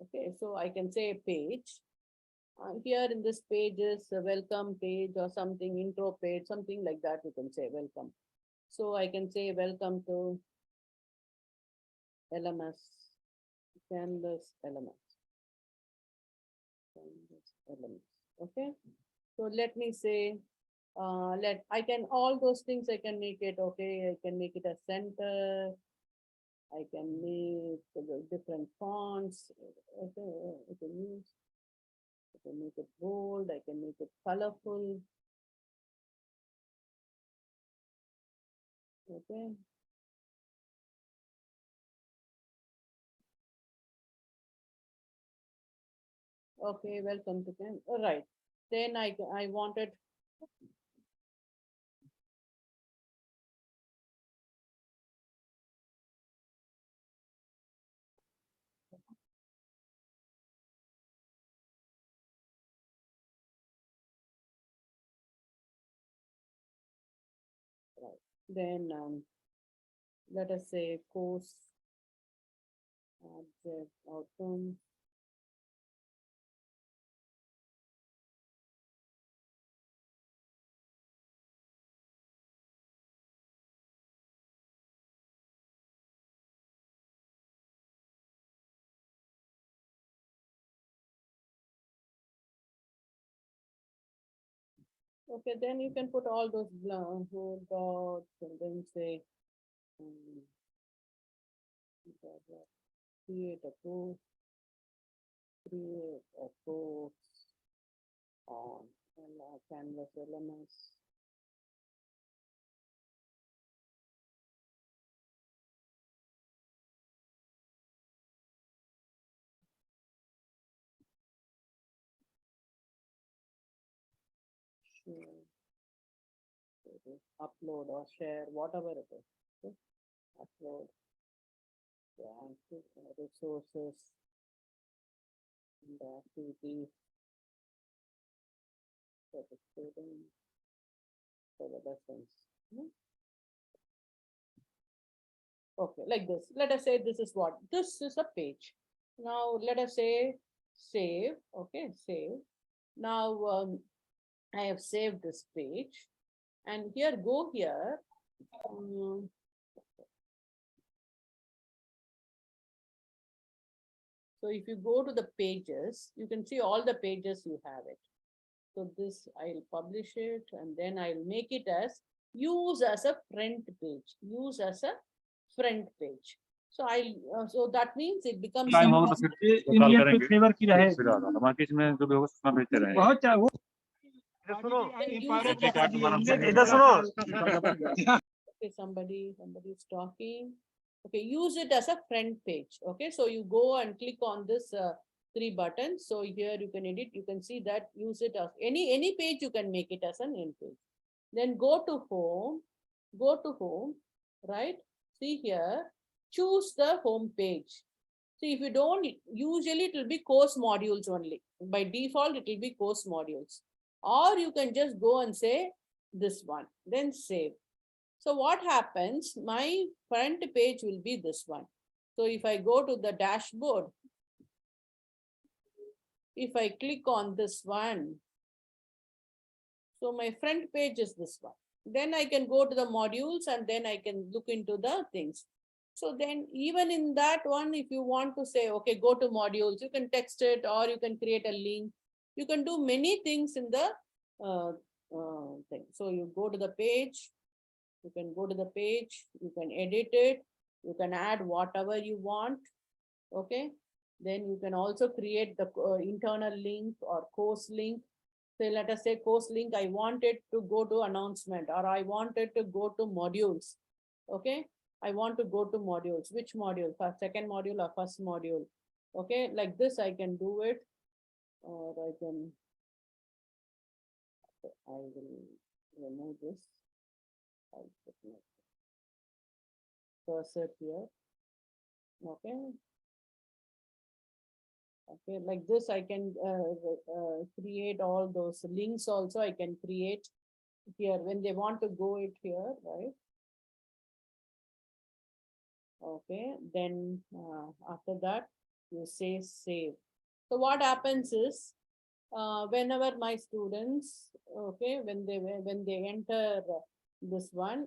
Speaker 5: Okay, so I can say page. Here in this page is a welcome page or something, intro page, something like that. You can say welcome. So I can say welcome to LMS, Canvas LMS. Okay, so let me say, I can, all those things I can make it, okay, I can make it a center, I can make the different fonts, okay, I can use, I can make it bold, I can make it colorful, okay. Okay, welcome to Ken. All right, then I wanted. Right. Then let us say course object outcome. Okay, then you can put all those dots and then say create a course, on Canvas LMS. Upload or share, whatever it is. Okay? Upload the resources and the activities for the student, for the lessons. Okay, like this. Let us say this is what? This is a page. Now let us say save. Okay, save. Now I have saved this page. And here, go here. So if you go to the pages, you can see all the pages you have it. So this, I'll publish it and then I'll make it as use as a front page. Use as a front page. So so that means it becomes. Okay, somebody is talking. Okay, use it as a front page. Okay, so you go and click on this 3 buttons. So here you can edit. You can see that use it as any page. You can make it as an end page. Then go to home. Go to home. Right. See here. Choose the home page. See, if you don't, usually it will be course modules only. By default, it will be course modules. Or you can just go and say this one, then save. So what happens, my front page will be this one. So if I go to the dashboard, if I click on this one, so my front page is this one. Then I can go to the modules and then I can look into the things. So then even in that one, if you want to say, okay, go to modules, you can text it or you can create a link. You can do many things in the thing. So you go to the page, you can go to the page, you can edit it, you can add whatever you want. Okay. Then you can also create the internal link or course link. So let us say course link, I want it to go to announcement or I want it to go to modules. Okay. I want to go to modules. Which module? First, second module or first module? Okay. Like this, I can do it. Or I will remove this. I'll put my cursor here. Okay. Okay, like this, I can create all those links also. I can create here when they want to go it here, right? Okay, then after that, you say save. So what happens is, whenever my students, okay, when they enter this one,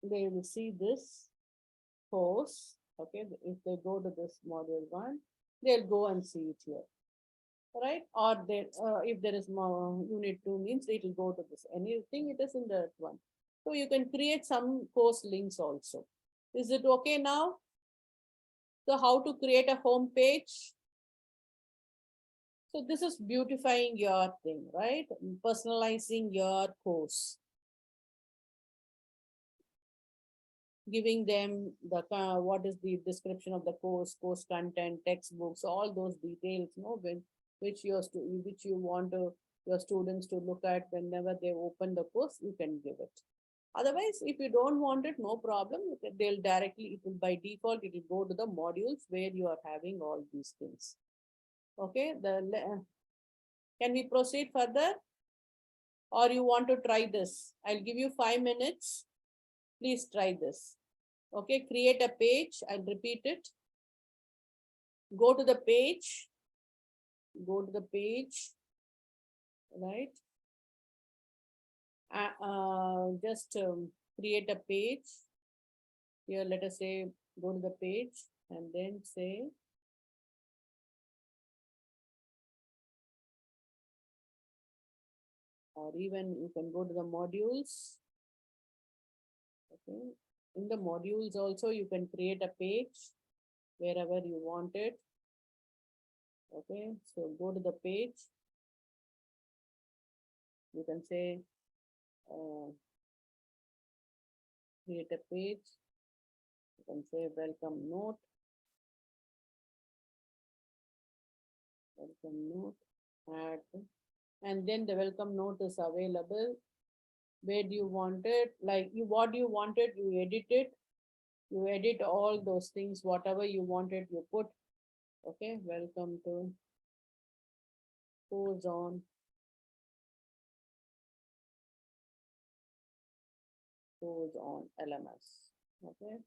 Speaker 5: they will see this course. Okay, if they go to this module one, they'll go and see it here, right? Or they, if there is more unit 2 means it will go to this. Anything it is in that one. So you can create some course links also. Is it okay now? So how to create a home page? So this is beautifying your thing, right? Personalizing your course. Giving them the what is the description of the course content, textbooks, all those details, which you want your students to look at whenever they open the course, you can give it. Otherwise, if you don't want it, no problem. They'll directly, it will by default, it will go to the modules where you are having all these things. Okay, can we proceed further? Or you want to try this? I'll give you 5 minutes. Please try this. Okay, create a page. I'll repeat it. Go to the page. Go to the page. Right. Just create a page. Here, let us say, go to the page and then say, or even you can go to the modules. Okay. In the modules also, you can create a page wherever you want it. Okay, so go to the page. You can say, create a page. You can say welcome note. Welcome note, add, and then the welcome note is available. Where do you want it? Like what do you want it? You edit it. You edit all those things, whatever you wanted, you put. Okay, welcome to course on LMS. Okay.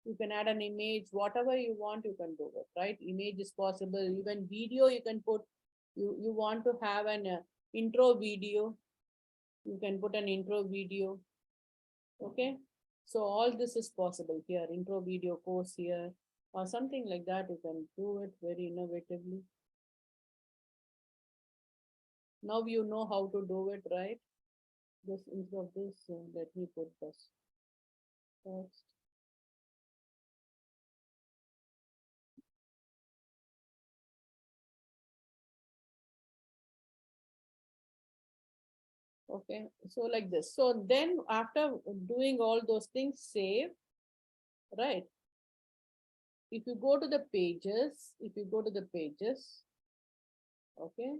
Speaker 5: You can add an image, whatever you want, you can do it, right? Image is possible, even video you can put. You want to have an intro video, you can put an intro video. Okay, so all this is possible here, intro video course here, or something like that. You can do it very innovatively. Now you know how to do it, right? This instead of this, let me put this text. Okay, so like this. So then after doing all those things, save, right? if you go to the pages, okay,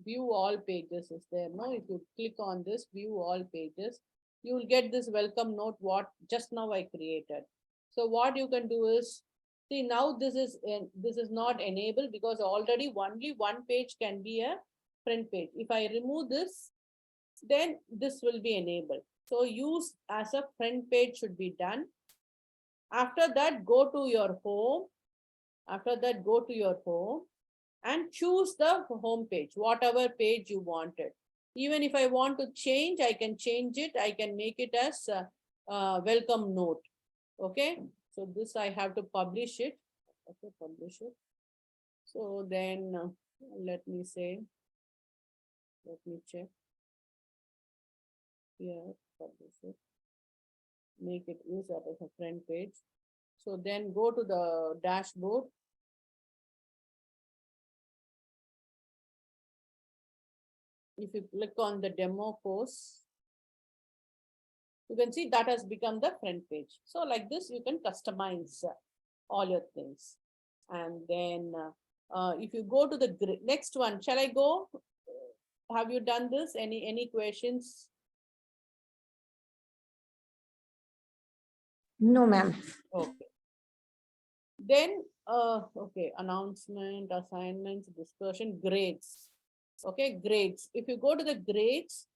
Speaker 5: view all pages is there. No, if you click on this, view all pages, you will get this welcome note what just now I created. So what you can do is, see now this is not enabled because already only one page can be a front page. If I remove this, then this will be enabled. So use as a front page should be done. After that, go to your home. And choose the home page, whatever page you wanted. Even if I want to change, I can change it. I can make it as a welcome note. Okay, so this I have to publish it. Okay, publish it. So then let me check here, publish it, make it use that as a front page. So then go to the dashboard. If you click on the demo course, you can see that has become the front page. So like this, you can customize all your things. And then if you go to the next one, shall I go? Have you done this? Any questions?
Speaker 11: No, ma'am.
Speaker 5: Okay. Then, okay, announcement, assignments, discussion, grades. Okay, grades. If you go to the grades,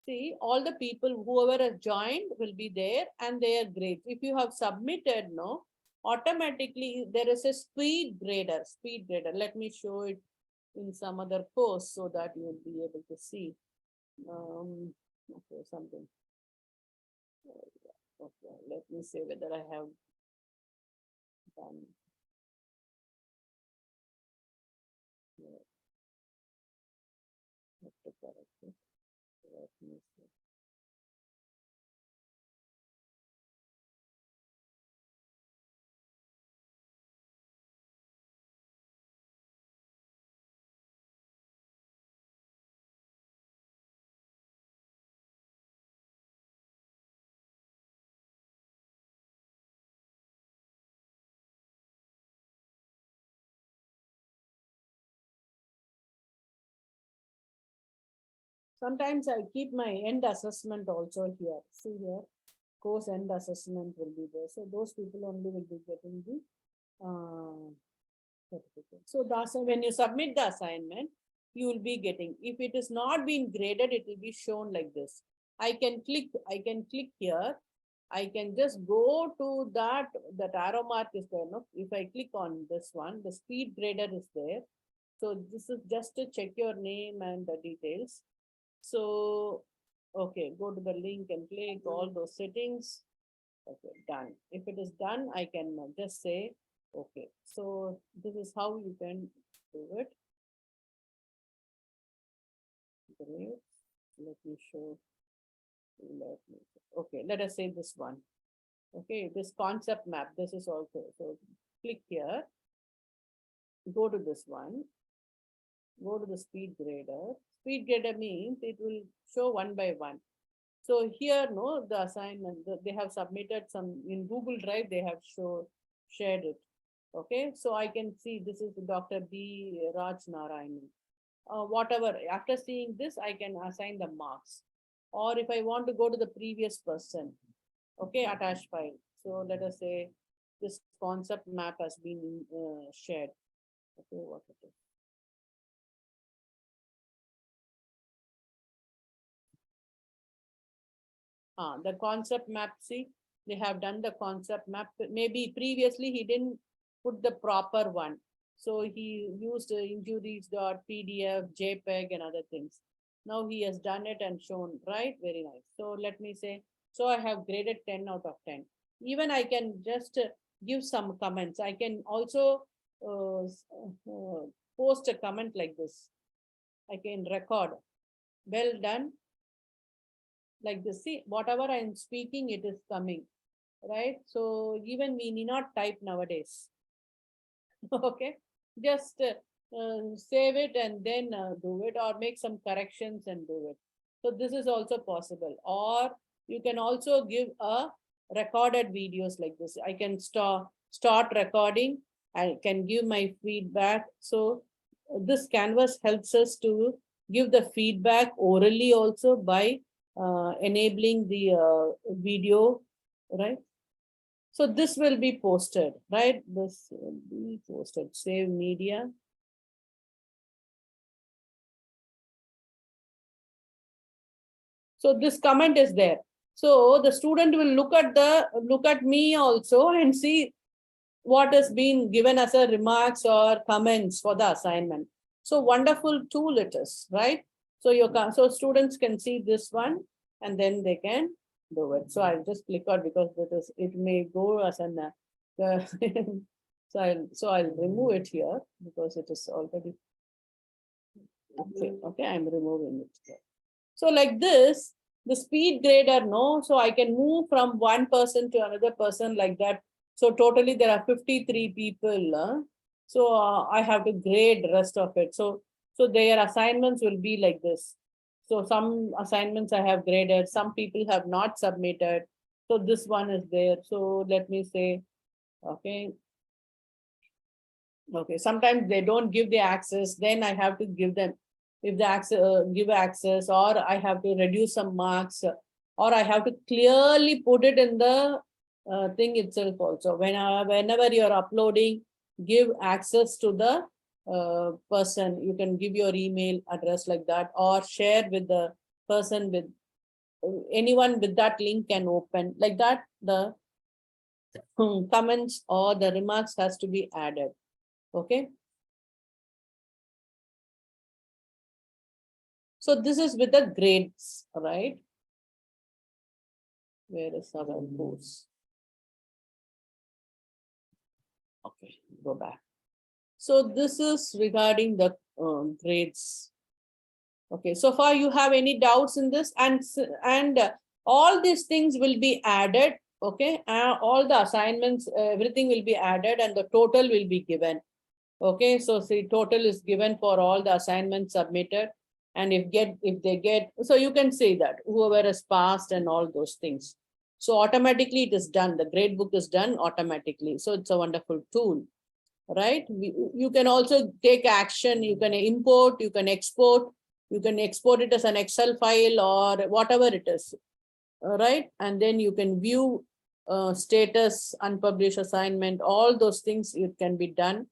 Speaker 5: see all the people, whoever has joined will be there and their grades. If you have submitted, no, automatically there is a speed grader. Let me show it in some other course so that you will be able to see. Okay, something. Okay, let me see whether I have done. Have to correct it. Let me see. Sometimes I keep my end assessment also here. See here, course end assessment will be there. So those people only will be getting the certificate. So that's when you submit the assignment, you will be getting. If it is not being graded, it will be shown like this. I can click here. I can just go to that arrow mark is there. No? If I click on this one, the speed grader is there. So this is just to check your name and the details. So, okay, go to the link and click all those settings. Okay, done. If it is done, I can just say, okay. So this is how you can do it. Great. Let me show. Okay, let us say this one. Okay, this concept map, this is also. So click here. Go to this one. Go to the speed grader. Speed grader means it will show one by one. So here, no, the assignment, they have submitted some in Google Drive, they have shared it. Okay, so I can see this is Dr. B. Raj Narayanan. Whatever, after seeing this, I can assign the marks. Or if I want to go to the previous person, okay, attached file. So let us say this concept map has been shared. Okay, what it is. The concept map, see, they have done the concept map. Maybe previously he didn't put the proper one. So he used injuries.pdf, JPEG and other things. Now he has done it and shown, right? Very nice. So let me say, so I have graded 10 out of 10. Even I can just give some comments. I can also post a comment like this. I can record. Well done. Like this, see, whatever I'm speaking, it is coming, right? So even we need not type nowadays. Okay, just save it and then do it, or make some corrections and do it. So this is also possible. Or you can also give a recorded videos like this. I can stop start recording. I can give my feedback. So this canvas helps us to give the feedback orally also by enabling the video, right? So this will be posted, right? This will be posted, save media. So this comment is there. So the student will look at me also and see what has been given as a remarks or comments for the assignment. So wonderful tool it is, right? So students can see this one and then they can do it. So I'll just click out because it may go as an so I'll remove it here because it is already okay. I'm removing it here. So like this, the speed grader, no, so I can move from one person to another person like that. So totally there are 53 people. So I have to grade the rest of it. So their assignments will be like this. So some assignments I have graded, some people have not submitted. So this one is there. So let me say, okay. Okay, sometimes they don't give the access, then I have to give them, if the access, give access, or I have to reduce some marks, or I have to clearly put it in the thing itself also. Whenever you're uploading, give access to the person. You can give your email address like that, or share with the person, with anyone with that link can open like that. The comments or the remarks has to be added. Okay. So this is with the grades, right? Where is our course? Okay, go back. So this is regarding the grades. Okay, so far you have any doubts in this? And all these things will be added. Okay, all the assignments, everything will be added, and the total will be given. Okay, so see, total is given for all the assignments submitted. And if they get, so you can say that whoever has passed and all those things. So automatically it is done. The grade book is done automatically. So it's a wonderful tool, right? You can also take action. You can import, you can export it as an Excel file or whatever it is, right? And then you can view status, unpublished assignment, all those things it can be done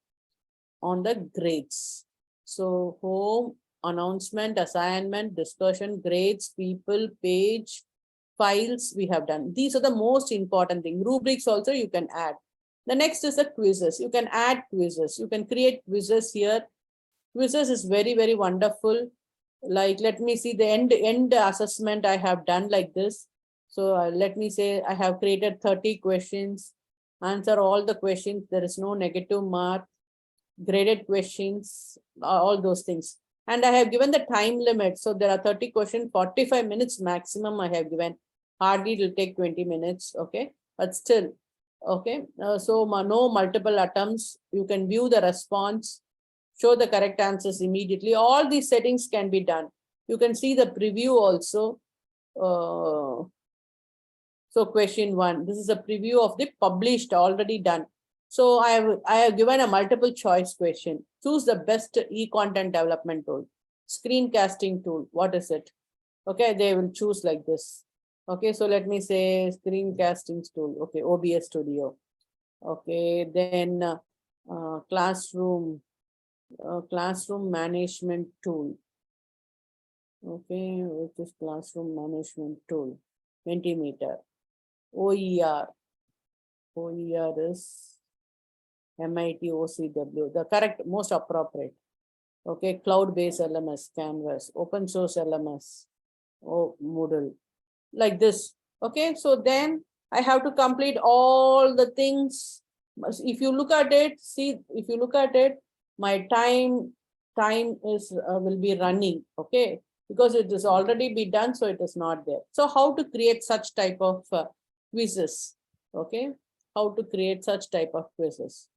Speaker 5: on the grades. So home, announcement, assignment, discussion, grades, people, page, files we have done. These are the most important thing. Rubrics also you can add. The next is the quizzes. You can add quizzes. You can create quizzes here. Quizzes is very, very wonderful. Like, let me see the end assessment I have done like this. So let me say I have created 30 questions, answer all the questions. There is no negative mark, graded questions, all those things. And I have given the time limit. So there are 30 questions, 45 minutes maximum I have given. Hardly it will take 20 minutes. Okay, but still, okay. So no multiple attempts. You can view the response, show the correct answers immediately. All these settings can be done. You can see the preview also. So question 1, this is a preview of the published, already done. So I have given a multiple choice question. Choose the best e-content development tool. Screencasting tool, what is it? Okay, they will choose like this. Okay, so let me say screencasting tool. Okay, OBS Studio. Okay, then classroom management tool. Okay, which is classroom management tool. Mentimeter. OER is MIT OCW, the correct, most appropriate. Okay, cloud-based LMS, Canvas, open source LMS, Moodle, like this. Okay, so then I have to complete all the things. If you look at it, see, if you look at it, my time is will be running. Okay, because it is already be done, so it is not there. So how to create such type of quizzes? Okay, how to create such type of quizzes?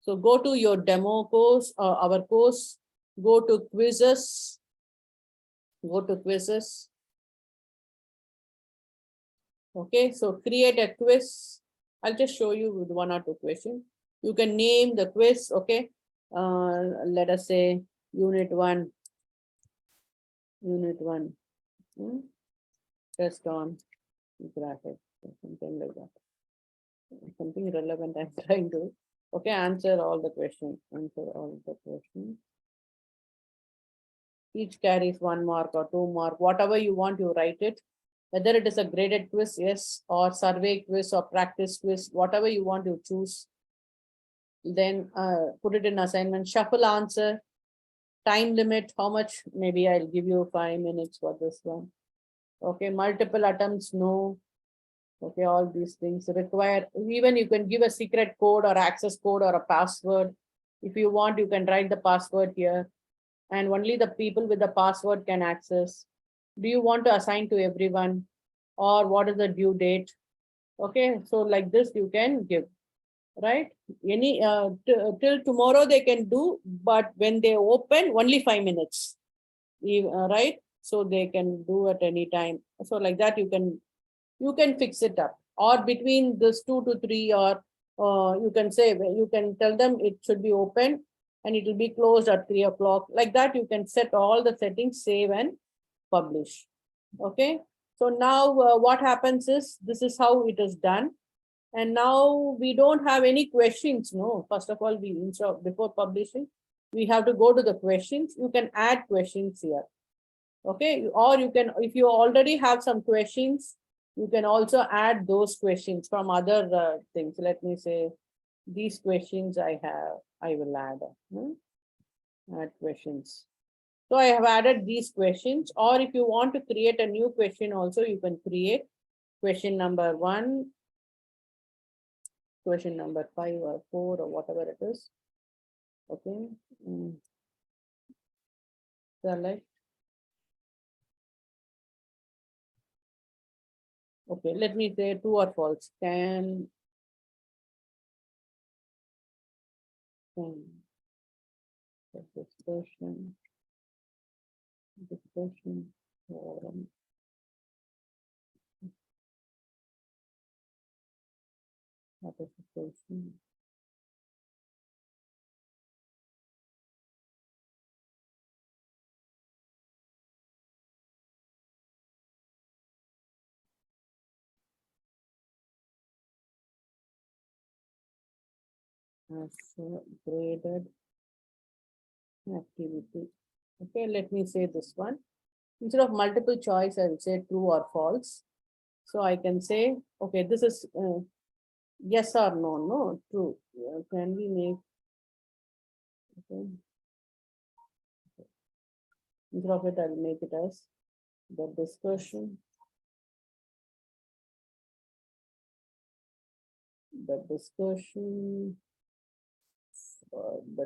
Speaker 5: So go to your demo course, our course, go to quizzes, Okay, so create a quiz. I'll just show you with 1 or 2 questions. You can name the quiz, okay? Let us say unit 1. Unit 1. Test on graphics, something like that. Something relevant I'm trying to. Okay, answer all the questions. Answer all the questions. Each carries 1 mark or 2 mark, whatever you want, you write it. Whether it is a graded quiz, yes, or survey quiz or practice quiz, whatever you want, you choose. Then put it in assignment, shuffle answer, time limit, how much, maybe I'll give you 5 minutes for this one. Okay, multiple attempts, no. Okay, all these things require, even you can give a secret code or access code or a password. If you want, you can write the password here. And only the people with the password can access. Do you want to assign to everyone? Or what is the due date? Okay, so like this you can give, right? Any till tomorrow they can do, but when they open, only 5 minutes, right? So they can do at any time. So like that you can fix it up. Or between this 2 to 3, or you can say, you can tell them it should be open and it will be closed at 3 o'clock. Like that, you can set all the settings, save and publish. Okay. So now what happens is, this is how it is done. And now we don't have any questions. No, first of all, before publishing, we have to go to the questions. You can add questions here. Okay. Or you can, if you already have some questions, you can also add those questions from other things. Let me say, these questions I will add. Add questions. So I have added these questions, or if you want to create a new question also, you can create question number 1, question number 5 or 4 or whatever it is. Okay. Select. Okay, let me say true or false. Can discussion forum participation as graded activity. Okay, let me say this one. Instead of multiple choice, I will say true or false. So I can say, okay, this is yes or no, no, true. Can we make, okay. Instead of it, I will make it as the discussion. The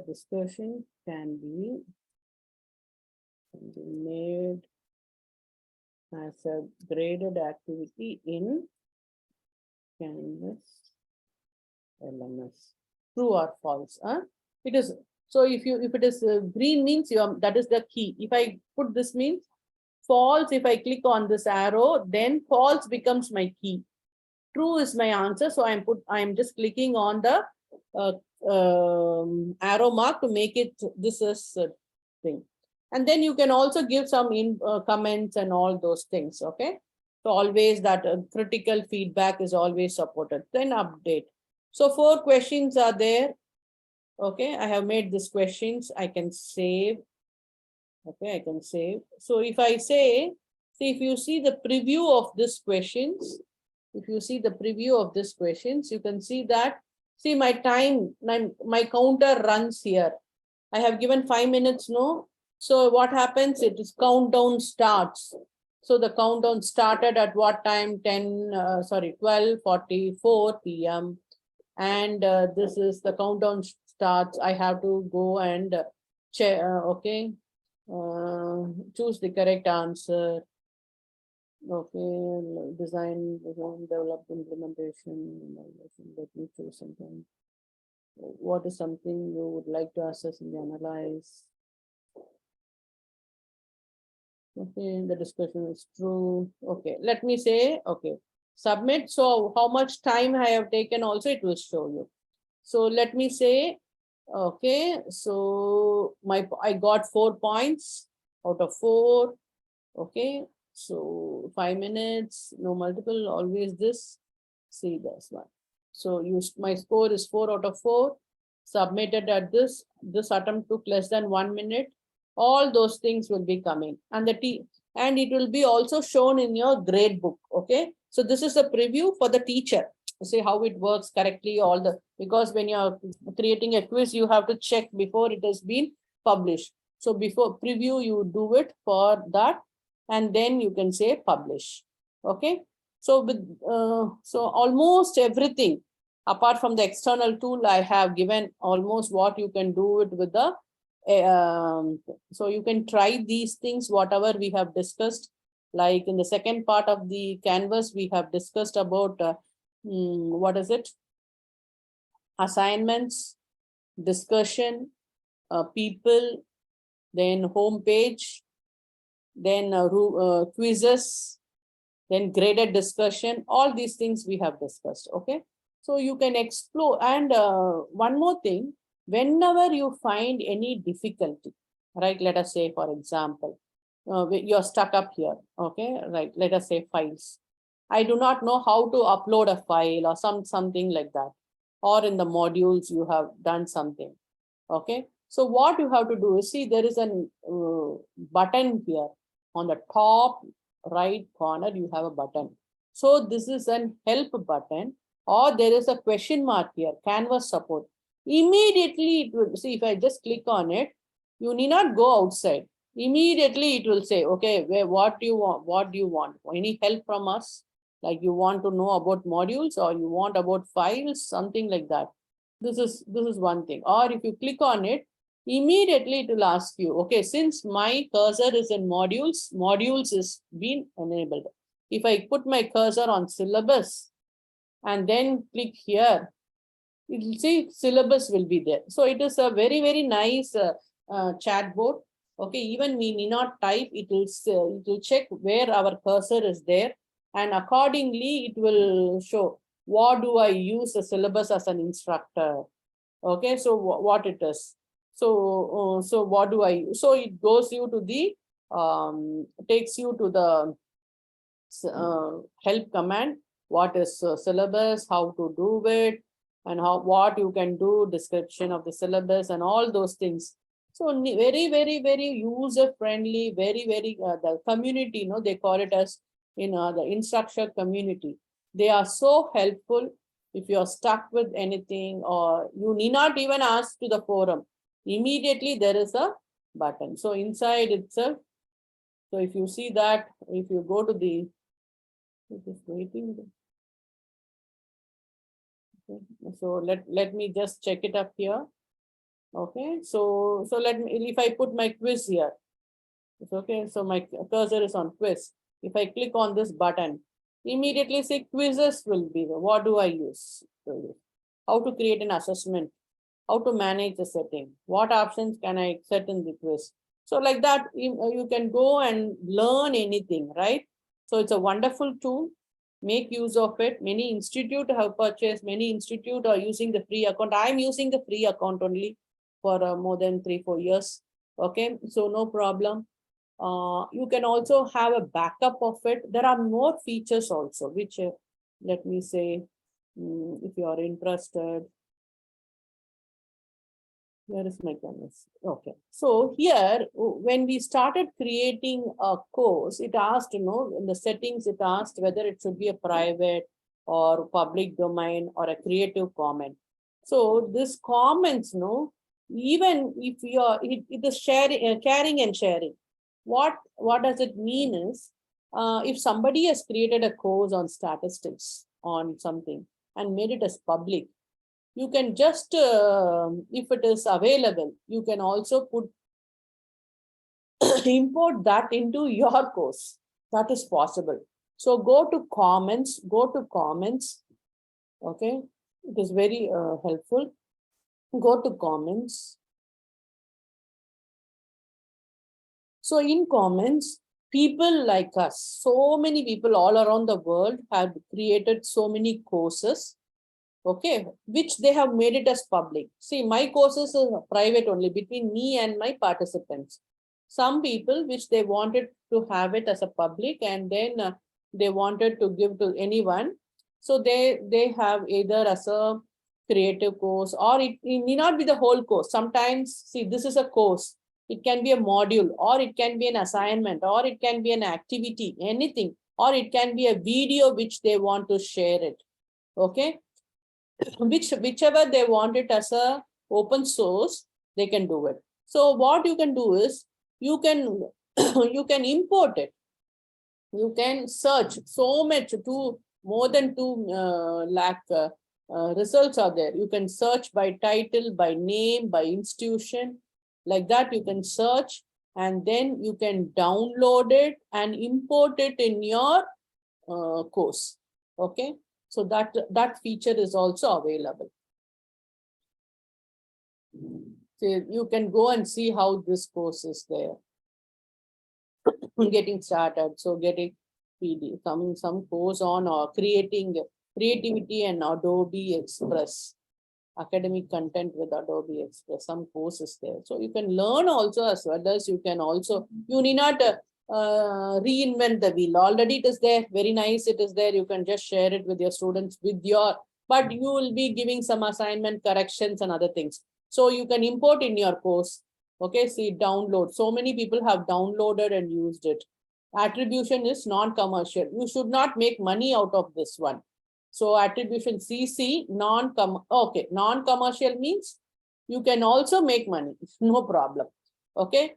Speaker 5: discussion can be made as a graded activity in Canvas LMS. True or false? It is. So if it is green means that is the key. If I put this means false, if I click on this arrow, then false becomes my key. True is my answer. So I'm just clicking on the arrow mark to make it this is thing. And then you can also give some comments and all those things. Okay. So always that critical feedback is always supported. Then update. So 4 questions are there. Okay, I have made these questions. I can save. Okay, I can save. So if I say, see, if you see the preview of these questions, if you see the preview of these questions, you can see that, see my time, my counter runs here. I have given 5 minutes, no? So what happens? It is countdown starts. So the countdown started at what time? 12:44 p.m. And this is the countdown starts. I have to go and check, okay, choose the correct answer. Okay, design, develop, implementation. Let me choose something. What is something you would like to assess and analyze? Okay, the discussion is true. Okay, let me say, okay, submit. So how much time I have taken also it will show you. So let me say, okay, so I got 4 points out of 4. Okay, so 5 minutes, no multiple, always this. See this one. So my score is 4 out of 4. Submitted at this attempt took less than 1 minute. All those things will be coming, and and it will be also shown in your grade book. Okay, so this is a preview for the teacher. See how it works correctly. Because when you are creating a quiz, you have to check before it has been published. So before preview, you do it for that, and then you can say publish. Okay, so with so almost everything apart from the external tool, I have given almost what you can do it with the so you can try these things, whatever we have discussed. Like in the second part of the canvas, we have discussed about what is it? Assignments, discussion, people, then home page, then quizzes, then graded discussion. All these things we have discussed. Okay, so you can explore. And one more thing, whenever you find any difficulty, right? Let us say, for example, you're stuck up here. Okay, right? Let us say files. I do not know how to upload a file or something like that. Or in the modules you have done something. Okay, so what you have to do is, see, there is a button here on the top right corner. You have a button. So this is an help button, or there is a question mark here, Canvas support. Immediately it will see, if I just click on it, you need not go outside. Immediately it will say, okay, what do you want? Any help from us? Like you want to know about modules, or you want about files, something like that. This is one thing. Or if you click on it, immediately it will ask you, okay, since my cursor is in modules is been enabled. If I put my cursor on syllabus and then click here, it will see syllabus will be there. So it is a very, very nice chat board. Okay, even we need not type, it will check where our cursor is there, and accordingly it will show what do I use the syllabus as an instructor. Okay, so what it is. So so what do I use? So it goes you to the takes you to the help command. What is syllabus, how to do it, and what you can do, description of the syllabus and all those things. So very, very, very user friendly, very, very the community, they call it as the instructor community. They are so helpful. If you are stuck with anything, or you need not even ask to the forum, immediately there is a button. So inside itself, so if you see that, if you go to the, just waiting. Okay. So let me just check it up here. Okay, so let me, if I put my quiz here, it's okay. So my cursor is on quiz. If I click on this button, immediately say quizzes will be there. What do I use? How to create an assessment, how to manage the setting, what options can I set in the quiz. So like that, you can go and learn anything, right? So it's a wonderful tool. Make use of it. Many institutes have purchased, many institutes are using the free account. I'm using the free account only for more than 3-4 years. Okay, so no problem. You can also have a backup of it. There are more features also, which let me say, if you are interested. Where is my canvas? Okay, so here when we started creating a course, it asked, in the settings, it asked whether it should be a private or public domain or a Creative Commons. So this comments, even if you are, it is sharing, caring and sharing. What does it mean is, if somebody has created a course on statistics on something and made it as public, you can just, if it is available, you can also put import that into your course. That is possible. So go to comments, okay, it is very helpful. Go to comments. So in comments, people like us, so many people all around the world have created so many courses. okay, which they have made it as public. See, my courses are private only between me and my participants. Some people which they wanted to have it as a public, and then they wanted to give to anyone. So they have either as a creative course, or it need not be the whole course. Sometimes, see, this is a course. It can be a module, or it can be an assignment, or it can be an activity, anything, or it can be a video which they want to share it. Okay. Whichever they want it as a open source, they can do it. So what you can do is you can you can import it. You can search so much, more than 2 lakh results are there. You can search by title, by name, by institution, like that. You can search, and then you can download it and import it in your course. Okay. So that feature is also available. So you can go and see how this course is there. Getting started. So getting PD, some course on or creating creativity and Adobe Express, academic content with Adobe Express, some courses there. So you can learn also, as well as you can also, you need not reinvent the wheel. Already it is there, very nice, it is there. You can just share it with your students, but you will be giving some assignment corrections and other things. So you can import in your course. Okay, see, download. So many people have downloaded and used it. Attribution is non-commercial. You should not make money out of this one. So attribution CC, non-commercial means you can also make money, no problem. Okay,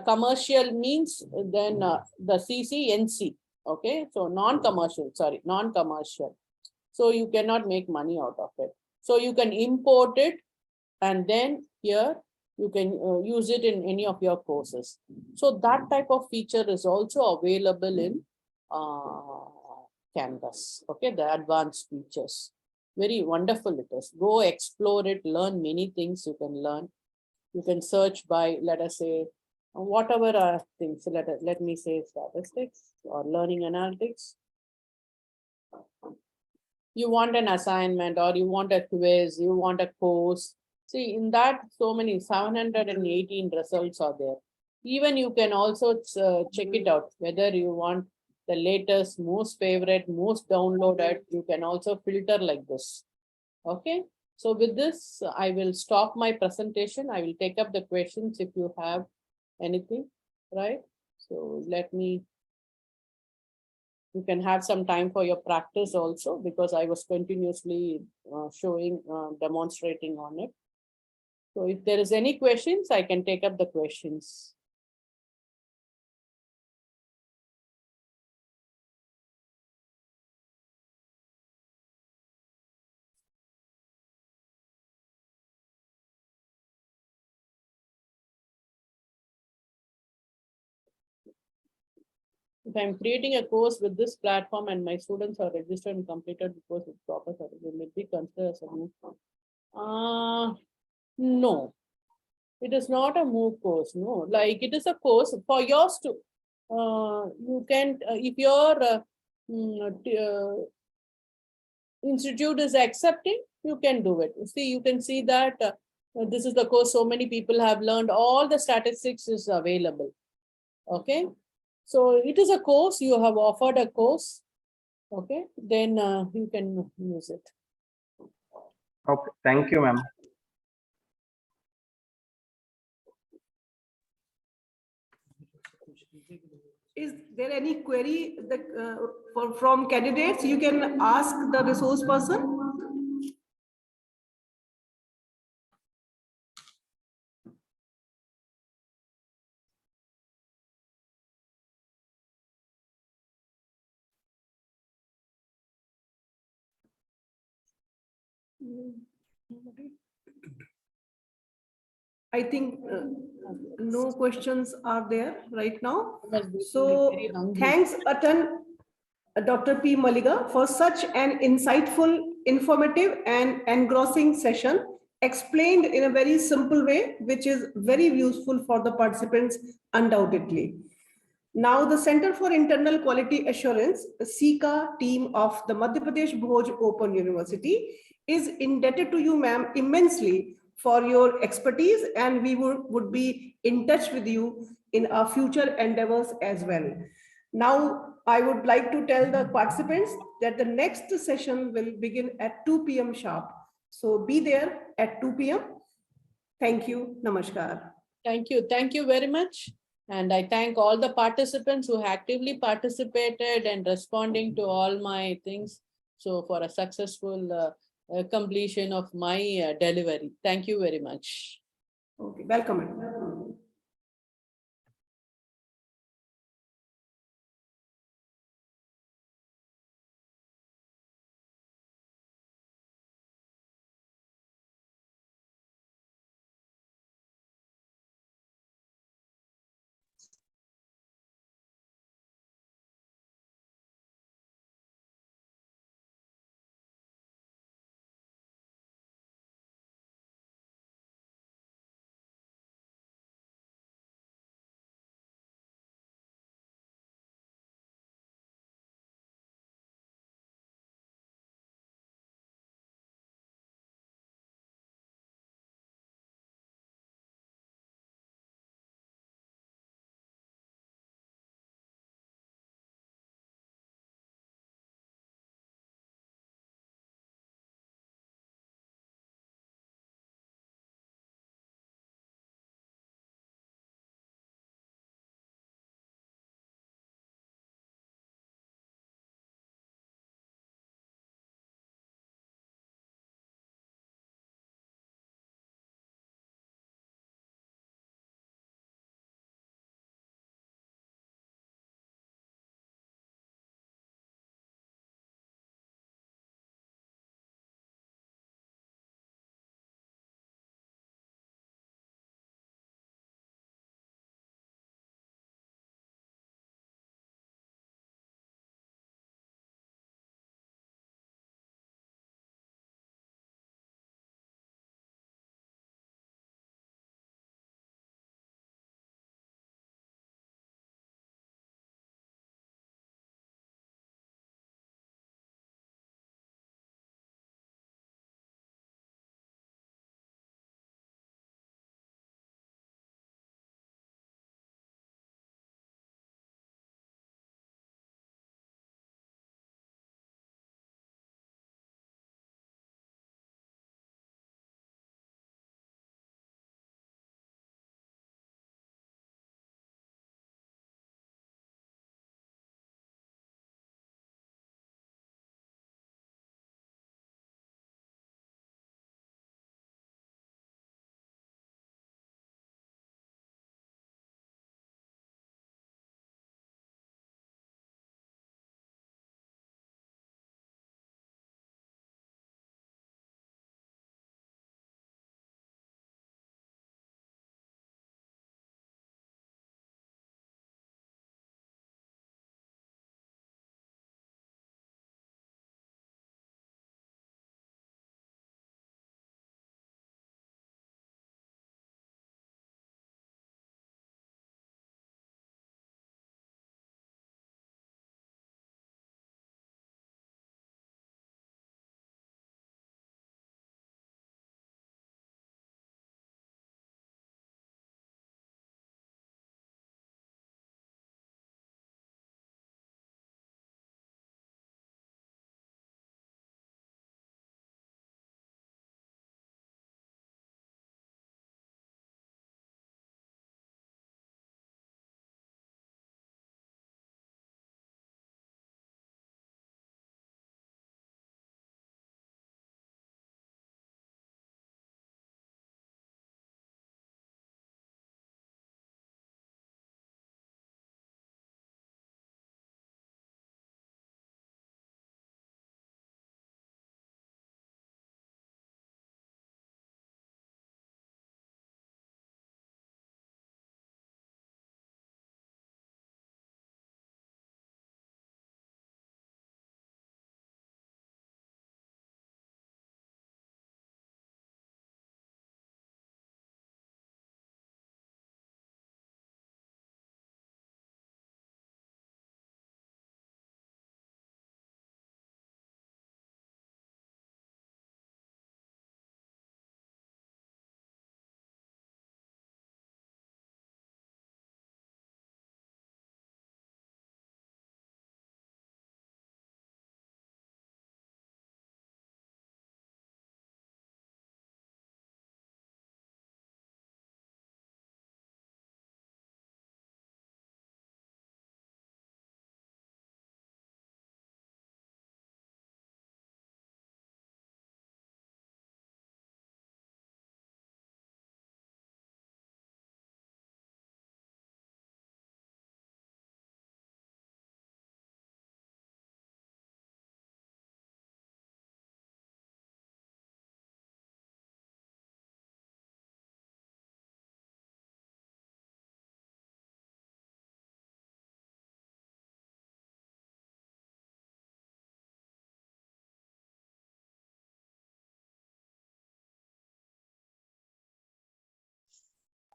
Speaker 5: commercial means then the CC, NC. Okay, so non-commercial, sorry, non-commercial. So you cannot make money out of it. So you can import it, and then here you can use it in any of your courses. So that type of feature is also available in Canvas. Okay, the advanced features. Very wonderful it is. Go explore it, learn many things you can learn. You can search by, let us say, whatever are things. Let me say statistics or learning analytics. You want an assignment, or you want a quiz, you want a course. See, in that, so many 718 results are there. Even you can also check it out, whether you want the latest, most favorite, most downloaded. You can also filter like this. Okay. So with this, I will stop my presentation. I will take up the questions if you have anything, right? So you can have some time for your practice also, because I was continuously demonstrating on it. So if there is any questions, I can take up the questions. If I'm creating a course with this platform and my students are registered and completed the course with proper certificate, will it be considered as a MOOC? No, it is not a MOOC course. No, like it is a course for yours to. You can, if your institute is accepting, you can do it. See, you can see that this is the course so many people have learned. All the statistics is available. Okay. So it is a course, you have offered a course, okay, then you can use it.
Speaker 8: Okay, thank you, ma'am.
Speaker 12: Is there any query that, from candidates? You can ask the resource person. I think no questions are there right now. So thanks a ton, Dr. P. Maliga, for such an insightful, informative and engrossing session, explained in a very simple way, which is very useful for the participants undoubtedly. Now, the Center for Internal Quality Assurance, the SICA team of the Madhya Pradesh Bhoj Open University, is indebted to you, ma'am, immensely for your expertise, and we would be in touch with you in our future endeavors as well. Now, I would like to tell the participants that the next session will begin at 2 p.m. sharp. So be there at 2 p.m. Thank you. Namaskar.
Speaker 5: Thank you. Thank you very much. And I thank all the participants who actively participated and responding to all my things. So for a successful completion of my delivery. Thank you very much.
Speaker 12: Okay, welcome.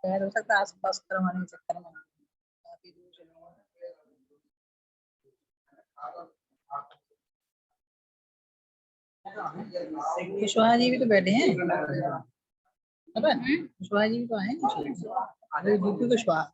Speaker 13: शायद हो सकता है आस पास करवाने के चक्कर में काफी दूर चले गए। कुशवाहा जी भी तो बैठे हैं, पता है कुशवाहा जी भी तो आए हैं, UP Kushwaha.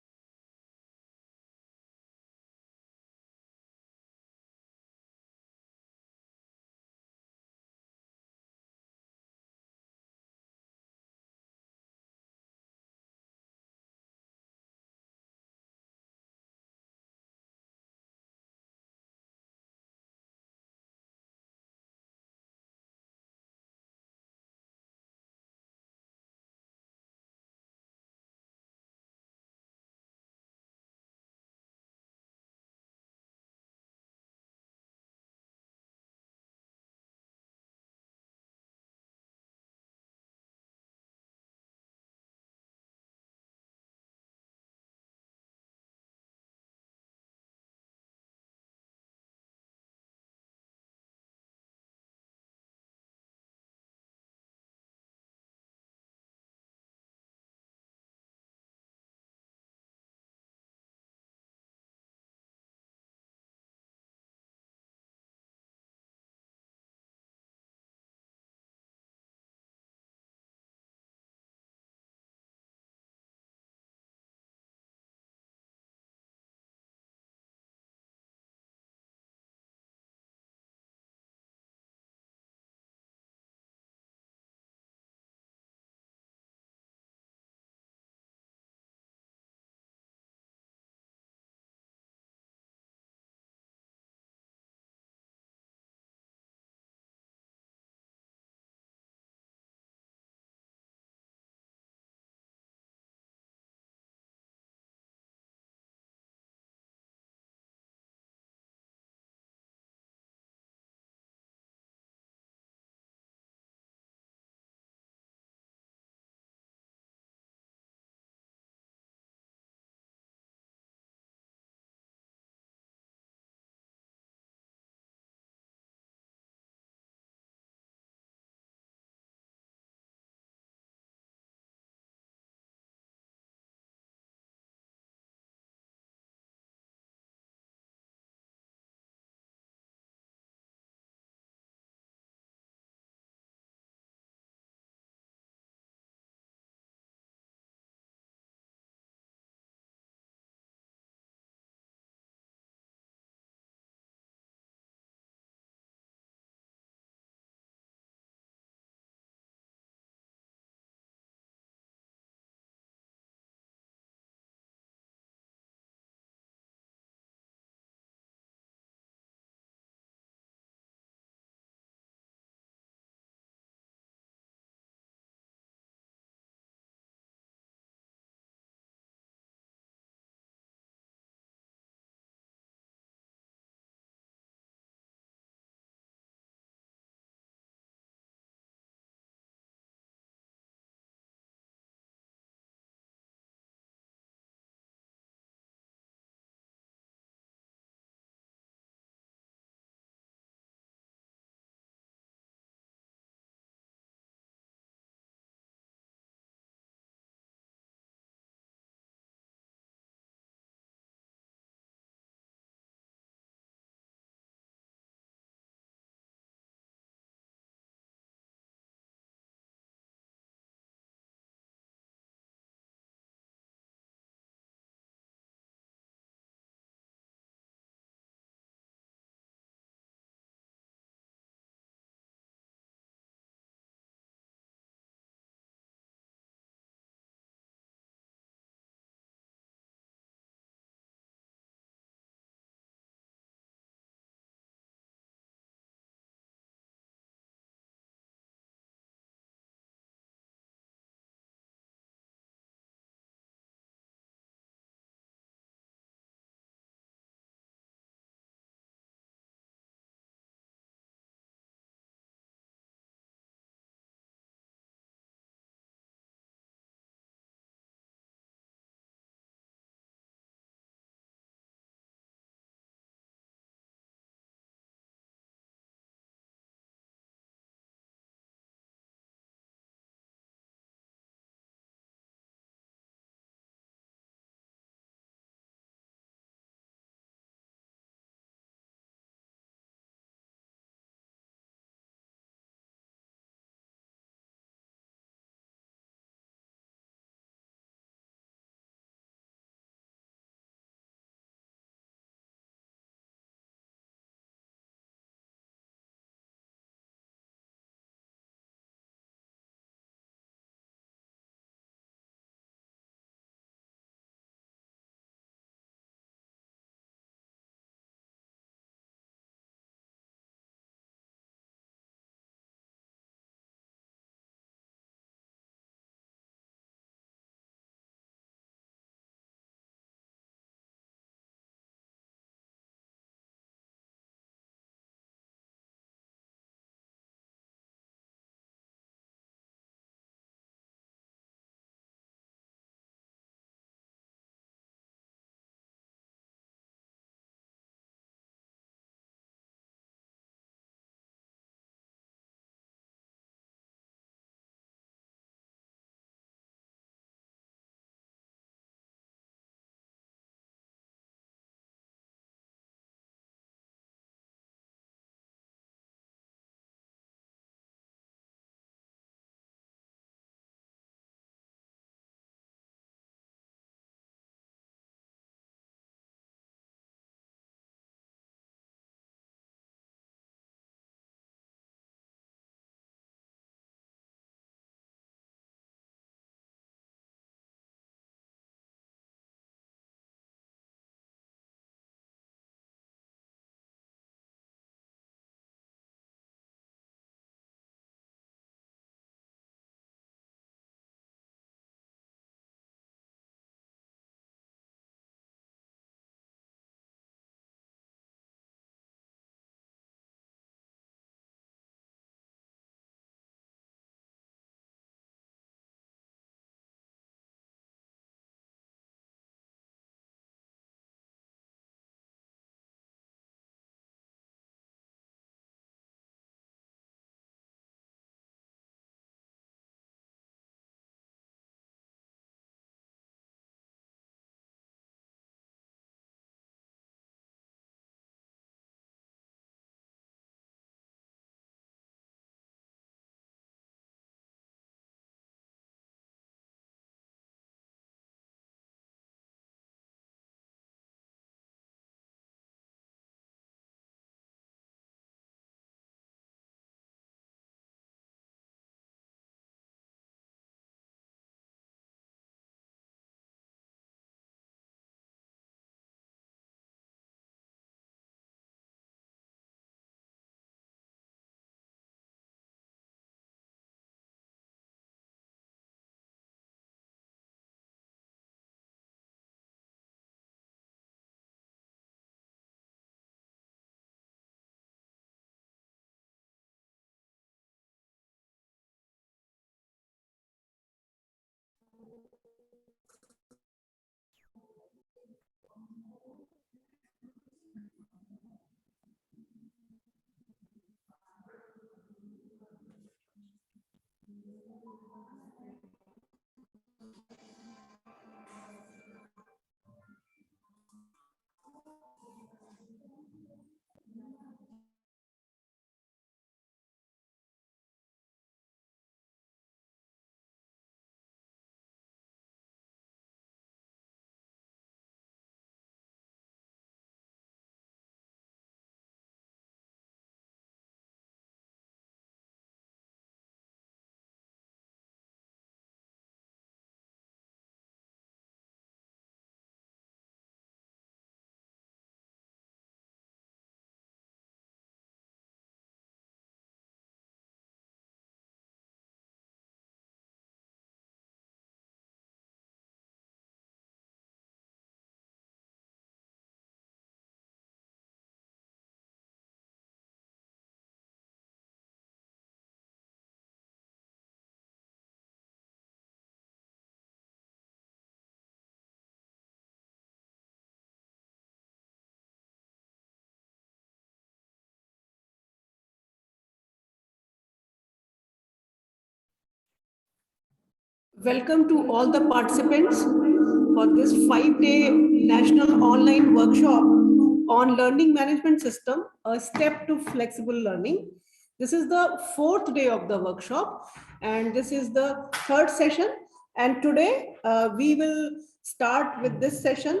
Speaker 12: Welcome to all the participants for this 5-day national online workshop on learning management system, a step to flexible learning. This is the 4th day of the workshop and this is the 3rd session. And today we will start with this session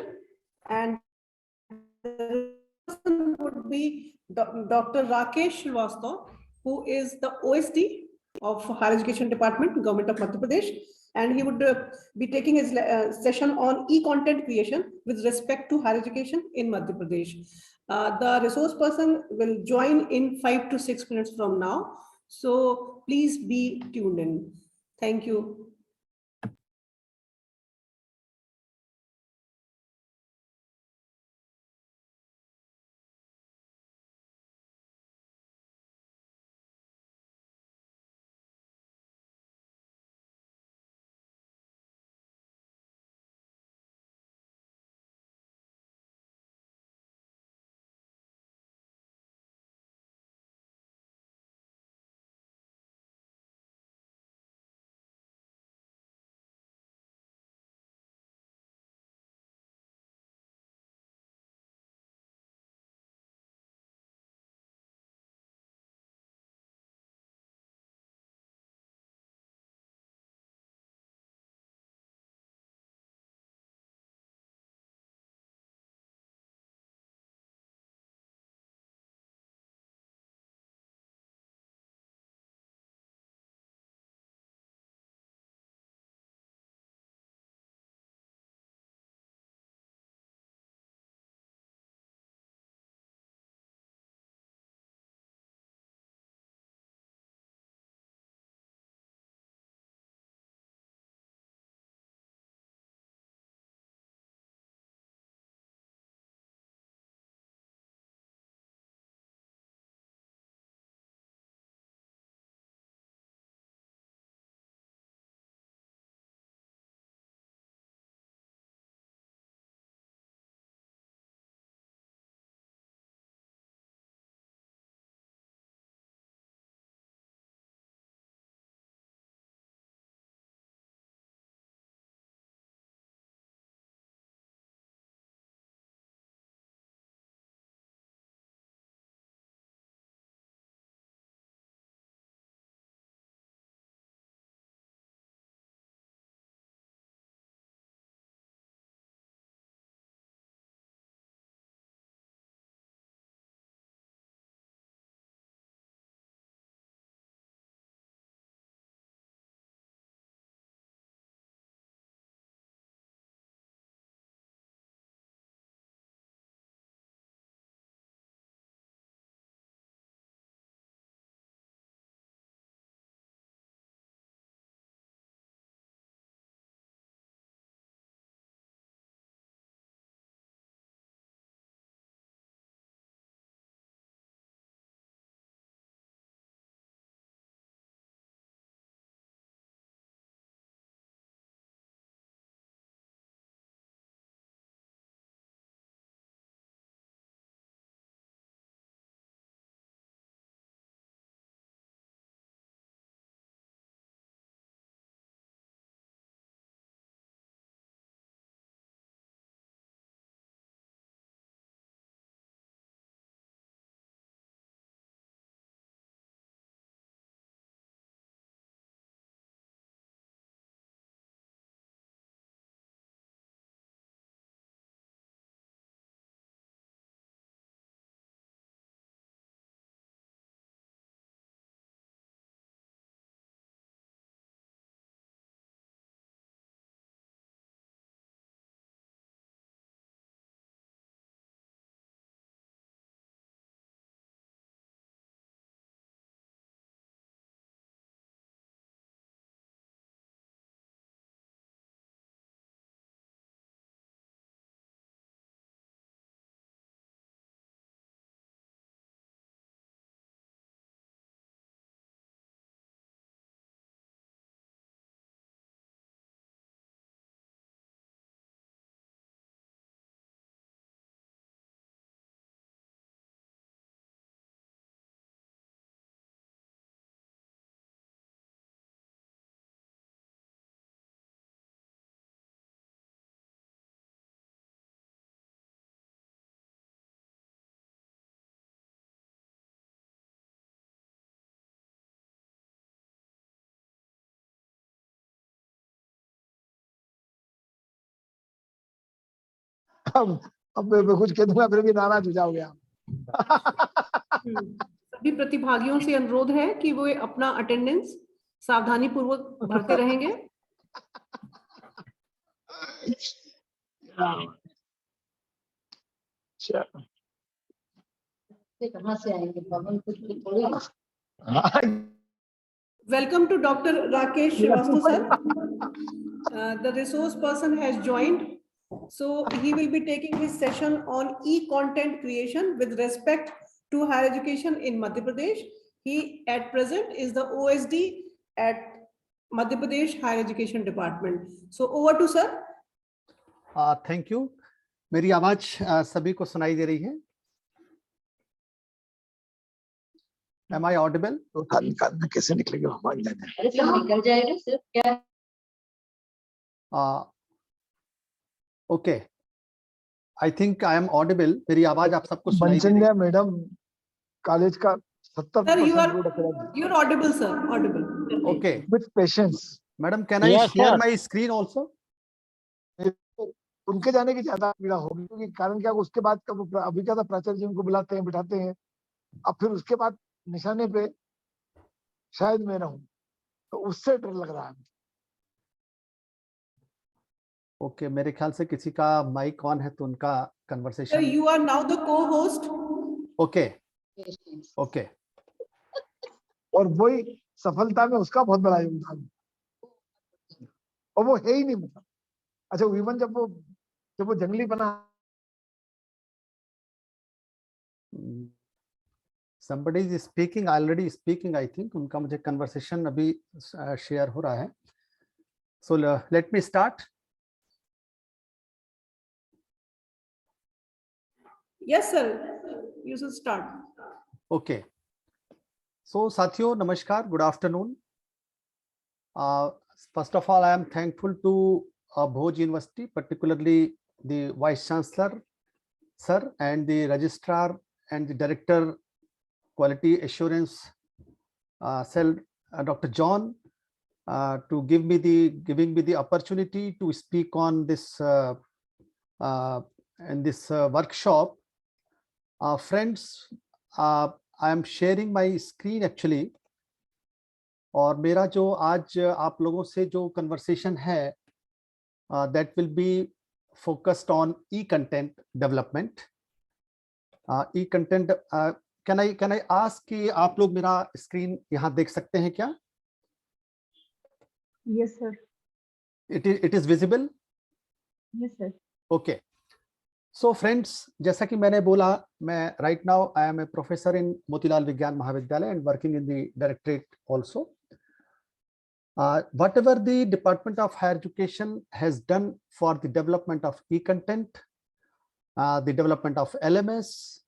Speaker 12: and the person would be Dr. Rakesh Srivastava, who is the OSD of Higher Education Department, Government of Madhya Pradesh, and he would be taking his session on e-content creation with respect to higher education in Madhya Pradesh. The resource person will join in 5 to 6 minutes from now. So please be tuned in. Thank you.
Speaker 3: अब मैं कुछ कह दूंगा फिर भी नाराज हो जाओगे आप।
Speaker 12: सभी प्रतिभागियों से अनुरोध है कि वो अपना अटेंडेंस सावधानी पूर्वक भरते रहेंगे।
Speaker 2: कहाँ से आएंगे पवन, कुछ थोड़ी।
Speaker 12: Welcome to Dr. Rakesh Srivastava sir. The resource person has joined. So he will be taking his session on e-content creation with respect to higher education in Madhya Pradesh. He at present is the OSD at Madhya Pradesh Higher Education Department. So over to sir.
Speaker 14: Thank you. मेरी आवाज सभी को सुनाई दे रही है? Am I audible?
Speaker 3: तो निकाल में कैसे निकलेगा हमारी लाइन?
Speaker 2: अरे सब निकल जाएगा सर, क्या?
Speaker 14: Okay, I think I am audible. मेरी आवाज आप सबको सुनाई दे रही है?
Speaker 3: मैडम कॉलेज का 70%
Speaker 12: you're audible sir, audible.
Speaker 14: Okay.
Speaker 3: With patience.
Speaker 14: Madam, can I share my screen also?
Speaker 3: उनके जाने की ज्यादा पीड़ा होगी, क्योंकि कारण क्या, उसके बाद अभी क्या था, प्राचार्य जी उनको बुलाते हैं, बिठाते हैं, अब फिर उसके बाद निशाने पे शायद मैं रहूं, तो उससे डर लग रहा है।
Speaker 14: ओके, मेरे ख्याल से किसी का माइक ऑन है तो उनका conversation.
Speaker 12: Sir, you are now the co-host.
Speaker 14: Okay okay.
Speaker 3: और वही सफलता में उसका बहुत बड़ा योगदान, और वो है ही नहीं। मतलब अच्छा, इवन जब वो जंगली बना,
Speaker 14: somebody is speaking, already speaking, I think उनका मुझे कन्वर्सेशन अभी शेयर हो रहा है। So let me start.
Speaker 12: Yes sir, you should start.
Speaker 14: Okay. So साथियों नमस्कार, good afternoon. First of all, I am thankful to Bhoj University, particularly the Vice Chancellor sir and the Registrar and the Director Quality Assurance Cell, Dr. John, to giving me the opportunity to speak on this in this workshop. Friends, I am sharing my screen actually, और मेरा जो आज आप लोगों से जो conversation है, that will be focused on e-content development. E-content, can I ask कि आप लोग मेरा स्क्रीन यहाँ देख सकते हैं क्या?
Speaker 15: Yes sir.
Speaker 14: It is visible?
Speaker 15: Yes sir.
Speaker 14: Okay. So friends, जैसा कि मैंने बोला, मैं right now I am a professor in Motilal विज्ञान महाविद्यालय and working in the directorate also. Whatever the Department of Higher Education has done for the development of e-content, the development of LMS,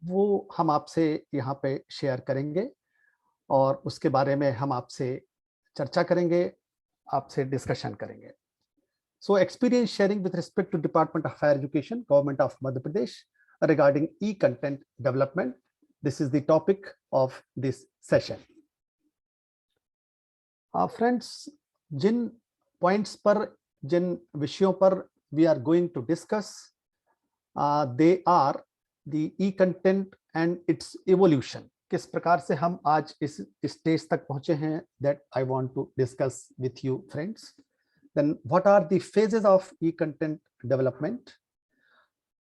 Speaker 14: वो हम आपसे यहाँ पे शेयर करेंगे और उसके बारे में हम आपसे चर्चा करेंगे, आपसे डिस्कशन करेंगे. So experience sharing with respect to Department of Higher Education, Government of Madhya Pradesh regarding e-content development. This is the topic of this session. Friends, Jin points पर, जिन विषयों पर we are going to discuss, they are the e-content and its evolution. किस प्रकार से हम आज इस stage तक पहुंचे हैं, that I want to discuss with you friends. Then what are the phases of e-content development?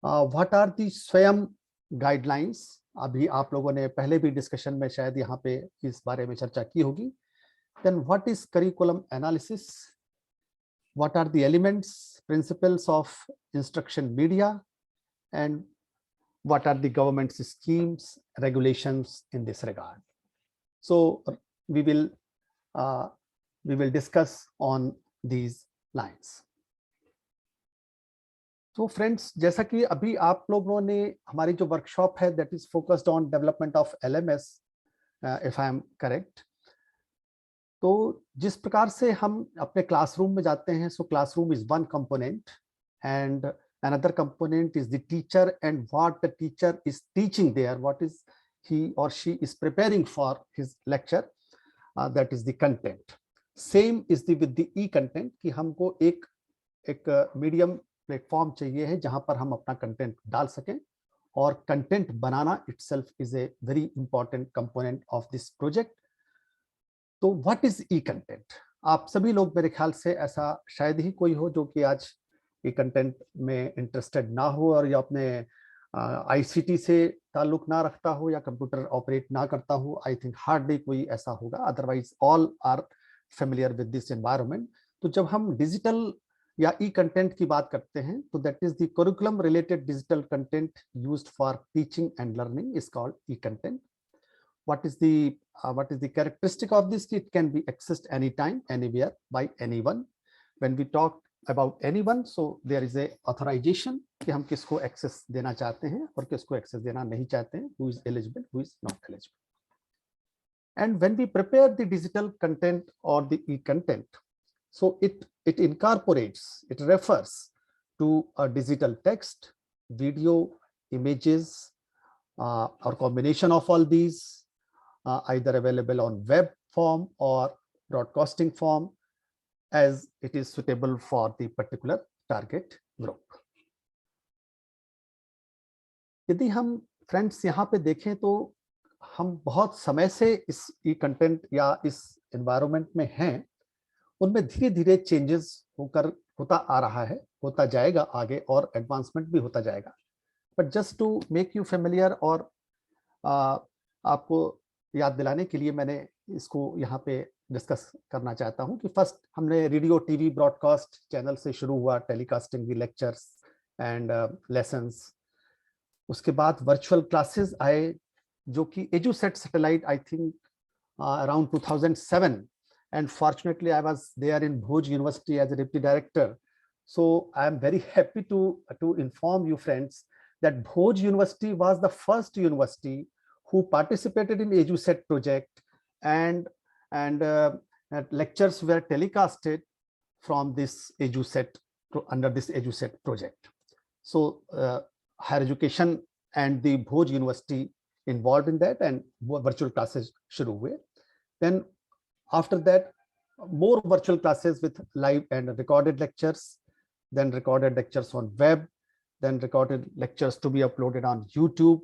Speaker 14: What are the स्वयं guidelines? अभी आप लोगों ने पहले भी डिस्कशन में शायद यहाँ पे इस बारे में चर्चा की होगी. Then what is curriculum analysis? What are the elements, principles of instruction media? And what are the government's schemes, regulations in this regard? So we will discuss on these lines. So friends, जैसा कि अभी आप लोगों ने हमारी जो workshop है, that is focused on development of LMS, if I am correct. तो जिस प्रकार से हम अपने क्लासरूम में जाते हैं, so classroom is one component and another component is the teacher and what the teacher is teaching there, what is he or she is preparing for his lecture, that is the content. Same is with the e-content कि हमको एक medium platform चाहिए है जहां पर हम अपना content डाल सकें, और content banana itself is a very important component of this project. तो व्हाट इज ई कंटेंट? आप सभी लोग मेरे ख्याल से ऐसा शायद ही कोई हो जो कि आज ई कंटेंट में इंटरेस्टेड ना हो और या अपने आईसीटी से ताल्लुक ना रखता हो या कंप्यूटर ऑपरेट ना करता हो। आई थिंक हार्डली कोई ऐसा होगा, otherwise all are familiar with this environment. तो जब हम डिजिटल या ई कंटेंट की बात करते हैं तो that is the curriculum related digital content used for teaching and learning is called E content. what is the characteristic of this? It can be accessed anytime, anywhere, by anyone. When we talk about anyone, so there is a authorization कि हम किसको access देना चाहते हैं और किसको access देना नहीं चाहते हैं, who is eligible, who is not eligible. And when we prepare the digital content or the e-content, so it incorporates, it refers to a digital text, video, images, or combination of all these, either available on web form or broadcasting form as it is suitable for the particular target group. यदि हम friends यहाँ पे देखें तो हम बहुत समय से इस ई कंटेंट या इस एनवायरनमेंट में हैं, उनमें धीरे धीरे चेंजेस होता आ रहा है, होता जाएगा आगे और एडवांसमेंट भी होता जाएगा। But just to make you familiar और आपको याद दिलाने के लिए मैंने इसको यहाँ पे डिस्कस करना चाहता हूँ कि फर्स्ट हमने रेडियो टीवी ब्रॉडकास्ट चैनल से शुरू हुआ, telecasting the lectures and lessons. उसके बाद वर्चुअल क्लासेस आए जो कि Edusat satellite I think around 2007, and fortunately I was there in Bhuj University as a deputy director. So I am very happy to inform you friends that Bhuj University was the first university who participated in EduSet project, and lectures were telecasted from this EduSet under this EduSet project. So higher education and the Bhuj University involved in that, and virtual classes shuru hue. Then after that, more virtual classes with live and recorded lectures, then recorded lectures on web, then recorded lectures to be uploaded on YouTube,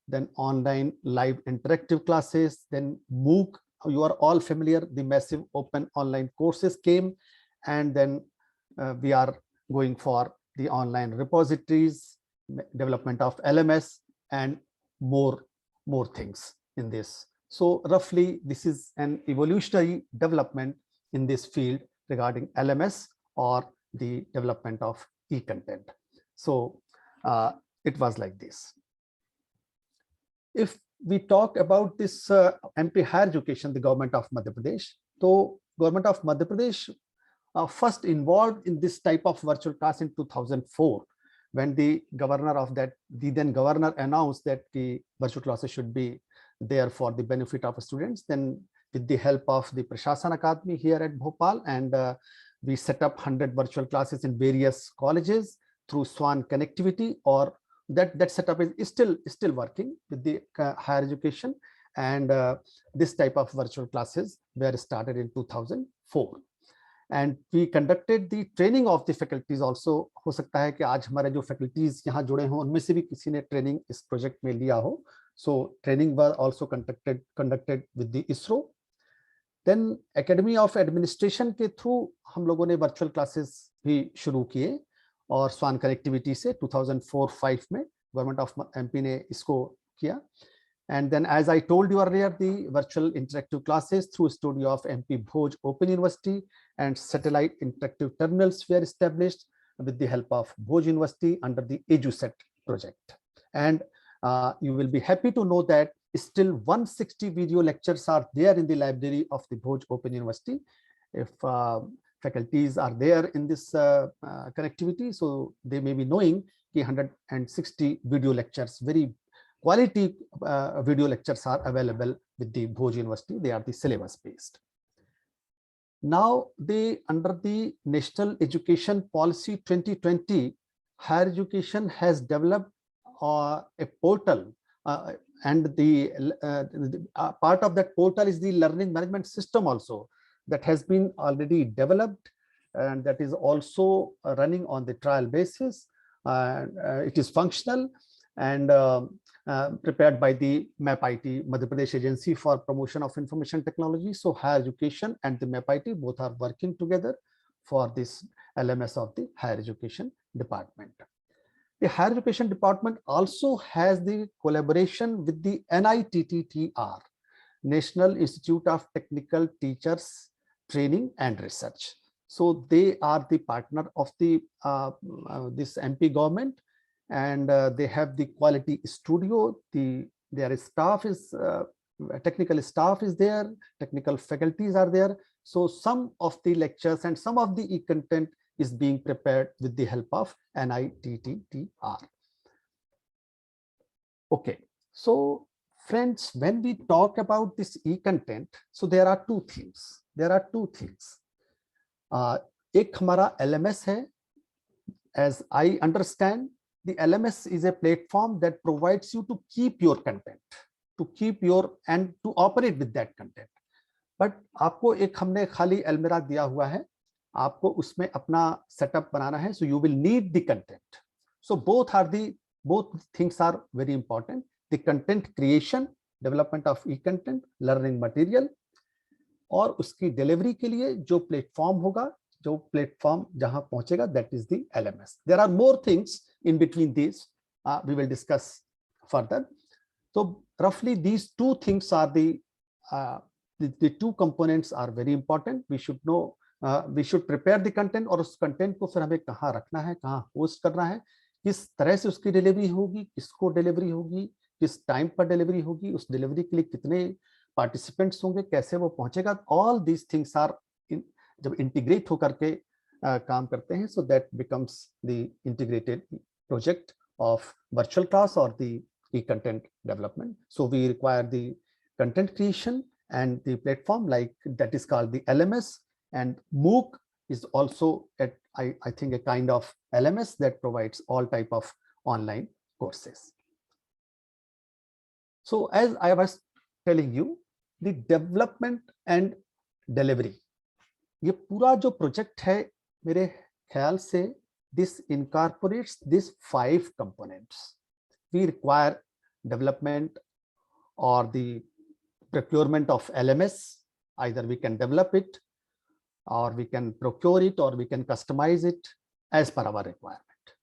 Speaker 14: then online live interactive classes, then MOOC. You are all familiar, the massive open online courses came, and then we are going for the online repositories, development of LMS, and more things in this. So roughly, this is an evolutionary development in this field regarding LMS or the development of e-content. So it was like this. If we talk about this MP higher education, the government of Madhya Pradesh, so government of Madhya Pradesh first involved in this type of virtual class in 2004, when the governor of that, the then governor announced that the virtual classes should be there for the benefit of students. Then with the help of the Prashasan Academy here at Bhopal, and we set up 100 virtual classes in various colleges through SWAN connectivity, or that setup is still working with the higher education, and this type of virtual classes were started in 2004. And we conducted the training of the faculties also. हो सकता है कि आज हमारे जो faculties यहाँ जुड़े हों उनमें से भी किसी ने training इस project में लिया हो. So training was also conducted with the ISRO. Then Academy of Administration के through हम लोगों ने virtual classes भी शुरू किए, और SWAN connectivity से 2004-05 में Government of MP ने इसको किया. And then, as I told you earlier, the virtual interactive classes through studio of MPBOU Open University and satellite interactive terminals were established with the help of Bhuj University under the EduSet project. And you will be happy to know that still 160 video lectures are there in the library of the Bhuj Open University. If faculties are there in this connectivity, so they may be knowing 160 video lectures, very quality video lectures are available with the Bhuj University. They are the syllabus based. Now under the National Education Policy 2020, higher education has developed a portal, and the part of that portal is the learning management system also, that has been already developed and that is also running on the trial basis. It is functional and prepared by the MPBOU Madhya Pradesh Agency for Promotion of Information Technology. So higher education and the MPBOU both are working together for this LMS of the higher education department. The higher education department also has the collaboration with the NITTTR, National Institute of Technical Teachers Training and Research. So they are the partner of the this MP government, and they have the quality studio. Their staff is technical staff is there, technical faculties are there. So some of the lectures and some of the e-content is being prepared with the help of NITTTR. Okay, so friends, when we talk about this e-content, so there are two things. एक हमारा LMS है. As I understand, the LMS is a platform that provides you to keep your content, and to operate with that content. But आपको एक हमने खाली अलमीरा दिया हुआ है, आपको उसमें अपना सेटअप बनाना है. So you will need the content. So both things are very important. The content creation, development of e-content, learning material, और उसकी डिलीवरी के लिए जो प्लेटफॉर्म होगा, जो प्लेटफॉर्म जहां पहुंचेगा, that is the LMS. There are more things in between these. We will discuss further. So roughly these two things are the two components are very important. We should know, we should prepare the content, और उस content को फिर हमें कहाँ रखना है, कहाँ host करना है, किस तरह से उसकी डिलीवरी होगी, किसको डिलीवरी होगी, किस टाइम पर डिलीवरी होगी, उस डिलीवरी के लिए कितने पार्टिसिपेंट्स होंगे, कैसे वो पहुंचेगा. ऑल दीज थिंग्स आर जब इंटीग्रेट होकर के काम करते हैं, so that becomes the integrated project of virtual class और the e-content development. So we require the content creation and the platform like that is called the LMS, and MOOC is also I think a kind of LMS that provides all type of online courses. So as I was telling you, the development and delivery, ये पूरा जो project है मेरे ख्याल से this incorporates these 5 components. We require development or the procurement of LMS. Either we can develop it, or we can procure it, or we can customize it as per our requirement.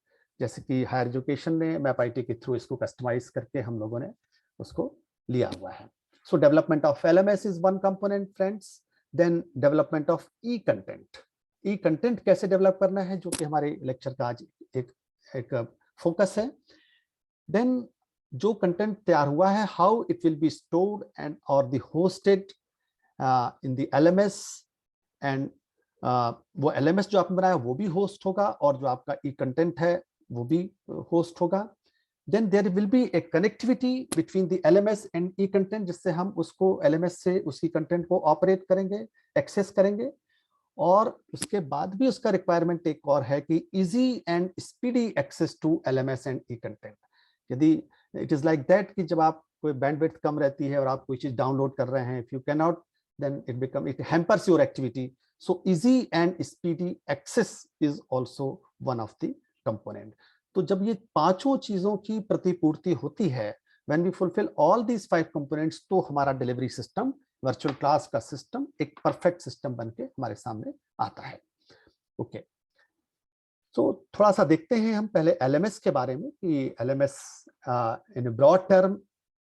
Speaker 14: जैसे कि higher education ने MPBOU के through इसको customise करके हम लोगों ने उसको लिया हुआ है. So development of LMS is one component, friends. Then development of e-content. E-content कैसे डेवलप करना है, जो कि हमारे लेक्चर का आज एक फोकस है. Then जो कंटेंट तैयार हुआ है, how it will be stored and or the hosted in the LMS, and वो LMS जो आपने बनाया वो भी होस्ट होगा, और जो आपका e-content है वो भी होस्ट होगा. Then there will be a connectivity between the LMS and e-content, जिससे हम उसको LMS से उसी कंटेंट को ऑपरेट करेंगे, एक्सेस करेंगे. और उसके बाद भी उसका रिक्वायरमेंट एक और है कि easy and speedy access to LMS and e-content. यदि इट इज लाइक दैट कि जब आप कोई बैंडविड्थ कम रहती है और आप कोई चीज डाउनलोड कर रहे हैं, if you can not, then it hampers your activity. So easy and speedy access is also one of the component. तो जब ये पांचों चीजों की प्रतिपूर्ति होती है, when we fulfill all these 5 components, तो हमारा डिलीवरी सिस्टम, वर्चुअल क्लास का सिस्टम एक परफेक्ट सिस्टम बनके हमारे सामने आता है. ओके, तो थोड़ा सा देखते हैं हम पहले LMS के बारे में कि LMS in a broad term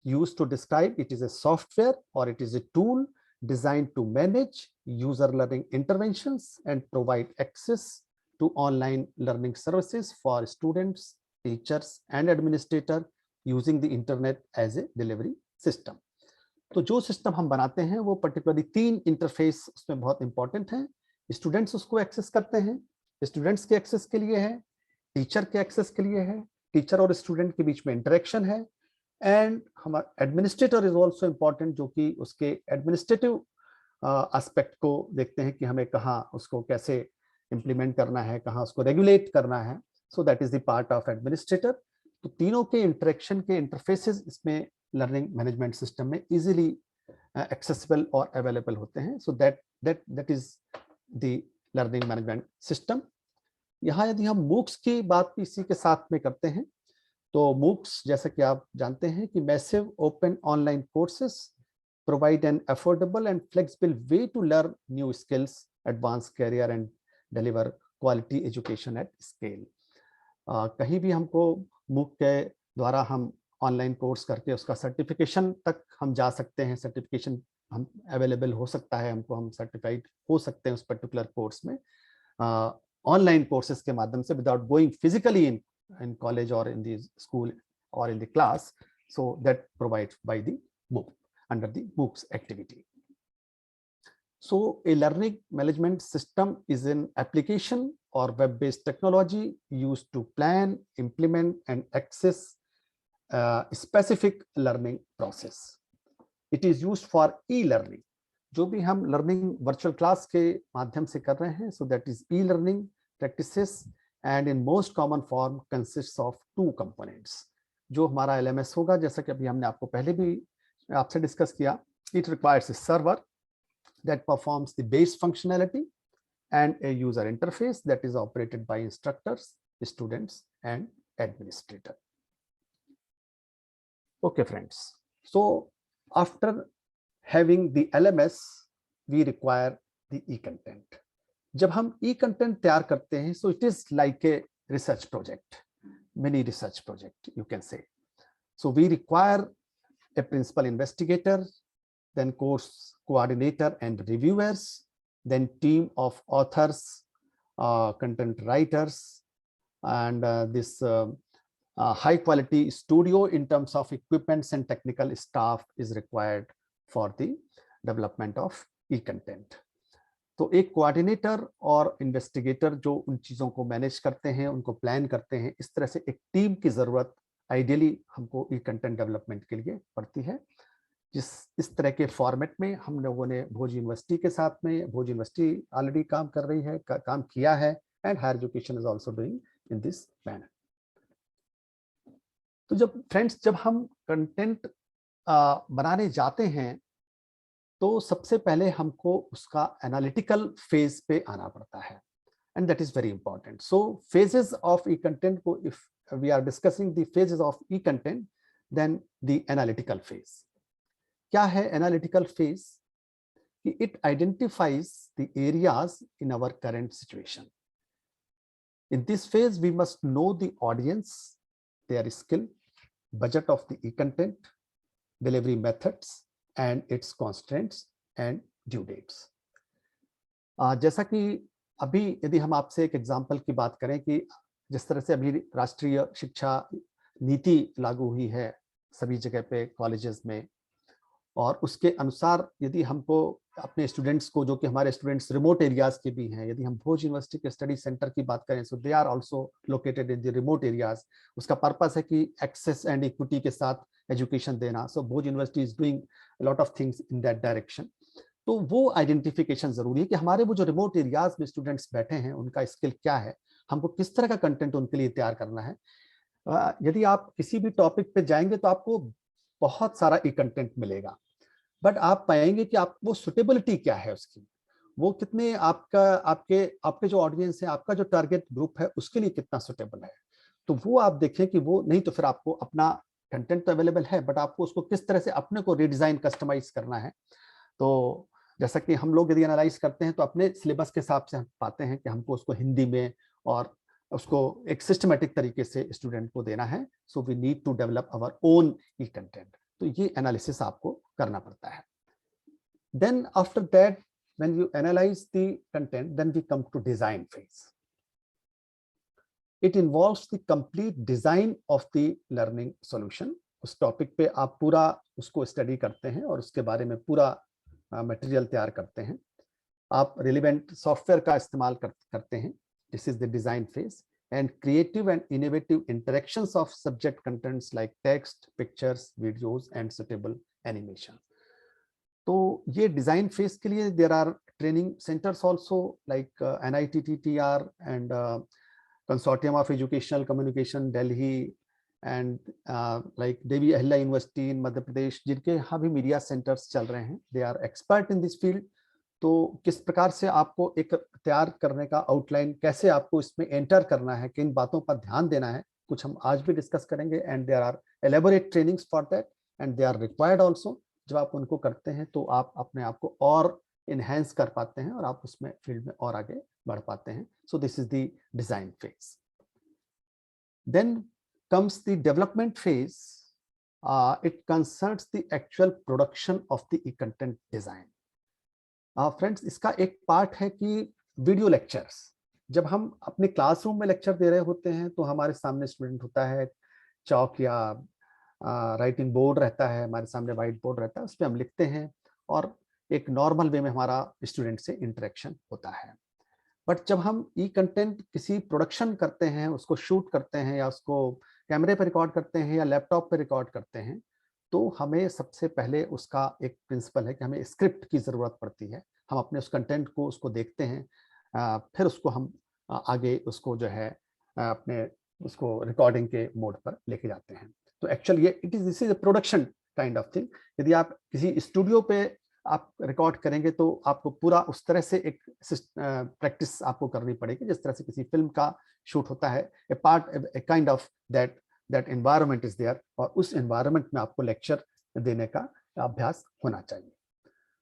Speaker 14: used to describe, it is a software or it is a tool designed to manage user learning interventions and provide access to online learning services for students, teachers and administrator using the internet as a delivery system. तो जो system हम बनाते हैं वो particularly 3 interface उसमें बहुत important हैं. Students उसको एक्सेस करते हैं, स्टूडेंट्स के एक्सेस के लिए है, टीचर के एक्सेस के लिए है, टीचर और स्टूडेंट के बीच में इंटरेक्शन है, एंड हमारा एडमिनिस्ट्रेटर इज आल्सो इम्पोर्टेंट, जो कि उसके एडमिनिस्ट्रेटिव एस्पेक्ट को देखते हैं कि हमें कहाँ उसको कैसे इम्प्लीमेंट करना है, कहाँ उसको रेगुलेट करना है. So that is the part of administrator. तो तीनों के इंटरेक्शन के इंटरफेसेस इसमें लर्निंग मैनेजमेंट सिस्टम में इजीली एक्सेसिबल और अवेलेबल होते हैं. सो that is the learning management system. यहाँ यदि हम मूक्स की बात भी इसी के साथ में करते हैं तो मूक्स जैसा कि आप जानते हैं कि massive open online courses provide an affordable and flexible way to learn new skills, advance career and deliver quality education at scale. कहीं भी हमको मूक के द्वारा हम ऑनलाइन कोर्स करके उसका सर्टिफिकेशन तक हम जा सकते हैं, सर्टिफिकेशन हम अवेलेबल हो सकता है, हमको हम सर्टिफाइड हो सकते हैं उस पर्टिकुलर कोर्स में ऑनलाइन कोर्सेज के माध्यम से without going physically in college or in the school or in the class. So that provided by the MOOC under the MOOCs activity. So a learning management system is an application or web-based technology used to plan, implement and access specific learning process. It is used for e-learning. जो भी हम learning virtual class के माध्यम से कर रहे हैं, so that is e-learning practices and in most common form consists of two components. जो हमारा LMS होगा, जैसा कि अभी हमने आपको पहले भी आपसे डिस्कस किया, it requires a server that performs the base functionality and a user interface that is operated by instructors, students and administrator. Okay friends, so after having the LMS we require the e-content. जब हम ई content तैयार करते हैं so it is like a research project, mini research project you can say. So we require a principal investigator, then course coordinator and reviewers, then team of authors, content writers, and this high quality studio in terms of equipments and technical staff is required for the development of e-content. तो एक coordinator और investigator जो उन चीज़ों को manage करते हैं, उनको प्लान करते हैं, इस तरह से एक टीम की ज़रूरत आइडियली हमको ई कंटेंट डेवलपमेंट के लिए पड़ती है। इस तरह के फॉर्मेट में हम लोगों ने भोज यूनिवर्सिटी के साथ में, भोज यूनिवर्सिटी ऑलरेडी काम कर रही है, काम किया है and higher education is also doing in this manner. तो जब हम कंटेंट बनाने जाते हैं तो सबसे पहले हमको उसका एनालिटिकल फेज पे आना पड़ता है and that is very important. So phases of e content को if we are discussing the phases of e content then the analytical phase. क्या है एनालिटिकल फेज? कि it identifies the areas in our current situation. In this phase we must know the audience, their skill, budget of the e content, delivery methods and its constraints and due dates. जैसा कि अभी यदि हम आपसे एक example की बात करें कि जिस तरह से अभी राष्ट्रीय शिक्षा नीति लागू हुई है सभी जगह पे कॉलेजेस में, और उसके अनुसार यदि हमको अपने स्टूडेंट्स को, जो कि हमारे स्टूडेंट्स रिमोट एरियाज के भी हैं, यदि हम भोज यूनिवर्सिटी के स्टडी सेंटर की बात करें, so they are also located in the remote areas. उसका पर्पस है कि एक्सेस एंड इक्विटी के साथ एजुकेशन देना। So Bhoj university is doing lot of things in that direction. तो वो आइडेंटिफिकेशन जरूरी है कि हमारे वो जो रिमोट एरियाज में स्टूडेंट्स बैठे हैं उनका स्किल क्या है, हमको किस तरह का कंटेंट उनके लिए तैयार करना है। यदि आप किसी भी टॉपिक पे जाएंगे तो आपको बहुत सारा ई कंटेंट मिलेगा, बट आप पाएंगे कि आप वो सुटेबिलिटी क्या है उसकी, वो कितने आपके जो ऑडियंस है, आपका जो टारगेट ग्रुप है उसके लिए कितना सुटेबल है। तो वो आप देखें कि वो नहीं तो फिर आपको अपना कंटेंट तो अवेलेबल है बट आपको उसको किस तरह से अपने को रिडिजाइन कस्टमाइज करना है। तो जैसा कि हम लोग यदि एनालाइज करते हैं तो अपने सिलेबस के हिसाब से हम पाते हैं कि हमको उसको हिंदी में और उसको एक सिस्टमेटिक तरीके से स्टूडेंट को देना है। So we need to develop our own e content. तो ये एनालिसिस आपको करना पड़ता है। Then after that when you analyze the content then we come to design phase. It involves the complete design of the learning solution. उस topic पे आप पूरा उसको स्टडी करते हैं और उसके बारे में पूरा मटेरियल तैयार करते हैं। आप रिलेवेंट सॉफ्टवेयर का इस्तेमाल करते हैं। This is the design phase and creative and innovative interactions of subject contents like text, pictures, videos and suitable animation. तो ये डिजाइन फेज के लिए there are training centers also like NITTTR and Consortium of Educational Communication Delhi and like Devi Ahilya University in Madhya Pradesh, जिनके यहाँ भी media centres चल रहे हैं। They are expert in this field तो किस प्रकार से आपको एक तैयार करने का आउटलाइन, कैसे आपको इसमें एंटर करना है, किन बातों पर ध्यान देना है, कुछ हम आज भी डिस्कस करेंगे। And there are elaborate trainings for that and they are required also. जब आप उनको करते हैं तो आप अपने आप को और इनहेंस कर पाते हैं और आप उसमें फील्ड में और आगे बढ़ पाते हैं। So this is the design phase. Then comes the development phase. It concerns the actual production of the e-content design. Friends, इसका एक पार्ट है कि वीडियो लेक्चर्स, जब हम अपने क्लासरूम में लेक्चर दे रहे होते हैं तो हमारे सामने स्टूडेंट होता है, चौक या राइटिंग बोर्ड रहता है, हमारे सामने वाइट बोर्ड रहता है, उस पर हम लिखते हैं और एक नॉर्मल वे में हमारा स्टूडेंट से इंटरेक्शन होता है। बट जब हम ई कंटेंट किसी प्रोडक्शन करते हैं, उसको शूट करते हैं या उसको कैमरे पर रिकॉर्ड करते हैं या लैपटॉप पर रिकॉर्ड करते हैं, तो हमें सबसे पहले उसका एक प्रिंसिपल है कि हमें स्क्रिप्ट की ज़रूरत पड़ती है। हम अपने उस कंटेंट को उसको देखते हैं, फिर उसको हम आगे उसको जो है अपने उसको रिकॉर्डिंग के मोड पर लेके जाते हैं। तो एक्चुअली ये this is a production kind of thing. यदि आप किसी स्टूडियो पे आप रिकॉर्ड करेंगे तो आपको पूरा उस तरह से एक प्रैक्टिस आपको करनी पड़ेगी जिस तरह से किसी फिल्म का शूट होता है। A part a kind of that environment is there, और उस एनवायरनमेंट में आपको लेक्चर देने का अभ्यास होना चाहिए।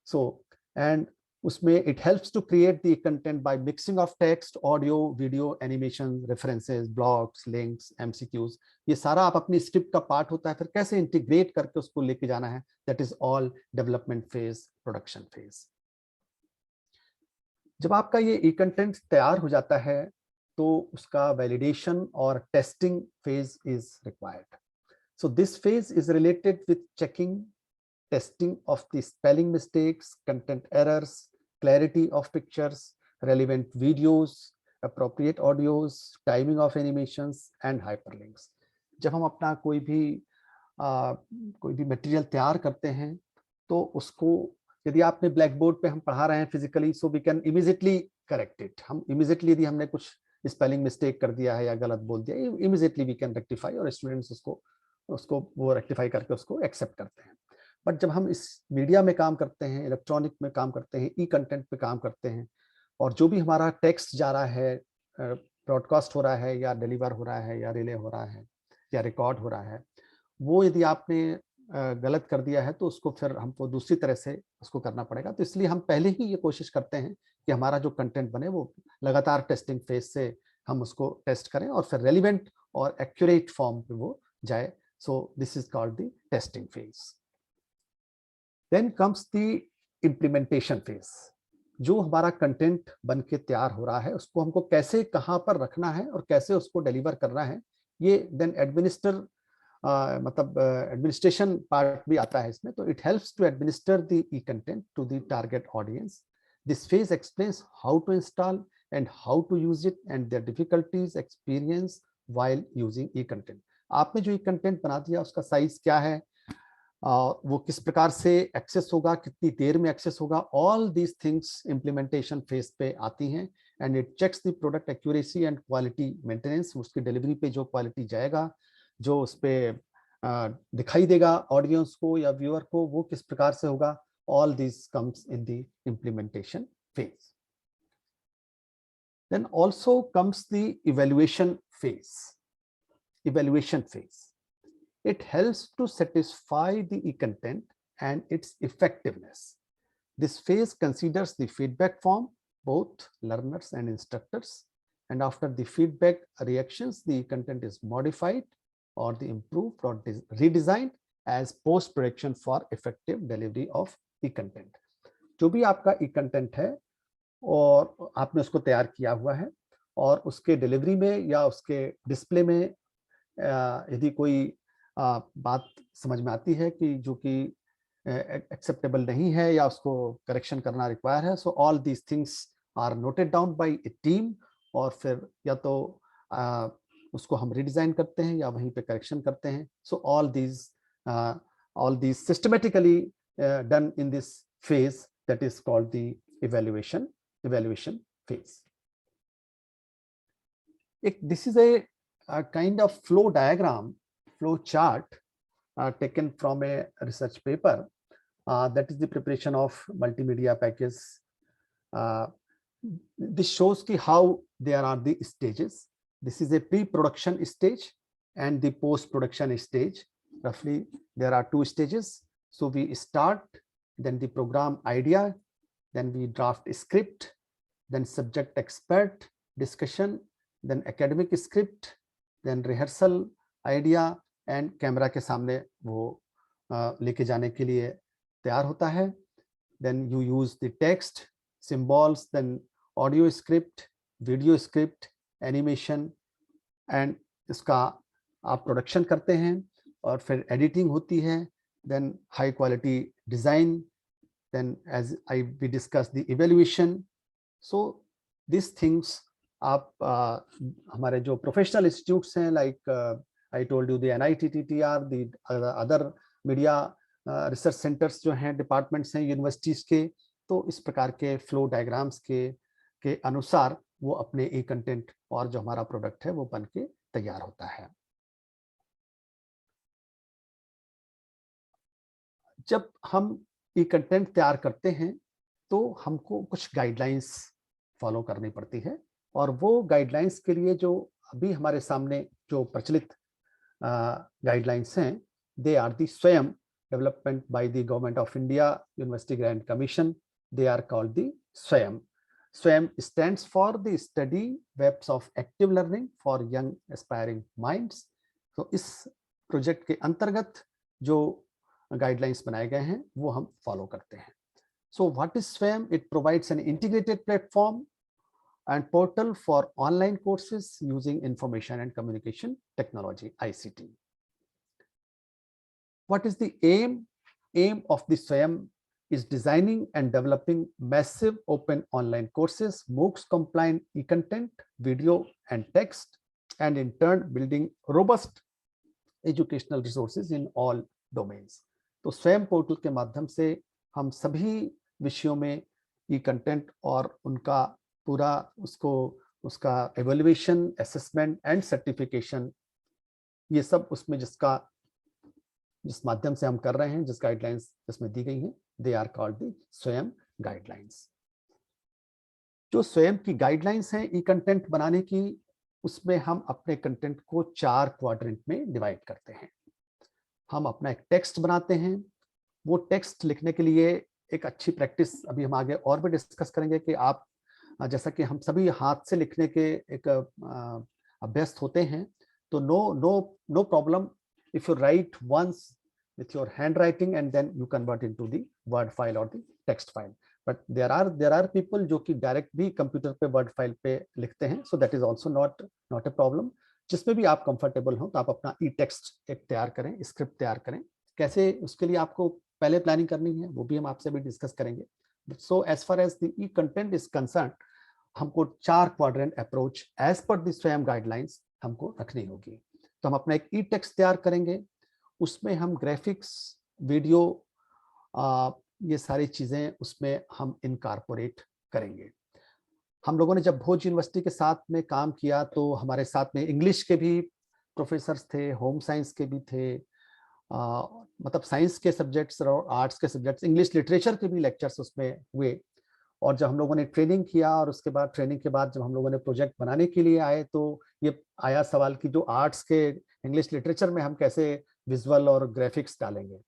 Speaker 14: सो एंड उसमें it helps to create the content by mixing of text, audio, video, animation, references, blogs, links, MCQs, ये सारा आप अपनी स्क्रिप्ट का पार्ट होता है। फिर कैसे इंटीग्रेट करके उसको लेके जाना है, that is all development phase, production phase. जब आपका ये ई कंटेंट तैयार हो जाता है तो उसका वैलिडेशन और testing phase is required. So this phase is related with checking, testing of the spelling mistakes, content errors, clarity of pictures, relevant videos, appropriate audios, timing of animations and hyperlinks. जब हम अपना कोई भी material तैयार करते हैं तो उसको, यदि आपने ब्लैक बोर्ड पे हम पढ़ा रहे हैं physically, so we can immediately correct it. हम इमीडिएटली यदि हमने कुछ स्पेलिंग मिस्टेक कर दिया है या गलत बोल दिया, इमीडिएटली वी कैन रेक्टिफाई, और स्टूडेंट्स उसको वो रेक्टिफाई करके उसको एक्सेप्ट करते हैं। बट जब हम इस मीडिया में काम करते हैं, इलेक्ट्रॉनिक में काम करते हैं, ई कंटेंट पे काम करते हैं, और जो भी हमारा टेक्स्ट जा रहा है, ब्रॉडकास्ट हो रहा है या डिलीवर हो रहा है या रिले हो रहा है या रिकॉर्ड हो रहा है, वो यदि आपने गलत कर दिया है तो उसको फिर हमको दूसरी तरह से उसको करना पड़ेगा। तो इसलिए हम पहले ही ये कोशिश करते हैं कि हमारा जो कंटेंट बने वो लगातार टेस्टिंग फेज से हम उसको टेस्ट करें और फिर रेलिवेंट और एक्यूरेट फॉर्म पे वो जाए। सो this is called the testing phase. Then comes the implementation phase. जो हमारा कंटेंट बन के तैयार हो रहा है उसको हमको कैसे, कहाँ पर रखना है और कैसे उसको डिलीवर करना है, ये देन एडमिनिस्ट्रेशन पार्ट भी आता है इसमें। तो it helps to administer the e content to the target audience. This phase explains how to install and how to use it and their difficulties experience while using e content. आपने जो ई content बना दिया उसका size क्या है, वो किस प्रकार से एक्सेस होगा, कितनी देर में एक्सेस होगा, all these things implementation phase पे आती हैं। And it checks the product accuracy and quality maintenance. उसकी डिलीवरी पे जो क्वालिटी जाएगा, जो उस पे दिखाई देगा ऑडियंस को या व्यूअर को, वो किस प्रकार से होगा, all this comes in the implementation phase. Then also comes the evaluation phase. Evaluation phase. It helps to satisfy the e-content and its effectiveness. This phase considers the feedback from both learners and instructors, and after the feedback reactions, the content is modified or the improved or redesigned as post-production for effective delivery of e-content. जो भी आपका e-content है और आपने उसको तैयार किया हुआ है और उसके डिलीवरी में या उसके डिस्प्ले में यदि कोई बात समझ में आती है कि जो कि एक्सेप्टेबल नहीं है या उसको करेक्शन करना रिक्वायर है, so all these things are noted down by a team, और फिर या तो उसको हम रिडिजाइन करते हैं या वहीं पे करेक्शन करते हैं। सो all these systematically done in this phase that is called the evaluation phase. This is a kind of flow diagram, flow chart taken from a research paper, that is the preparation of multimedia package this shows how there are the stages. This is a pre-production stage and the post-production stage. Roughly, there are 2 stages. So we start, then the program idea, then we draft a script, then subject expert discussion, then academic script, then rehearsal idea and camera के सामने वो लेके जाने के लिए तैयार होता है. Then you use the text, symbols, then audio script, video script, animation and इसका आप प्रोडक्शन करते हैं और फिर एडिटिंग होती है. Then high quality design, then as we discussed the evaluation. So these things आप हमारे जो प्रोफेशनल इंस्टीट्यूट्स हैं like I told you the NITTTR, the other media research centres जो हैं, डिपार्टमेंट्स हैं यूनिवर्सिटीज के, तो इस प्रकार के फ्लो डायग्राम्स के अनुसार वो अपने ई कंटेंट और जो हमारा प्रोडक्ट है वो बन के तैयार होता है. जब हम ई कंटेंट तैयार करते हैं तो हमको कुछ गाइडलाइंस फॉलो करनी पड़ती है और वो गाइडलाइंस के लिए जो अभी हमारे सामने जो प्रचलित गाइडलाइंस हैं, दे आर दी स्वयं development by the Government of India University Grant Commission. They are called the SWAYAM. SWAYAM stands for the Study Webs of Active Learning for Young Aspiring Minds. तो इस project के अंतर्गत जो guidelines बनाए गए हैं वो हम फॉलो करते हैं. So what is SWAYAM? It provides an integrated platform and portal for online courses using information and communication technology, ICT. What is the aim? Aim of the SWAYAM is designing and developing massive open online courses, MOOCs compliant e-content, video and text, and in turn building robust educational resources in all domains. तो स्वयं portal के माध्यम से हम सभी विषयों में e-content और उनका पूरा उसका एवेल्युएशन, असेसमेंट एंड सर्टिफिकेशन, ये सब उसमें जिस माध्यम से हम कर रहे हैं, जिस गाइडलाइंस इसमें दी गई हैं, दे आर कॉल्ड दी स्वयं गाइडलाइंस. जो स्वयं की गाइडलाइंस हैं ई कंटेंट बनाने की, उसमें हम अपने कंटेंट को 4 क्वाड्रेंट में डिवाइड करते हैं. हम अपना एक टेक्स्ट बनाते हैं. वो टेक्स्ट लिखने के लिए एक अच्छी प्रैक्टिस अभी हम आगे और भी डिस्कस करेंगे कि आप जैसा कि हम सभी हाथ से लिखने के एक अभ्यस्त होते हैं, तो no problem if you write once with your handwriting and then you convert into the word file or the text file. But there are people जो कि डायरेक्ट भी कंप्यूटर पे वर्ड फाइल पे लिखते हैं. So that is also not a problem. जिसमें भी आप कंफर्टेबल हो तो आप अपना ई टेक्स्ट एक तैयार करें, स्क्रिप्ट तैयार करें. कैसे उसके लिए आपको पहले प्लानिंग करनी है वो भी हम आपसे भी डिस्कस करेंगे. So as far as the e content is concerned, हमको 4 quadrant approach as per the Swayam guidelines हमको रखनी होगी. तो हम अपना एक ई टेक्स्ट तैयार करेंगे, उसमें हम ग्राफिक्स, वीडियो, ये सारी चीजें उसमें हम इनकॉर्पोरेट करेंगे. हम लोगों ने जब भोज यूनिवर्सिटी के साथ में काम किया तो हमारे साथ में इंग्लिश के भी प्रोफेसर्स थे, होम साइंस के भी थे, मतलब साइंस के सब्जेक्ट्स और आर्ट्स के सब्जेक्ट्स, इंग्लिश लिटरेचर के भी लेक्चर्स उसमें हुए. और जब हम लोगों ने ट्रेनिंग किया और उसके बाद ट्रेनिंग के बाद जब हम लोगों ने प्रोजेक्ट बनाने के लिए आए तो ये आया सवाल कि जो आर्ट्स के इंग्लिश लिटरेचर में हम कैसे विजुअल और ग्राफिक्स डालेंगे.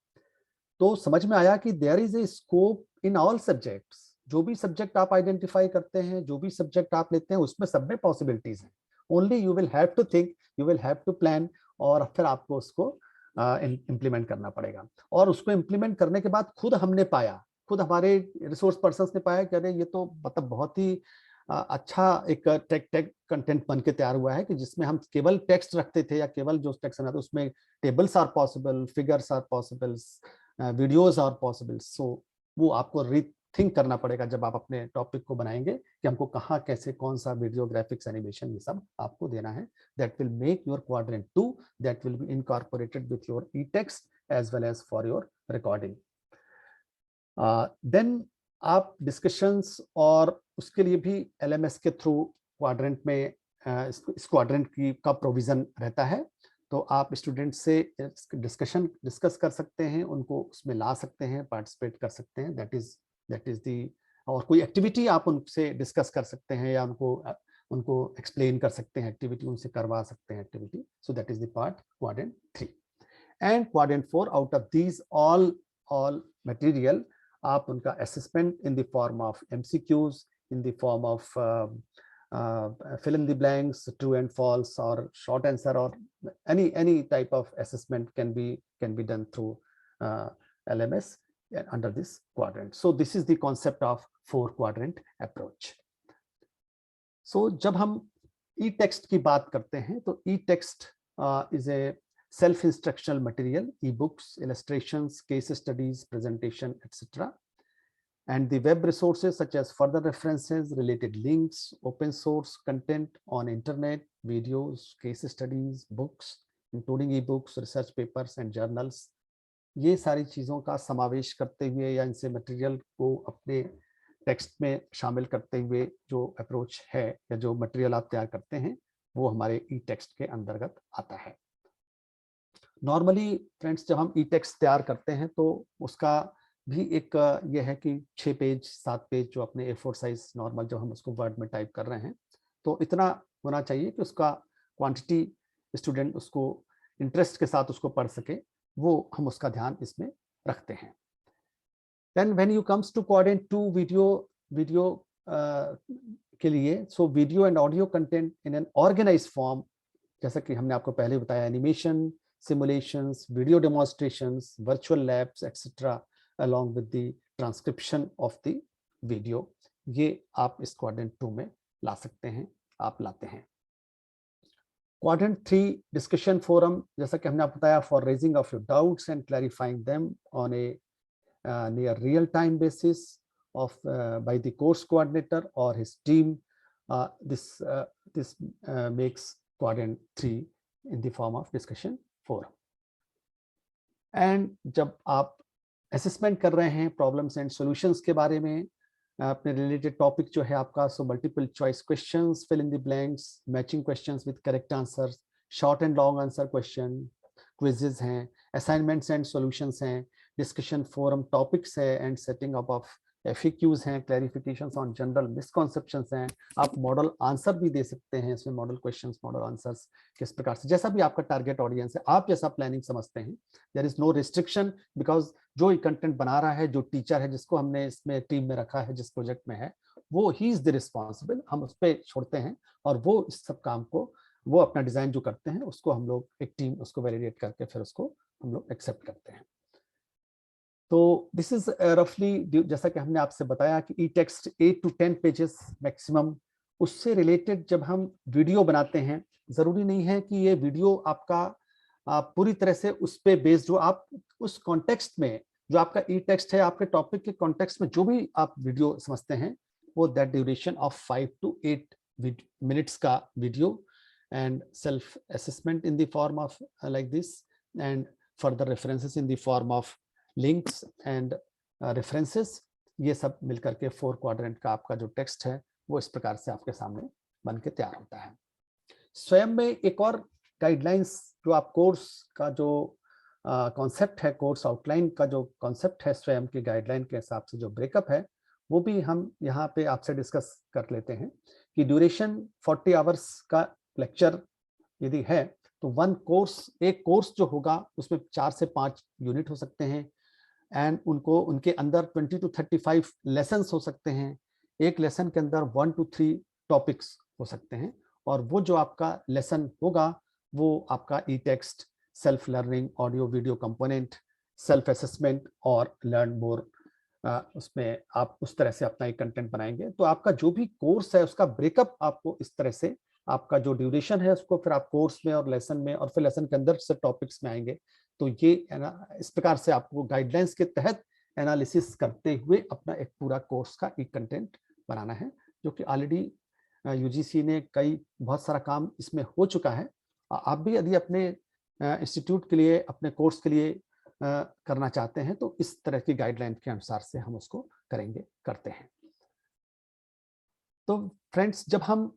Speaker 14: तो समझ में आया कि there is a scope in all subjects. जो भी सब्जेक्ट आप आइडेंटिफाई करते हैं, जो भी सब्जेक्ट आप लेते हैं, उसमें सब में पॉसिबिलिटीज हैं. Only you will have to think, you will have to plan और फिर आपको उसको इम्प्लीमेंट करना पड़ेगा. और उसको इम्प्लीमेंट करने के बाद खुद हमारे रिसोर्स पर्सन्स ने पाया कि अरे ये तो मतलब बहुत ही अच्छा एक टेक कंटेंट बन के तैयार हुआ है कि जिसमें हम केवल टेक्स्ट रखते थे या केवल जो टेक्स्ट बनाते उसमें tables are possible, figures are possible, videos are possible. So वो आपको रीथिंक करना पड़ेगा जब आप अपने टॉपिक को बनाएंगे कि हमको कहाँ कैसे कौन सा वीडियो, ग्राफिक्स, एनिमेशन ये सब आपको देना है. That will make your quadrant 2 that will be incorporated with your e text as well as for your recording. Then आप डिस्कशंस और उसके लिए भी LMS के थ्रू क्वाड्रेंट में इस क्वाड्रेंट का प्रोविजन रहता है. तो आप स्टूडेंट से डिस्कस कर सकते हैं, उनको उसमें ला सकते हैं, पार्टिसिपेट कर सकते हैं. दैट इज दी और कोई एक्टिविटी आप उनसे डिस्कस कर सकते हैं या उनको एक्सप्लेन कर सकते हैं, एक्टिविटी उनसे करवा सकते हैं activity. So that is the part quadrant 3. And quadrant 4, out of these all material आप उनका assessment in the form of MCQs, in the form of fill in the blanks, true and false, or short answer, or any type of assessment can be done through LMS under this quadrant. So this is the concept of 4 quadrant approach. So जब हम e-text की बात करते हैं तो e-text is a self instructional material, e-books, illustrations, case studies, presentation, etc. And the web resources such as further references, related links, open source content on internet, videos, case studies, books, including ebooks, research papers and journals. ये सारी चीज़ों का समावेश करते हुए या इनसे material को अपने टेक्स्ट में शामिल करते हुए जो अप्रोच है या जो मटेरियल आप तैयार करते हैं वो हमारे ई टेक्स्ट के अंतर्गत आता है. नॉर्मली फ्रेंड्स जब हम ई टेक्स्ट तैयार करते हैं तो उसका भी एक ये है कि 6 पेज 7 पेज जो अपने A4 साइज नॉर्मल जो हम उसको वर्ड में टाइप कर रहे हैं तो इतना होना चाहिए कि उसका क्वांटिटी स्टूडेंट उसको इंटरेस्ट के साथ उसको पढ़ सके, वो हम उसका ध्यान इसमें रखते हैं. Then when you comes to quadrant 2 video के लिए, so video and audio content in an organised form, जैसा कि हमने आपको पहले बताया, animation, simulations, video demonstrations, virtual labs etcetera along with the transcription of the video, ये आप इस quadrant 2 में ला सकते हैं, आप लाते हैं. Quadrant 3 discussion forum, जैसा कि हमने आपको बताया, for raising of your doubts and clarifying them on a near real time basis of by the course coordinator or his team. This makes quadrant 3 in the form of discussion forum. And जब आप assessment कर रहे हैं problems and solutions के बारे में, अपने related topic जो है आपका, so multiple choice questions, fill in the blanks, matching questions with correct answers, short and long answer question, quizzes हैं, असाइनमेंट्स एंड सॉल्यूशंस हैं, डिस्कशन फोरम टॉपिक्स है and setting up of FAQs हैं, clarifications on general misconceptions हैं. आप model answer भी दे सकते हैं इसमें, मॉडल क्वेश्चंस, मॉडल आंसर्स, किस प्रकार से, जैसा भी आपका टारगेट ऑडियंस है, आप जैसा प्लानिंग समझते हैं. There is no restriction, because जो कंटेंट बना रहा है, जो टीचर है जिसको हमने इसमें टीम में रखा है, जिस प्रोजेक्ट में है, वो ही इज द रिस्पॉन्सिबल. हम उस पर छोड़ते हैं और वो इस सब काम को, वो अपना डिजाइन जो करते हैं उसको हम लोग एक टीम उसको वैलिडेट करके फिर उसको हम लोग एक्सेप्ट करते हैं. तो दिस इज रफली, जैसा कि हमने आपसे बताया कि ई टेक्स्ट 8 to 10 पेजेस मैक्सिमम. उससे रिलेटेड जब हम वीडियो बनाते हैं, जरूरी नहीं है कि ये वीडियो आपका पूरी तरह से उस पे बेस्ड, जो आप उस कॉन्टेक्स्ट में, जो आपका ई टेक्स्ट है, आपके टॉपिक के कॉन्टेक्स्ट में जो भी आप वीडियो समझते हैं, वो that duration of 5 to 8 minutes का video, and self assessment in the form of like this, and further references in the form of links and references, ये सब मिलकर के 4 क्वाड्रेंट का आपका जो टेक्स्ट है वो इस प्रकार से आपके सामने बन के तैयार होता है. स्वयं में एक और गाइडलाइंस, जो आप कोर्स का जो कॉन्सेप्ट है, कोर्स आउटलाइन का जो कॉन्सेप्ट है, स्वयं के गाइडलाइन के हिसाब से जो ब्रेकअप है, वो भी हम यहाँ पे आपसे डिस्कस कर लेते हैं कि ड्यूरेशन 40 आवर्स का लेक्चर यदि है तो एक कोर्स जो होगा उसमें 4 से 5 यूनिट हो सकते हैं, एंड उनके अंदर 20 to 35 लेसन्स हो सकते हैं. एक लेसन के अंदर 1 to 3 टॉपिक्स हो सकते हैं, और वो जो आपका लेसन होगा वो आपका e text, self learning, audio video component, self assessment और लर्न मोर, उसमें आप उस तरह से अपना एक कंटेंट बनाएंगे. तो आपका जो भी कोर्स है उसका ब्रेकअप आपको इस तरह से, आपका जो ड्यूरेशन है उसको फिर आप कोर्स में और लेसन में और फिर लेसन के अंदर से टॉपिक्स में आएंगे. तो ये इस प्रकार से आपको गाइडलाइंस के तहत एनालिसिस करते हुए अपना एक पूरा कोर्स का एक कंटेंट बनाना है, जो कि ऑलरेडी यूजीसी ने बहुत सारा काम इसमें हो चुका है. आप भी यदि अपने इंस्टीट्यूट के लिए, अपने कोर्स के लिए करना चाहते हैं तो इस तरह की गाइडलाइन के अनुसार से हम उसको करते हैं. तो फ्रेंड्स, जब हम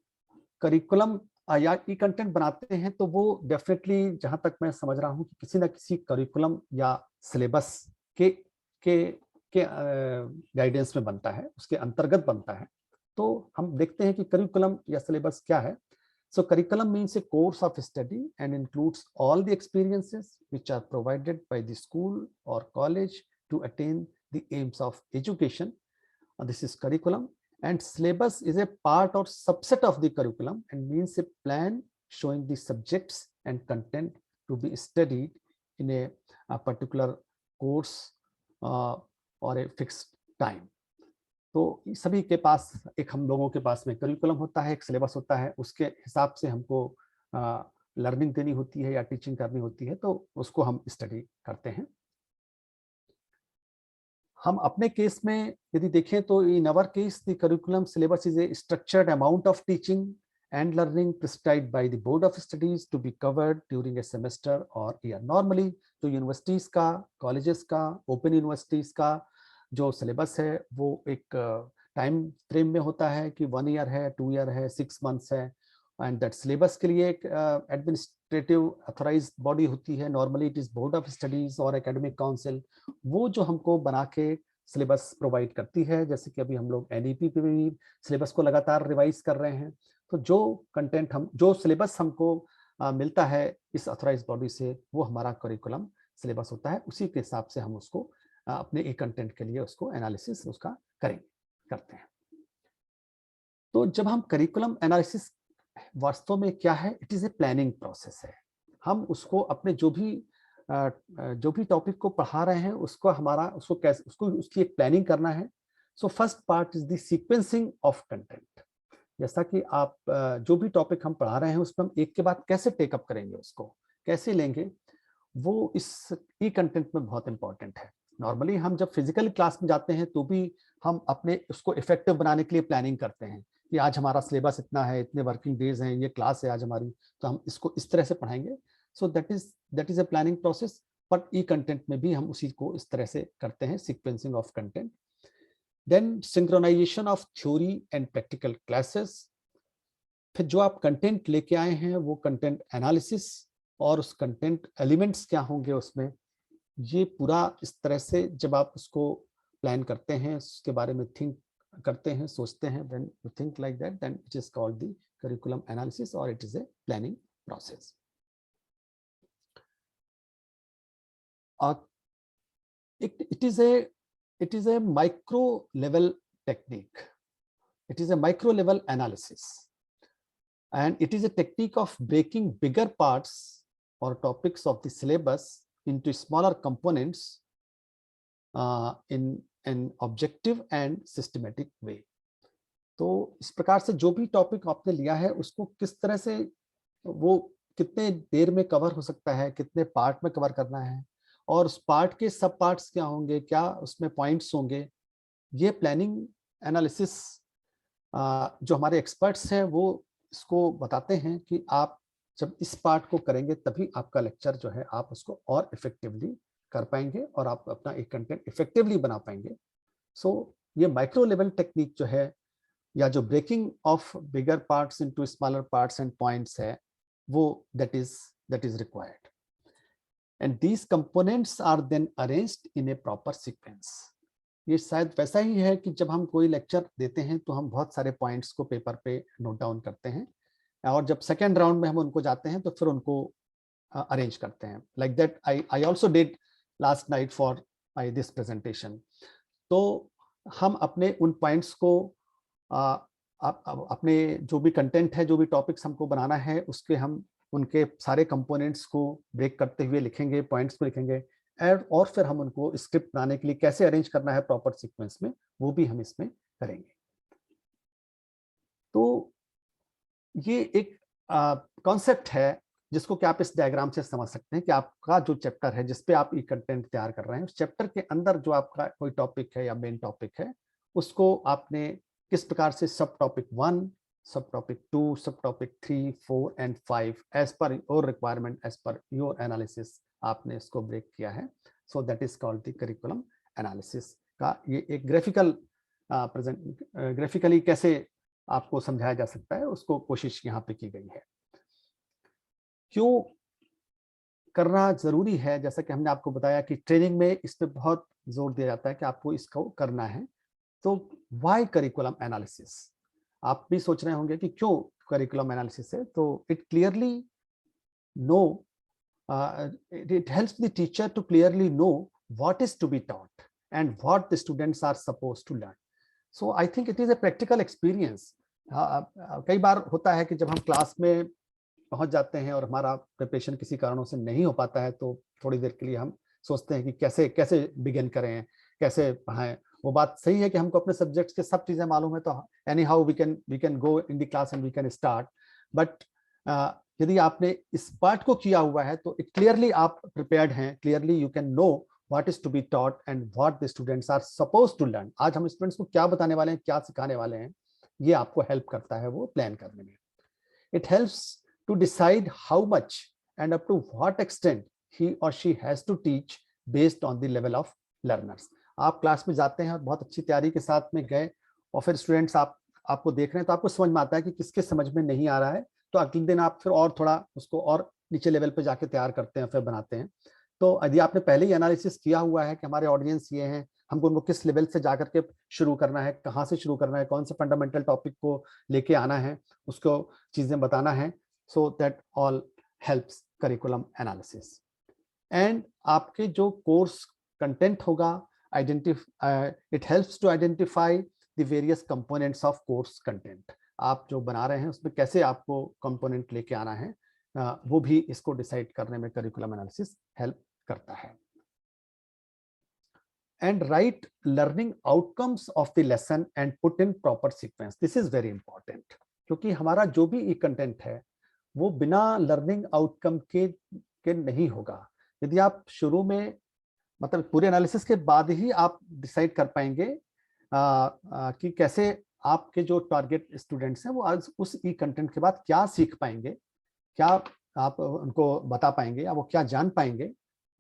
Speaker 14: करिकुलम या ई कंटेंट बनाते हैं तो वो डेफिनेटली, जहां तक मैं समझ रहा हूं, कि किसी ना किसी करिकुलम या सिलेबस के के गाइडेंस में बनता है, उसके अंतर्गत बनता है। तो हम देखते हैं कि करिकुलम या सिलेबस क्या है। So curriculum means a course of study and includes all the experiences which are provided by the school or college to attain the aims of education. This is curriculum, and syllabus is a part or subset of the curriculum and means a plan showing the subjects and content to be studied in a particular course or a fixed time. तो सभी के पास एक हम लोगों के पास में curriculum होता है, एक सिलेबस होता है, उसके हिसाब से हमको लर्निंग देनी होती है या टीचिंग करनी होती है, तो उसको हम स्टडी करते हैं। हम अपने केस में यदि देखें तो in our case the curriculum syllabus is a structured amount of teaching and learning prescribed by the board of studies to be covered during a semester और ईयर। नॉर्मली तो यूनिवर्सिटीज का, कॉलेजेस का, open universities का जो syllabus है वो एक time frame में होता है कि 1 ईयर है, 2 ईयर है, 6 मंथ्स है, एंड दैट सिलेबस के लिए एक एडमिनिस्ट्रेटिव अथॉराइज्ड बॉडी होती है। Normally it is board of studies और एकेडमिक काउंसिल, वो जो हमको बना के सिलेबस प्रोवाइड करती है। जैसे कि अभी हम लोग एनईपी पे भी सिलेबस को लगातार रिवाइज कर रहे हैं, तो जो सिलेबस हमको मिलता है इस अथॉराइज्ड बॉडी से, वो हमारा करिकुलम सिलेबस होता है। उसी के हिसाब से हम उसको अपने एक कंटेंट के लिए उसको एनालिसिस उसका करते हैं। तो जब हम करिकुलम एनालिसिस वास्तव में क्या है, it is a planning process है। हम उसको अपने जो भी टॉपिक को पढ़ा रहे हैं उसको उसकी एक प्लानिंग करना है। So first part is the sequencing of content. जैसा कि आप जो भी टॉपिक हम पढ़ा रहे हैं उसमें हम एक के बाद कैसे टेकअप करेंगे, उसको कैसे लेंगे, वो इस ई कंटेंट में बहुत इंपॉर्टेंट है। नॉर्मली हम जब फिजिकल क्लास में जाते हैं तो भी हम अपने उसको इफेक्टिव बनाने के लिए प्लानिंग करते हैं कि आज हमारा सिलेबस इतना है, इतने वर्किंग डेज हैं, ये क्लास है आज हमारी, तो हम इसको इस तरह से पढ़ाएंगे। सो that is a planning process. But E content में भी हम उसी को इस तरह से करते हैं, sequencing of content. Then synchronisation of theory and practical classes. फिर जो आप कंटेंट लेके आए हैं वो कंटेंट एनालिसिस और उस कंटेंट एलिमेंट्स क्या होंगे उसमें, ये पूरा इस तरह से जब आप उसको प्लान करते हैं, उसके बारे में थिंक करते हैं, सोचते हैं, when you think like that, then it is called the curriculum analysis और it is a planning process. It is a micro level technique. It is a micro level analysis, and it is a technique of breaking bigger parts or topics of the syllabus into smaller components in an objective and systematic way. तो इस प्रकार से जो भी topic आपने लिया है उसको किस तरह से, वो कितने देर में कवर हो सकता है, कितने पार्ट में कवर करना है, और उस पार्ट के सब पार्ट्स क्या होंगे, क्या उसमें पॉइंट्स होंगे, ये प्लानिंग एनालिसिस जो हमारे एक्सपर्ट्स हैं वो इसको बताते हैं कि आप जब इस पार्ट को करेंगे तभी आपका लेक्चर जो है आप उसको और इफेक्टिवली कर पाएंगे और आप अपना एक कंटेंट इफेक्टिवली बना पाएंगे। सो ये माइक्रो लेवल टेक्निक जो है, या जो breaking of bigger parts into smaller parts and points है, वो that is required, and these components are then arranged in a proper sequence. ये शायद वैसा ही है कि जब हम कोई लेक्चर देते हैं तो हम बहुत सारे पॉइंट्स को पेपर पे नोट डाउन करते हैं, और जब सेकेंड राउंड में हम उनको जाते हैं तो फिर उनको अरेंज करते हैं। Like that I also did last night for my this presentation. तो हम अपने उन पॉइंट्स को अपने जो भी कंटेंट है, जो भी टॉपिक्स हमको बनाना है, उसके हम उनके सारे कंपोनेंट्स को ब्रेक करते हुए लिखेंगे, पॉइंट्स को लिखेंगे, और फिर हम उनको स्क्रिप्ट बनाने के लिए कैसे अरेंज करना है प्रॉपर सीक्वेंस में, वो भी हम इसमें करेंगे। तो ये एक कॉन्सेप्ट है जिसको कि आप इस डायग्राम से समझ सकते हैं कि आपका जो चैप्टर है जिस पे आप ये कंटेंट तैयार कर रहे हैं, उस चैप्टर के अंदर जो आपका कोई टॉपिक है या मेन टॉपिक है, उसको आपने किस प्रकार से सब टॉपिक 1, सब topic 2, sub topic 3, 4 and 5 as per your requirement, as per your analysis आपने इसको ब्रेक किया है। So that is called the curriculum analysis का ये एक ग्राफिकली कैसे आपको समझाया जा सकता है, उसको कोशिश यहाँ पे की गई है। क्यों करना जरूरी है। जैसा कि हमने आपको बताया कि ट्रेनिंग में इस पे बहुत जोर दिया जाता है कि आपको इसको करना है। तो व्हाई करिकुलम एनालिसिस, आप भी सोच रहे होंगे कि क्यों करिकुलम एनालिसिस है। तो it clearly know, it helps the teacher to clearly know what is to be taught and what the students are supposed to learn. So I think it is a practical experience. कई बार होता है कि जब हम class में पहुंच जाते हैं और हमारा प्रिपरेशन किसी कारणों से नहीं हो पाता है, तो थोड़ी देर के लिए हम सोचते हैं कि कैसे कैसे बिगिन करें, कैसे पढ़ाएं। वो बात सही है कि हमको अपने सब्जेक्ट्स के सब चीजें मालूम है, तो anyhow we can go in the class and we can start. But यदि आपने इस पार्ट को किया हुआ है तो क्लियरली आप प्रिपेयर्ड हैं, clearly you can know what is to be taught and what the students are supposed to learn. आज हम स्टूडेंट्स को क्या बताने वाले हैं, क्या सिखाने वाले हैं, ये आपको हेल्प करता है वो प्लान करने में। It helps to decide how much and up to what extent he और she has to teach based on the level of learners. आप क्लास में जाते हैं और बहुत अच्छी तैयारी के साथ में गए और फिर स्टूडेंट्स आपको देख रहे हैं, तो आपको समझ में आता है कि किसके समझ में नहीं आ रहा है, तो अगले दिन आप फिर और थोड़ा उसको और नीचे लेवल पे जाके तैयार करते हैं, फिर बनाते हैं। तो यदि आपने पहले ही एनालिसिस किया हुआ है कि हमारे ऑडियंस ये हैं, हमको उनको किस लेवल से जाकर के शुरू करना है, कहाँ से शुरू करना है, कौन से फंडामेंटल टॉपिक को लेके आना है, उसको चीजें बताना है, so that all helps curriculum analysis. And आपके जो कोर्स कंटेंट होगा, it helps to identify the various components of course content. आप जो बना रहे हैं उसमें कैसे आपको कंपोनेंट लेके आना है, वो भी इसको डिसाइड करने में करिकुलम एनालिसिस हेल्प करता है। And right learning outcomes of the lesson and put in proper sequence, this is very important, क्योंकि हमारा जो भी ई कंटेंट है वो बिना लर्निंग आउटकम के नहीं होगा। यदि आप शुरू में मतलब पूरे एनालिसिस के बाद ही आप डिसाइड कर पाएंगे कि कैसे आपके जो टारगेट स्टूडेंट्स हैं वो आज उस ई कंटेंट के बाद क्या सीख पाएंगे, क्या आप उनको बता पाएंगे या वो क्या जान पाएंगे,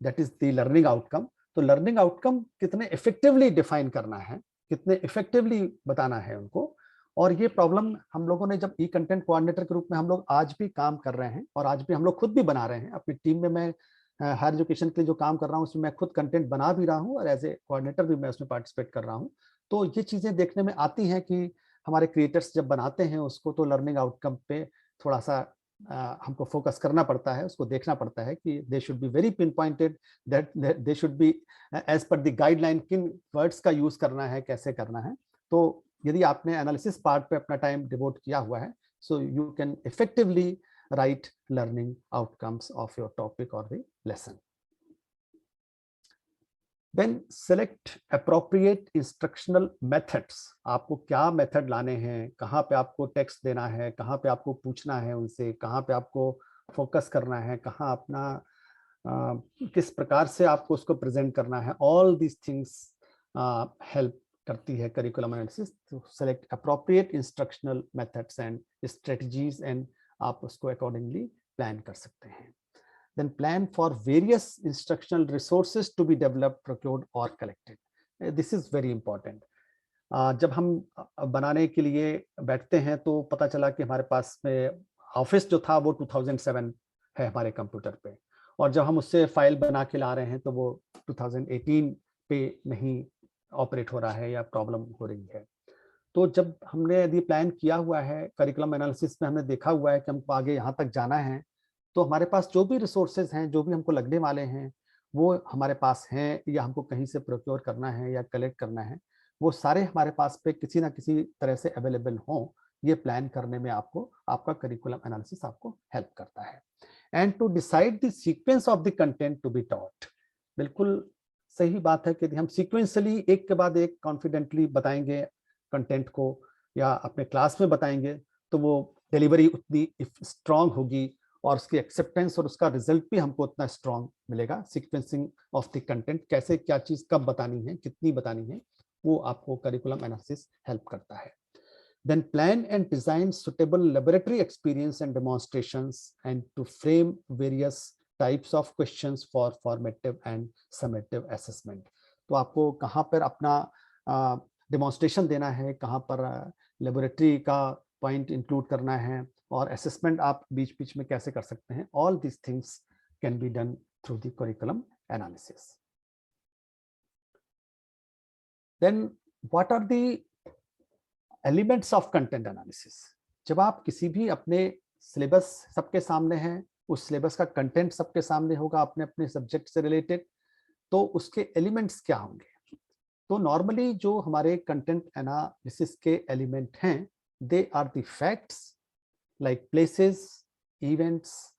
Speaker 14: that is the learning outcome. तो लर्निंग आउटकम कितने इफेक्टिवली डिफाइन करना है, कितने इफेक्टिवली बताना है उनको। और ये प्रॉब्लम हम लोगों ने जब ई कंटेंट कोऑर्डिनेटर के रूप में हम लोग आज भी काम कर रहे हैं और आज भी हम लोग खुद भी बना रहे हैं अपनी टीम में। मैं हायर एजुकेशन के लिए जो काम कर रहा हूँ उसमें मैं खुद कंटेंट बना भी रहा हूँ और एज ए कोऑर्डिनेटर भी मैं उसमें पार्टिसिपेट कर रहा हूँ। तो ये चीजें देखने में आती हैं कि हमारे क्रिएटर्स जब बनाते हैं उसको, तो लर्निंग आउटकम पे थोड़ा सा हमको फोकस करना पड़ता है, उसको देखना पड़ता है कि they should be very pin pointed, that they should be as per the guideline, किन वर्ड्स का यूज करना है, कैसे करना है। तो यदि आपने एनालिसिस पार्ट पे अपना टाइम डिवोट किया हुआ है, so you can effectively write learning outcomes of your topic और the lesson. Then select appropriate instructional methods. आपको क्या मेथड लाने हैं, कहाँ पे आपको टेक्स्ट देना है, कहाँ पे आपको पूछना है उनसे, कहाँ पे आपको फोकस करना है, कहाँ अपना किस प्रकार से आपको उसको प्रेजेंट करना है। ऑल दीज थिंग्स हेल्प करती है करिकुलम एनालिसिस। तो select appropriate instructional methods and strategies and आप उसको अकॉर्डिंगली प्लान कर सकते हैं। Then plan for various instructional resources to be developed, procured or collected. This is very important. जब हम बनाने के लिए बैठते हैं तो पता चला कि हमारे पास में ऑफिस जो था वो 2007 है हमारे कंप्यूटर पे, और जब हम उससे फाइल बना के ला रहे हैं तो वो 2018 पे नहीं ऑपरेट हो रहा है या प्रॉब्लम हो रही है। तो जब हमने यदि प्लान किया हुआ है करिकुलम एनालिसिस में, हमने देखा हुआ है कि हमको आगे यहाँ तक जाना है, तो हमारे पास जो भी रिसोर्सेज हैं, जो भी हमको लगने वाले हैं, वो हमारे पास हैं या हमको कहीं से प्रोक्योर करना है या कलेक्ट करना है, वो सारे हमारे पास पे किसी ना किसी तरह से अवेलेबल हों, ये प्लान करने में आपको आपका करिकुलम एनालिसिस आपको हेल्प करता है। And to decide the sequence of the content to be taught. बिल्कुल सही बात है कि यदि हम सीक्वेंसली एक के बाद एक कॉन्फिडेंटली बताएंगे कंटेंट को या अपने क्लास में बताएंगे, तो वो डिलीवरी उतनी स्ट्रांग होगी और उसकी एक्सेप्टेंस और उसका रिजल्ट भी हमको उतना स्ट्रांग मिलेगा। सीक्वेंसिंग ऑफ द कंटेंट, कैसे क्या चीज कब बतानी है, कितनी बतानी है, वो आपको करिकुलम एनालिसिस हेल्प करता है। Then plan and design suitable laboratory experience and demonstrations and to frame various types of questions for formative and summative assessment. तो आपको कहाँ पर अपना डेमोन्स्ट्रेशन देना है, कहाँ पर लेबोरेटरी का पॉइंट इंक्लूड करना है, और असेसमेंट आप बीच बीच में कैसे कर सकते हैं। All this things can be done through the curriculum analysis. Then what are the elements of content analysis? जब आप किसी भी अपने सिलेबस सबके सामने है, उस सिलेबस का कंटेंट सबके सामने होगा अपने अपने सब्जेक्ट से रिलेटेड, तो उसके एलिमेंट्स क्या होंगे? तो नॉर्मली जो हमारे कंटेंट एनालिसिस के एलिमेंट हैं, they are the facts like places, events,